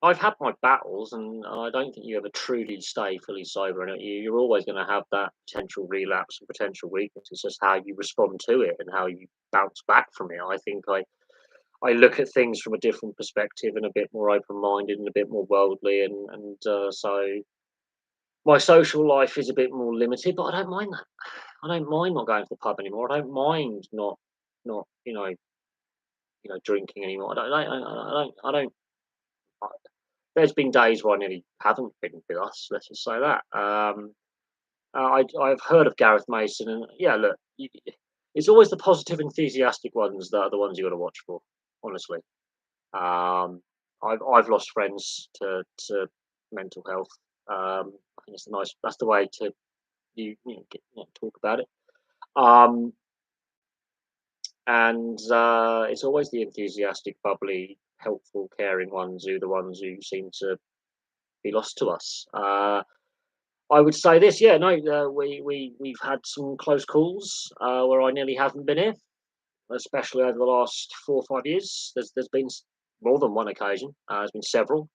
I've had my battles, and I don't think you ever truly stay fully sober. And you're always going to have that potential relapse and potential weakness. It's just how you respond to it and how you bounce back from it. I look at things from a different perspective and a bit more open-minded and a bit more worldly, so my social life is a bit more limited, but I don't mind that. I don't mind not going to the pub anymore. I don't mind not drinking anymore. I don't. There's been days where I nearly haven't been with us. Let's just say that. I've heard of Gareth Mason, and yeah, look, it's always the positive, enthusiastic ones that are the ones you got to watch for. Honestly. Um, I've lost friends to mental health. I think that's the way to talk about it. Um, and it's always the enthusiastic, bubbly, helpful, caring ones who are the ones who seem to be lost to us. I would say this, yeah, no, we've had some close calls where I nearly haven't been here, especially over the last 4 or 5 years. There's been more than one occasion. There's been several.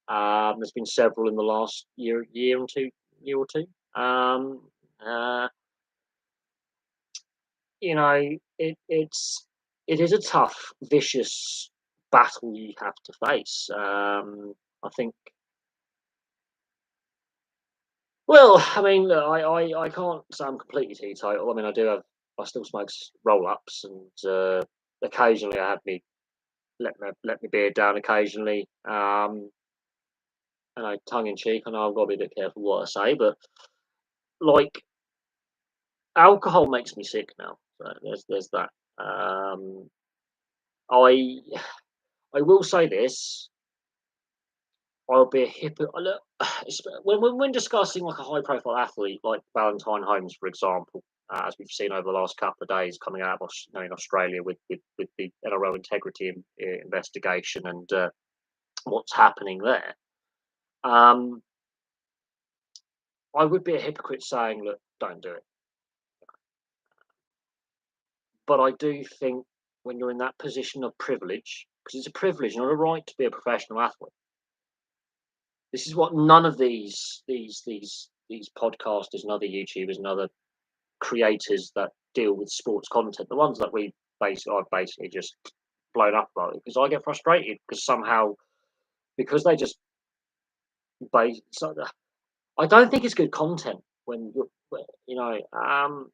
There's been several in the last year or two. Um, uh, you know, it is a tough, vicious battle you have to face. I think. Well, I mean, look, I can't say I'm completely teetotal. I mean, I still smoke roll ups, and occasionally I have me let me beard down occasionally. Tongue in cheek. I know I've got to be a bit careful what I say, but like alcohol makes me sick now. So there's that. I I will say this. I'll be a hypocrite. When discussing like a high profile athlete like Valentine Holmes, for example, as we've seen over the last couple of days coming out of in Australia with the NRL integrity investigation and what's happening there. Um, I would be a hypocrite saying, look, don't do it. But I do think when you're in that position of privilege, because it's a privilege, not a right to be a professional athlete. This is what none of these podcasters and other YouTubers and other creators that deal with sports content, the ones that I've basically just blown up about it because I get frustrated because somehow because they just base. So I don't think it's good content. when you you know, um,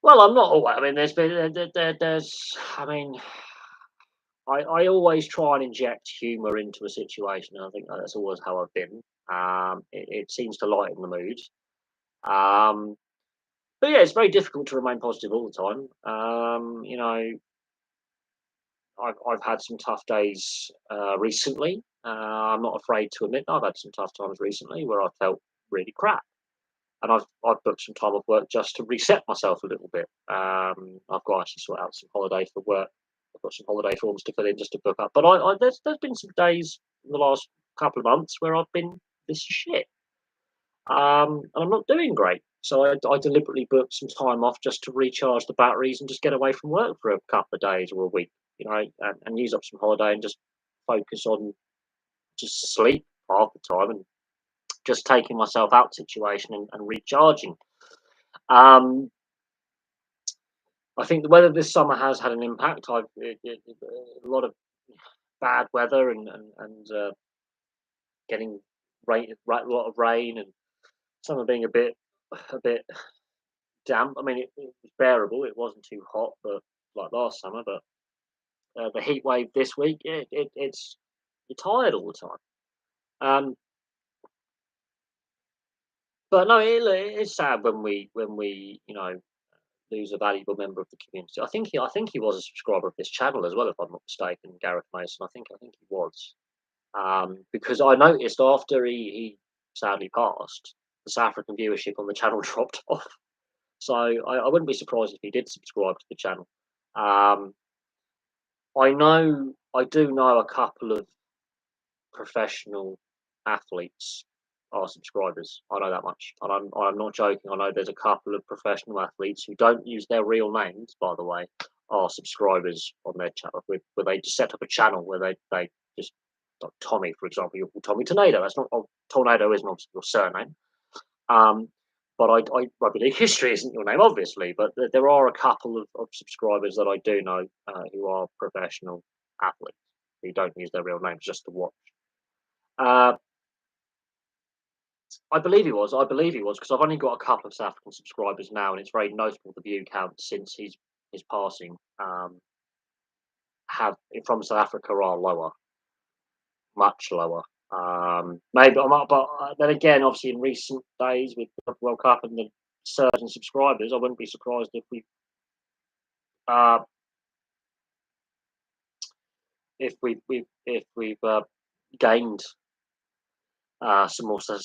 well, I'm not always. I mean, there's been there's. I mean, I always try and inject humour into a situation. And I think that's always how I've been. It seems to lighten the mood. Um, but yeah, it's very difficult to remain positive all the time. I've had some tough days recently. I'm not afraid to admit I've had some tough times recently where I felt really crap, and I've booked some time off work just to reset myself a little bit. I've got to actually sort out some holiday for work. I've got some holiday forms to fill in just to book up. But there's been some days in the last couple of months where I've been this is shit, and I'm not doing great. So I deliberately booked some time off just to recharge the batteries and just get away from work for a couple of days or a week, and use up some holiday and just focus on just sleep half the time and just taking myself out situation and recharging. Um, I think the weather this summer has had an impact. A lot of bad weather and getting a lot of rain and summer being a bit damp. I mean, it was bearable. It wasn't too hot, but like last summer. But the heat wave this week, it's you're tired all the time. Um, but no, it's sad when we lose a valuable member of the community. I think he was a subscriber of this channel as well, if I'm not mistaken. Gareth Mason. I think he was. Because I noticed after he sadly passed, the South African viewership on the channel dropped off. So I wouldn't be surprised if he did subscribe to the channel. Um, I do know a couple of professional athletes are subscribers. I know that much, and I'm not joking. I know there's a couple of professional athletes who don't use their real names, by the way, are subscribers on their channel. Where they just set up a channel where they just like Tommy, for example, you're called Tommy Tornado. That's not Tornado isn't obviously your surname. Um, but rugby league history isn't your name, obviously. But there are a couple of subscribers that I do know who are professional athletes who don't use their real names just to watch. Uh, I believe he was. I believe he was because I've only got a couple of South African subscribers now, and it's very notable the view count since his passing have from South Africa are lower, much lower. Maybe I'm not, but then again, obviously in recent days with the World Cup and the surge in subscribers, I wouldn't be surprised uh, if we've gained some more South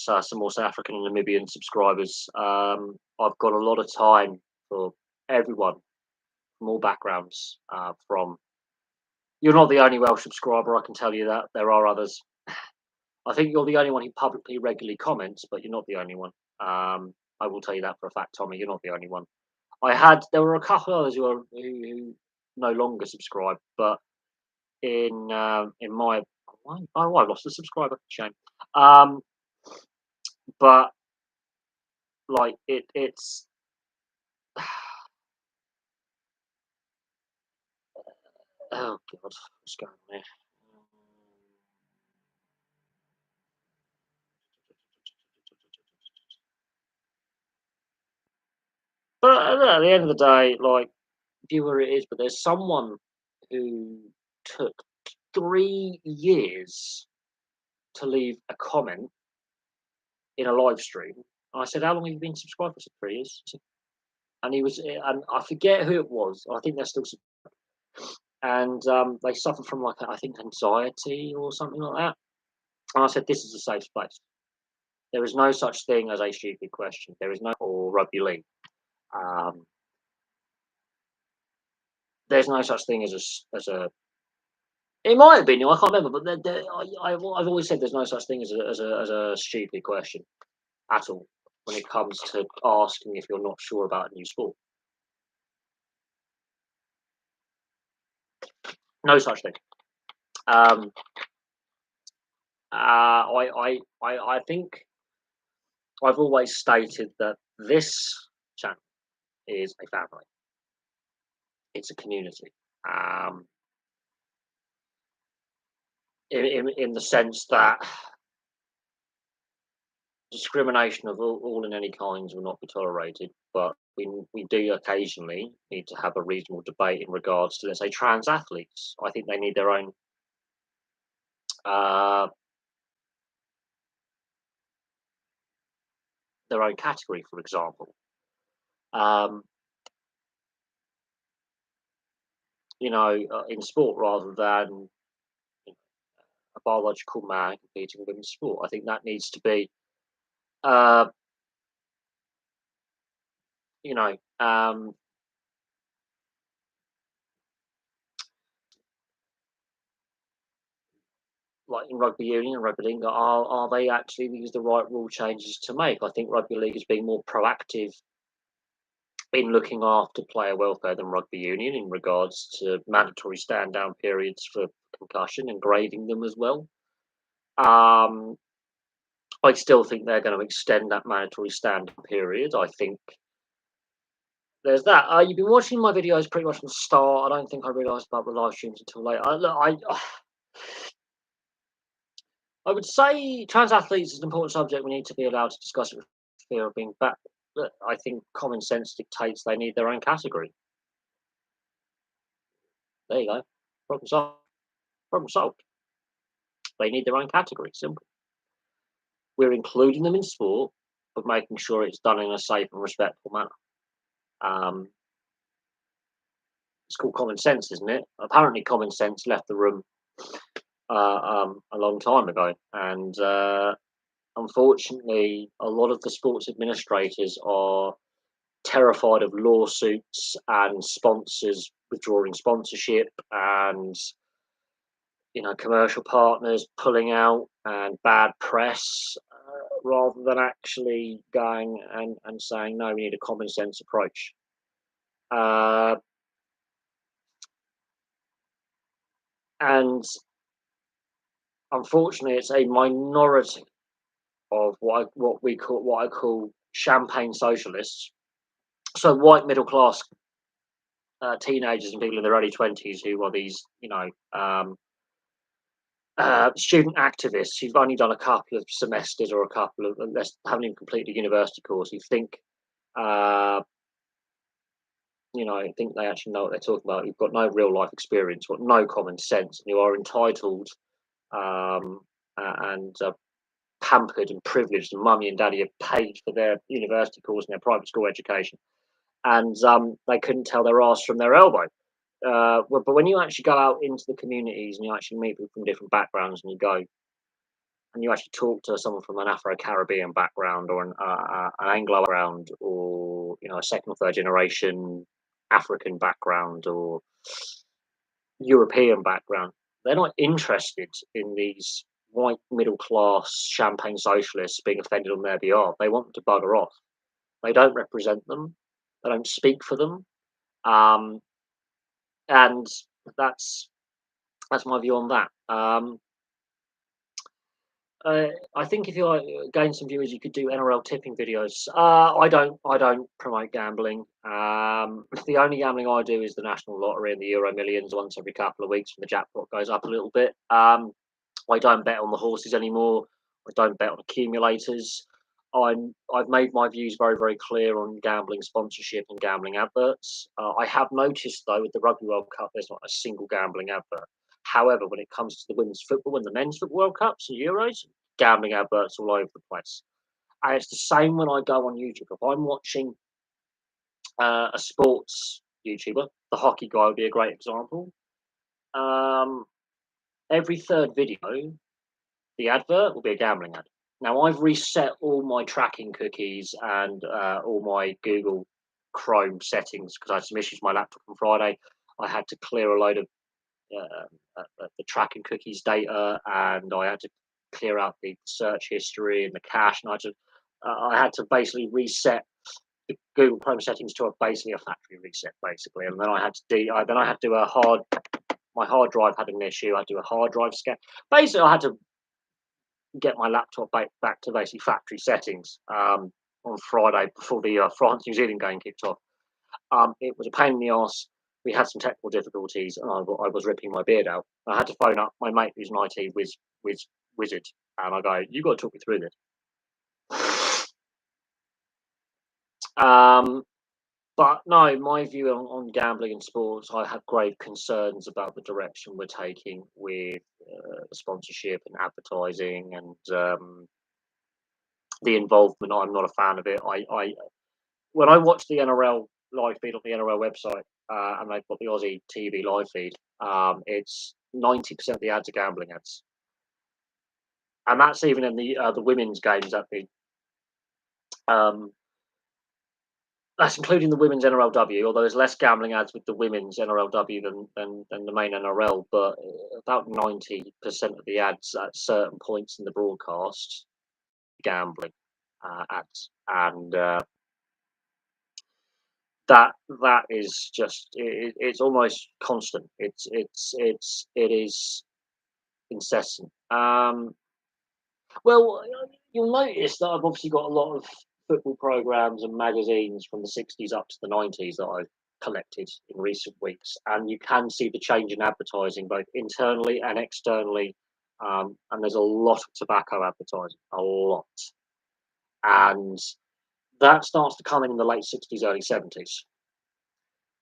African and Namibian subscribers. I've got a lot of time for everyone from all backgrounds. From You're not the only Welsh subscriber, I can tell you that. There are others. I think you're the only one who publicly regularly comments, but you're not the only one. I will tell you that for a fact, Tommy. You're not the only one. There were a couple others who no longer subscribe, but in my I lost a subscriber. Shame. Um, but like it's oh god, what's going on here? But at the end of the day, like viewer it is, but there's someone who took 3 years to leave a comment in a live stream. And I said, "How long have you been subscribed for?" He said, "3 years." And and I forget who it was. I think they're still, and they suffer from like I think anxiety or something like that. And I said, "This is a safe space. There is no such thing as a stupid question. There is no or rugby league. Um, there's no such thing as a. It might have been. I can't remember, but I've always said there's no such thing as a stupid question at all when it comes to asking if you're not sure about a new sport. No such thing. Um, I think I've always stated that this channel is a family. It's a community. Um, in the sense that discrimination of all and any kinds will not be tolerated, but we do occasionally need to have a reasonable debate in regards to, let's say, trans athletes. I think they need uh, their own category, for example. Um, in sport rather than a biological man competing in women's sport. I think that needs to be, uh, you know, um, like in rugby union and rugby league, are they actually these the right rule changes to make? I think rugby league is being more proactive in looking after player welfare than rugby union in regards to mandatory stand down periods for concussion and grading them as well. Um, I still think they're going to extend that mandatory stand down period. I think there's that. You've been watching my videos pretty much from the start. I don't think I realised about the live streams until late. I would say trans athletes is an important subject we need to be allowed to discuss it with fear of being back. But I think common sense dictates they need their own category. There you go. Problem solved. Problem solved. They need their own category. Simple. We're including them in sport, but making sure it's done in a safe and respectful manner. Um, it's called common sense, isn't it? Apparently, common sense left the room a long time ago, and unfortunately, a lot of the sports administrators are terrified of lawsuits and sponsors withdrawing sponsorship and commercial partners pulling out and bad press rather than actually going and saying no, we need a common sense approach. uh, and unfortunately it's a minority of what I call champagne socialists, so white middle class teenagers and people in their early 20s who are these student activists who've only done a couple of semesters or a couple of haven't even completed a university course, who uh, think they actually know what they're talking about. You've got no real life experience, got no common sense, and you are entitled um, and pampered and privileged, and mummy and daddy have paid for their university course and their private school education, and they couldn't tell their arse from their elbow. But when you actually go out into the communities and you actually meet people from different backgrounds, and you go and you actually talk to someone from an Afro-Caribbean background or an Anglo background, or a second or third generation African background or European background, they're not interested in these white middle class champagne socialists being offended on their behalf. They want them to bugger off. They don't represent them. They don't speak for them. Um, and that's my view on that. I think if you gain some viewers, you could do NRL tipping videos. I don't promote gambling. The only gambling I do is the National Lottery and the Euro Millions once every couple of weeks when the jackpot goes up a little bit. I don't bet on the horses anymore. I don't bet on accumulators. I've made my views very, very clear on gambling sponsorship and gambling adverts. I have noticed though with the Rugby World Cup, there's not a single gambling advert. However, when it comes to the women's football and the men's football World Cups and Euros, gambling adverts all over the place. And it's the same when I go on YouTube. If I'm watching a sports YouTuber, the hockey guy would be a great example. Um, every third video, the advert will be a gambling ad. Now, I've reset all my tracking cookies and all my Google Chrome settings because I had some issues with my laptop on Friday. I had to clear a load of the tracking cookies data, and I had to clear out the search history and the cache, and I had to basically reset the Google Chrome settings to basically a factory reset, basically, and then I had to do a hard. My hard drive had an issue. I had to do a hard drive scan. Basically, I had to get my laptop back to basically factory settings on Friday before the France New Zealand game kicked off. It was a pain in the arse. we had some technical difficulties, and I was ripping my beard out. I had to phone up my mate who's an IT wizard, and I go, "You got to talk me through this." Um, but no, my view on gambling and sports, I have grave concerns about the direction we're taking with sponsorship and advertising and the involvement. I'm not a fan of it. I when I watch the NRL live feed on the NRL website, and they've got the Aussie TV live feed, it's 90% of the ads are gambling ads, and that's even in the women's games at the um, that's including the women's NRLW, although there's less gambling ads with the women's NRLW than the main NRL, but about 90% of the ads at certain points in the broadcast gambling ads, and that is just it's almost constant. It is incessant. Well, you'll notice that I've obviously got a lot of football programs and magazines from the 60s up to the 90s that I've collected in recent weeks, and you can see the change in advertising both internally and externally. And there's a lot of tobacco advertising, a lot, and that starts to come in the late 60s, early 70s.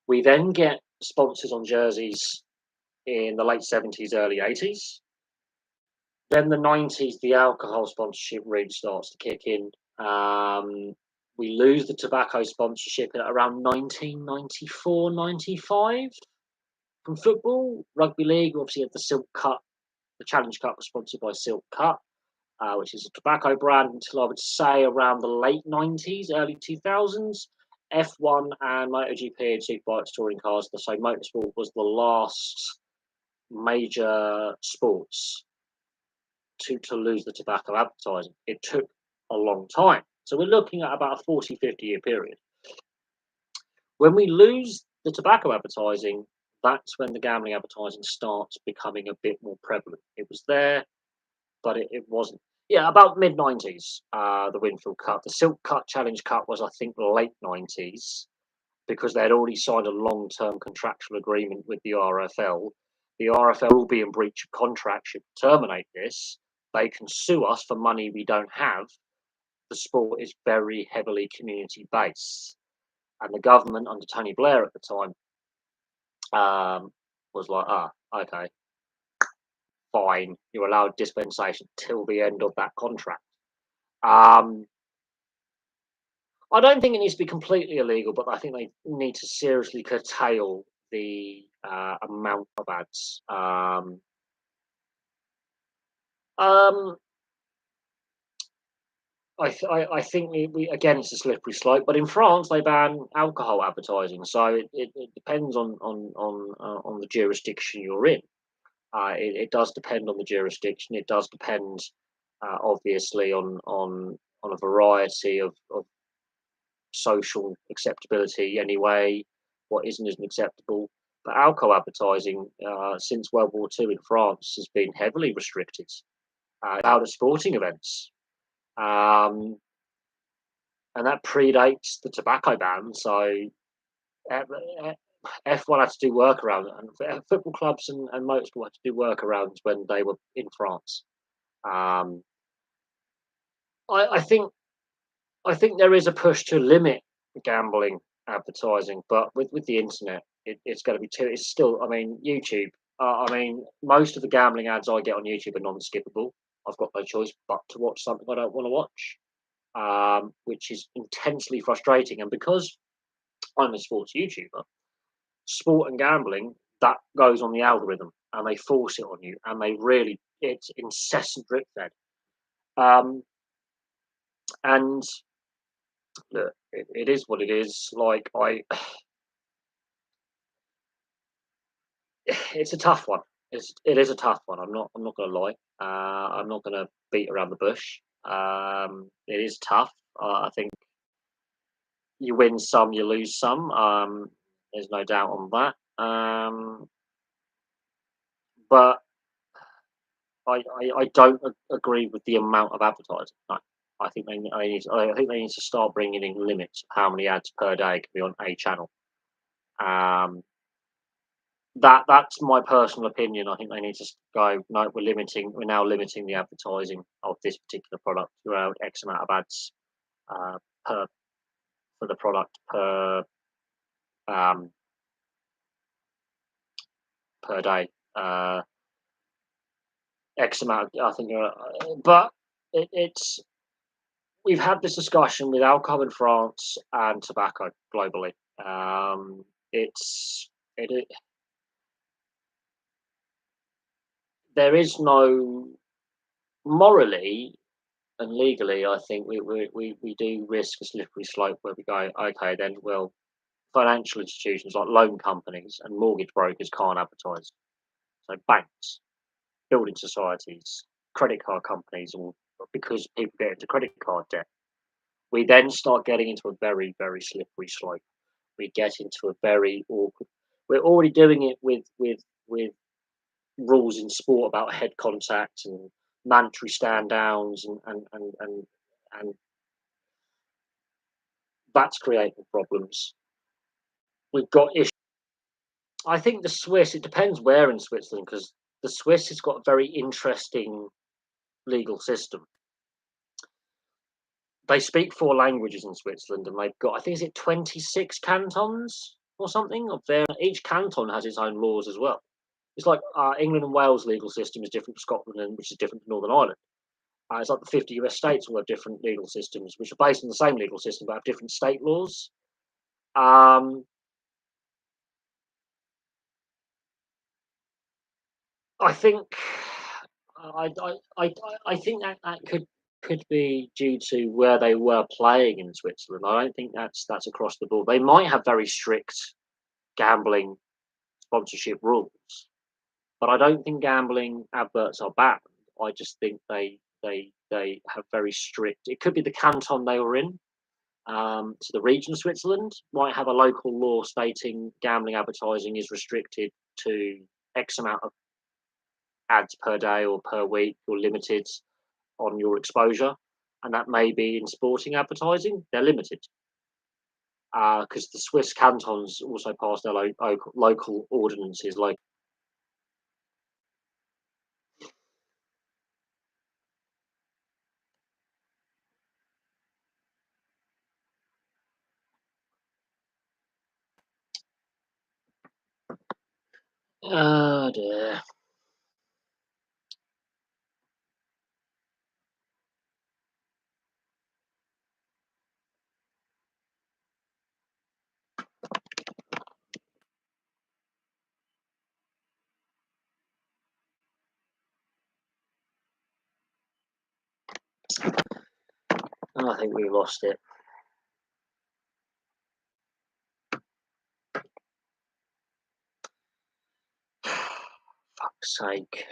We then get sponsors on jerseys in the late 70s, early 80s. Then the 90s, the alcohol sponsorship really starts to kick in. We lose the tobacco sponsorship at around 1994, 95 from football. Rugby league obviously had the Silk Cut. The Challenge Cup was sponsored by Silk Cut, which is a tobacco brand, until I would say around the late 90s, early 2000s. F1 and MotoGP and Superbikes touring cars. So motorsport was the last major sports to lose the tobacco advertising. It took a long time. So we're looking at about a 40, 50-year period. When we lose the tobacco advertising, that's when the gambling advertising starts becoming a bit more prevalent. It was there, but it wasn't. Yeah, about mid 90s, the Winfield Cup. The Silk Cut Challenge Cup was, I think, late 90s, because they had already signed a long-term contractual agreement with the RFL. The RFL will be in breach of contract, should terminate this. They can sue us for money we don't have. The sport is very heavily community-based. And the government under Tony Blair at the time was like, okay, fine, you're allowed dispensation till the end of that contract. I don't think it needs to be completely illegal, but I think they need to seriously curtail the amount of ads. I think we again, it's a slippery slope. But in France, they ban alcohol advertising, so it depends on the jurisdiction you're in. It does depend on the jurisdiction. It does depend, obviously, on a variety of social acceptability anyway. What isn't acceptable. But alcohol advertising, since World War II in France, has been heavily restricted out of sporting events. And that predates the tobacco ban. So F1 had to do workarounds, and football clubs and motorsport had to do workarounds when they were in France. I think there is a push to limit gambling advertising, but with the internet, it's going to be too. It's still, I mean, YouTube. I mean, most of the gambling ads I get on YouTube are non-skippable. I've got no choice but to watch something I don't want to watch, which is intensely frustrating. And because I'm a sports YouTuber, sport and gambling, that goes on the algorithm, and they force it on you, and it's incessant drip fed. And look, it is what it is. Like it's a tough one. It is a tough one. I'm not going to lie. I'm not going to beat around the bush. It is tough. I think you win some, you lose some. There's no doubt on that. But I don't agree with the amount of advertising. No. I think they need to start bringing in limits of how many ads per day can be on a channel. that's my personal opinion. I think they need to go. No, we're now limiting the advertising of this particular product throughout X amount of ads uh, per for the product um, per day. X amount. I think, but it's we've had this discussion with alcohol in France and tobacco globally. It's it, there is no morally and legally. I think we do risk a slippery slope where we go, okay, then well, financial institutions like loan companies and mortgage brokers can't advertise. So banks, building societies, credit card companies, or because people get into credit card debt, we then start getting into a very, very slippery slope. We get into a very awkward. We're already doing it with rules in sport about head contact and mandatory stand downs and that's creating problems. We've got issues. I think the Swiss. It depends where in Switzerland because the Swiss has got a very interesting legal system. They speak 4 languages in Switzerland, and they've got, I think, is it 26 cantons or something of their each canton has its own laws as well. It's like England and Wales legal system is different to Scotland, and which is different to Northern Ireland. It's like the 50 US states will have different legal systems, which are based on the same legal system but have different state laws. Um, I think I think that could be due to where they were playing in Switzerland. I don't think that's across the board. They might have very strict gambling sponsorship rules, but I don't think gambling adverts are banned. I just think they have very strict. It could be the canton they were in. So the region of Switzerland might have a local law stating gambling advertising is restricted to X amount of ads per day or per week or limited on your exposure. And that may be in sporting advertising, they're limited because the Swiss cantons also pass their local ordinances. Like, oh dear. I think we lost it. Fuck's sake.